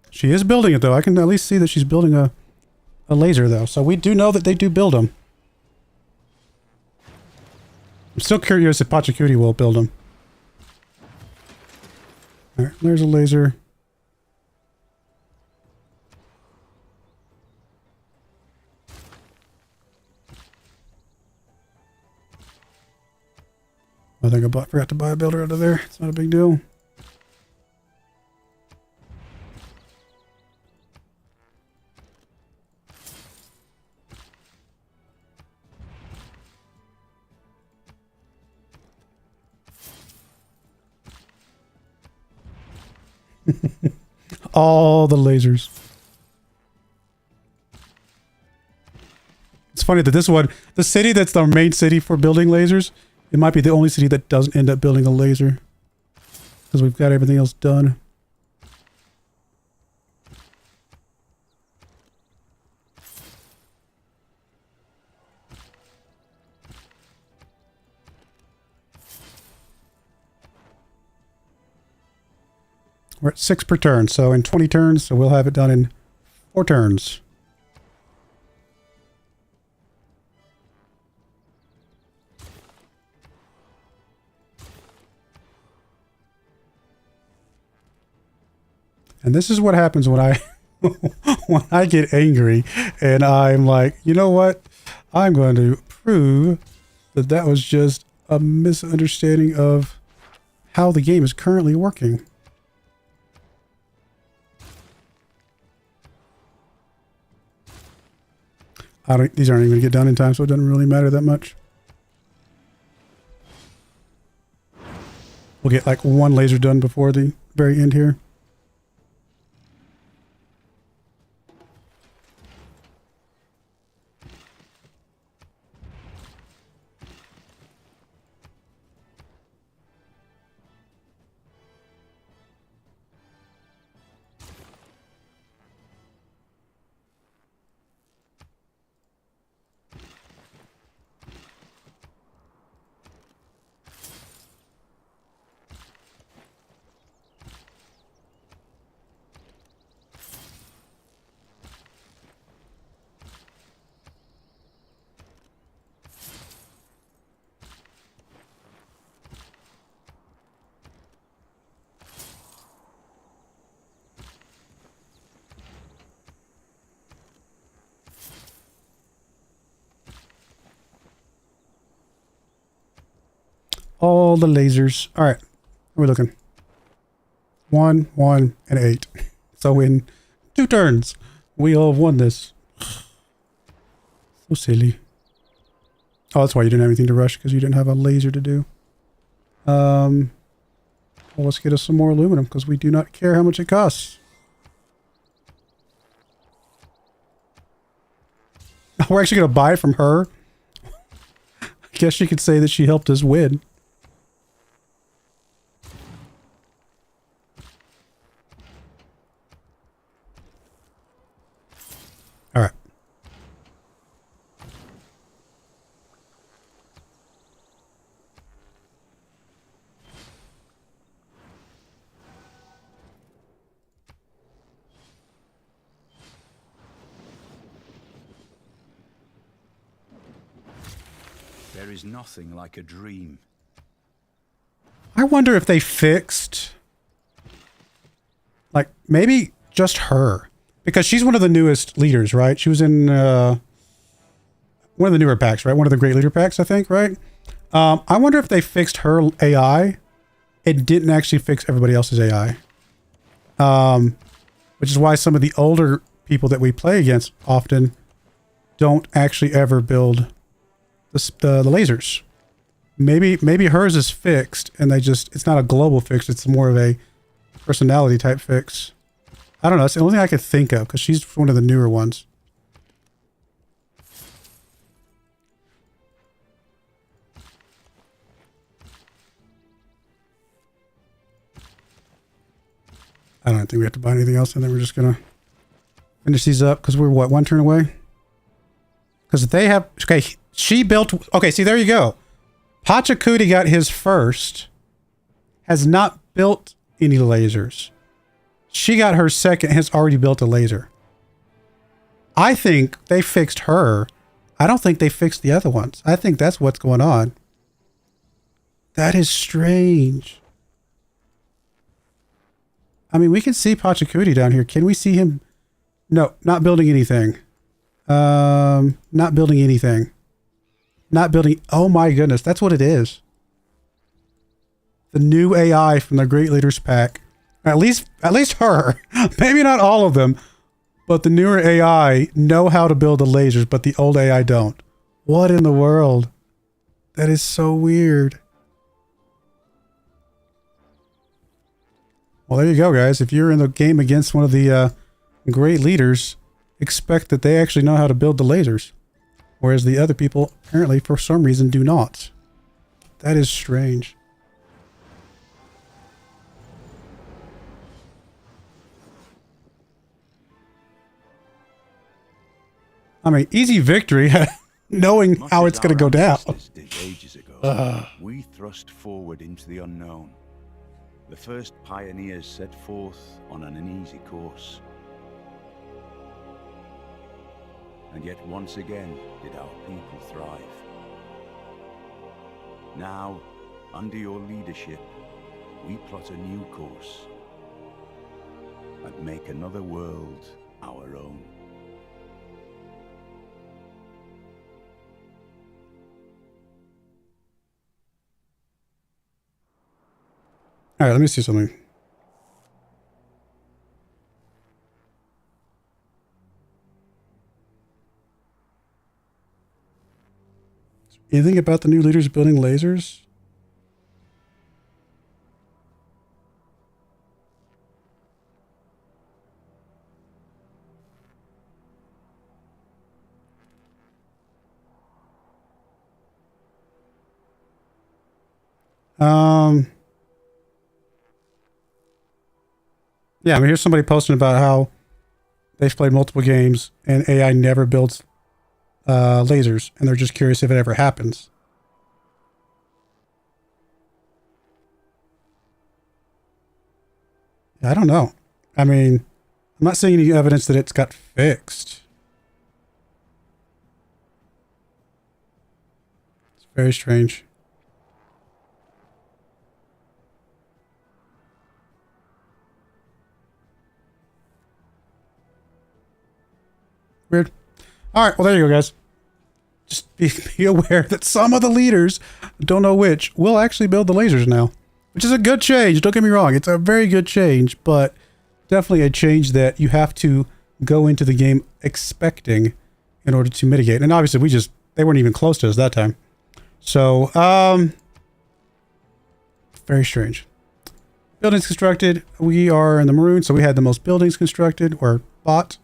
She is building it, though. I can at least see that she's building a laser, though. So we do know that they do build them. I'm still curious if Pachacudi will build them. All right, there's a laser. I think I forgot to buy a builder out of there. It's not a big deal. All the lasers. It's funny that this one, the city that's the main city for building lasers, it might be the only city that doesn't end up building a laser. Because we've got everything else done. We're at 6 per turn, so in 20 turns, so we'll have it done in 4 turns. And this is what happens when I when I get angry and I'm like, you know what? I'm going to prove that that was just a misunderstanding of how the game is currently working. These aren't even going to get done in time, so it doesn't really matter that much. We'll get like 1 laser done before the very end here. All the lasers. All right. How are we looking? 1, 1, and 8. So in 2 turns, we all have won this. So silly. Oh, that's why you didn't have anything to rush, because you didn't have a laser to do. Well, let's get us some more aluminum, because we do not care how much it costs. We're actually going to buy from her. I guess you could say that she helped us win. All right. There is nothing like a dream. I wonder if they fixed, like, maybe just her. Because she's one of the newest leaders, right? She was in one of the newer packs, right? One of the great leader packs, I think, right? I wonder if they fixed her AI and didn't actually fix everybody else's AI. Which is why some of the older people that we play against often don't actually ever build the lasers. Maybe hers is fixed and they just, it's not a global fix, it's more of a personality type fix. I don't know, it's the only thing I could think of because she's one of the newer ones. I don't think we have to buy anything else, and then we're just gonna finish these up because we're what, 1 turn away? Because they have, okay, she built, okay, see, there you go. Pachacuti got his first, has not built any lasers. She got her second, has already built a laser. I think they fixed her. I don't think they fixed the other ones. I think that's what's going on. That is strange. I mean, we can see Pachacuti down here. Can we see him? No, not building anything. Not building anything. Not building. Oh my goodness, that's what it is. The new AI from the Great Leaders pack. At least her. Maybe not all of them, but the newer AI know how to build the lasers, but the old AI don't. What in the world? That is so weird. Well, there you go, guys. If you're in the game against one of the great leaders, expect that they actually know how to build the lasers. Whereas the other people, apparently, for some reason, do not. That is strange. I mean, easy victory, knowing how it's going to go down. Ages ago, we thrust forward into the unknown. The first pioneers set forth on an uneasy course. And yet once again did our people thrive. Now, under your leadership, we plot a new course and make another world our own. All right, let me see something. Anything about the new leaders building lasers? Yeah, I mean, here's somebody posting about how they've played multiple games and AI never builds lasers, and they're just curious if it ever happens. Yeah, I don't know. I mean, I'm not seeing any evidence that it's got fixed. It's very strange. Weird. All right, well, there you go, guys. just be aware that some of the leaders, don't know which, will actually build the lasers now. Which is a good change, don't get me wrong. It's a very good change, but definitely a change that you have to go into the game expecting in order to mitigate. And obviously they weren't even close to us that time. So, very strange. Buildings constructed. We are in the maroon, so we had the most buildings constructed or bought.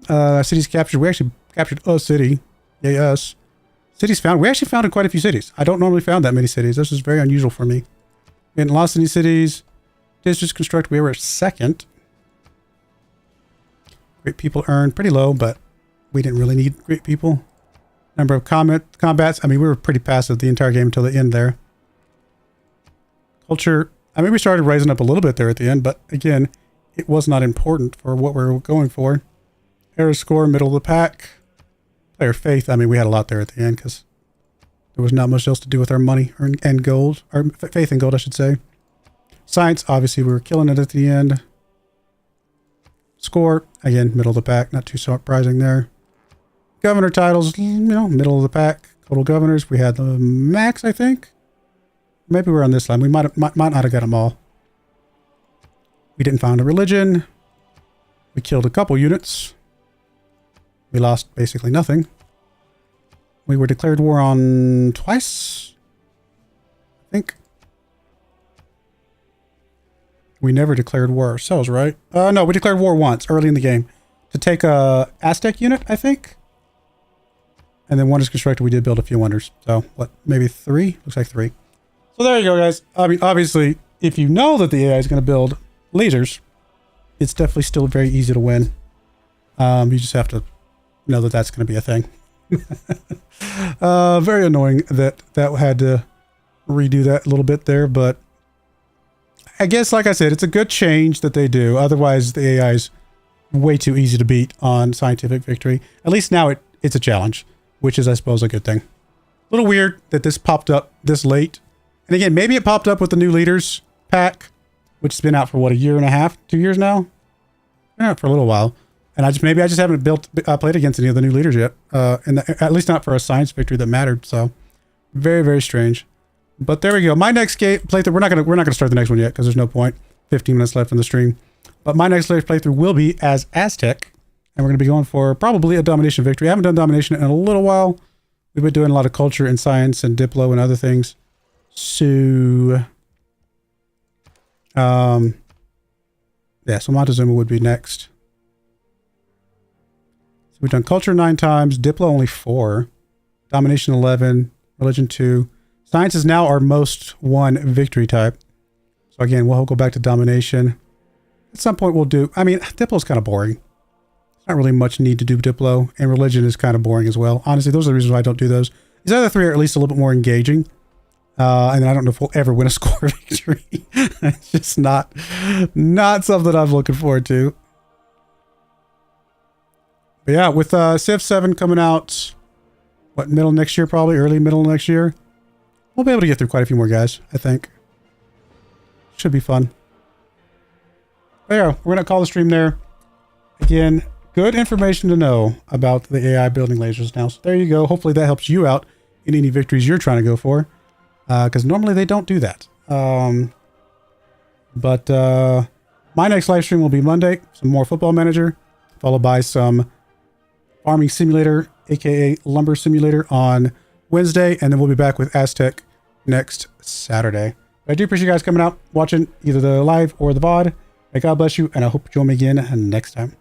Cities captured. We actually captured a city. Yay, us. Cities found. We actually founded quite a few cities. I don't normally found that many cities. This is very unusual for me. We hadn't lost any cities. Districts constructed. We were second. Great people earned. Pretty low, but we didn't really need great people. Number of combats. I mean, we were pretty passive the entire game until the end there. Culture. I mean, we started rising up a little bit there at the end, but again, it was not important for what we were going for. Error score, middle of the pack. Player faith. I mean, we had a lot there at the end because there was not much else to do with our money and gold. Or faith and gold, I should say. Science, obviously, we were killing it at the end. Score, again, middle of the pack. Not too surprising there. Governor titles, you know, middle of the pack. Total governors, we had the max, I think. Maybe we're on this line. We might not have got them all. We didn't found a religion. We killed a couple units. We lost basically nothing. We were declared war on twice, I think. We never declared war ourselves, right? No, we declared war once, early in the game. To take a Aztec unit, I think. And then wonders constructed, we did build a few wonders. So, what, maybe 3? Looks like 3. So there you go, guys. I mean, obviously, if you know that the AI is going to build lasers, it's definitely still very easy to win. You just have to know that that's going to be a thing. Very annoying that had to redo that a little bit there, but I guess, like I said, it's a good change that they do. Otherwise, the AI is way too easy to beat on scientific victory. At least now it's a challenge, which is, I suppose, a good thing. A little weird that this popped up this late. And again, maybe it popped up with the new leaders pack, which has been out for what, a year and a half, 2 years now? Yeah, for a little while. And maybe I just haven't played against any of the new leaders yet. At least not for a science victory that mattered. So very, very strange. But there we go. My next playthrough, we're not gonna start the next one yet because there's no point. 15 minutes left in the stream. But my next playthrough will be as Aztec, and we're gonna be going for probably a domination victory. I haven't done domination in a little while. We've been doing a lot of culture and science and Diplo and other things. So, yeah, so Montezuma would be next. So we've done culture 9 times, Diplo only 4, domination 11, religion 2. Science is now our most won victory type. So again, we'll go back to domination. At some point we'll do, I mean, Diplo's kind of boring. There's not really much need to do Diplo, and religion is kind of boring as well. Honestly, those are the reasons why I don't do those. These other 3 are at least a little bit more engaging. And I don't know if we'll ever win a score victory. It's just not something I'm looking forward to. But yeah, with Civ 7 coming out, what, middle next year probably? Early middle next year? We'll be able to get through quite a few more guys, I think. Should be fun. But yeah, we're going to call the stream there. Again, good information to know about the AI building lasers now. So there you go. Hopefully that helps you out in any victories you're trying to go for. Because normally they don't do that. But my next live stream will be Monday. Some more Football Manager. Followed by some Farming Simulator, aka Lumber Simulator on Wednesday. And then we'll be back with Aztec next Saturday. But I do appreciate you guys coming out, watching either the live or the VOD. May God bless you, and I hope you join me again next time.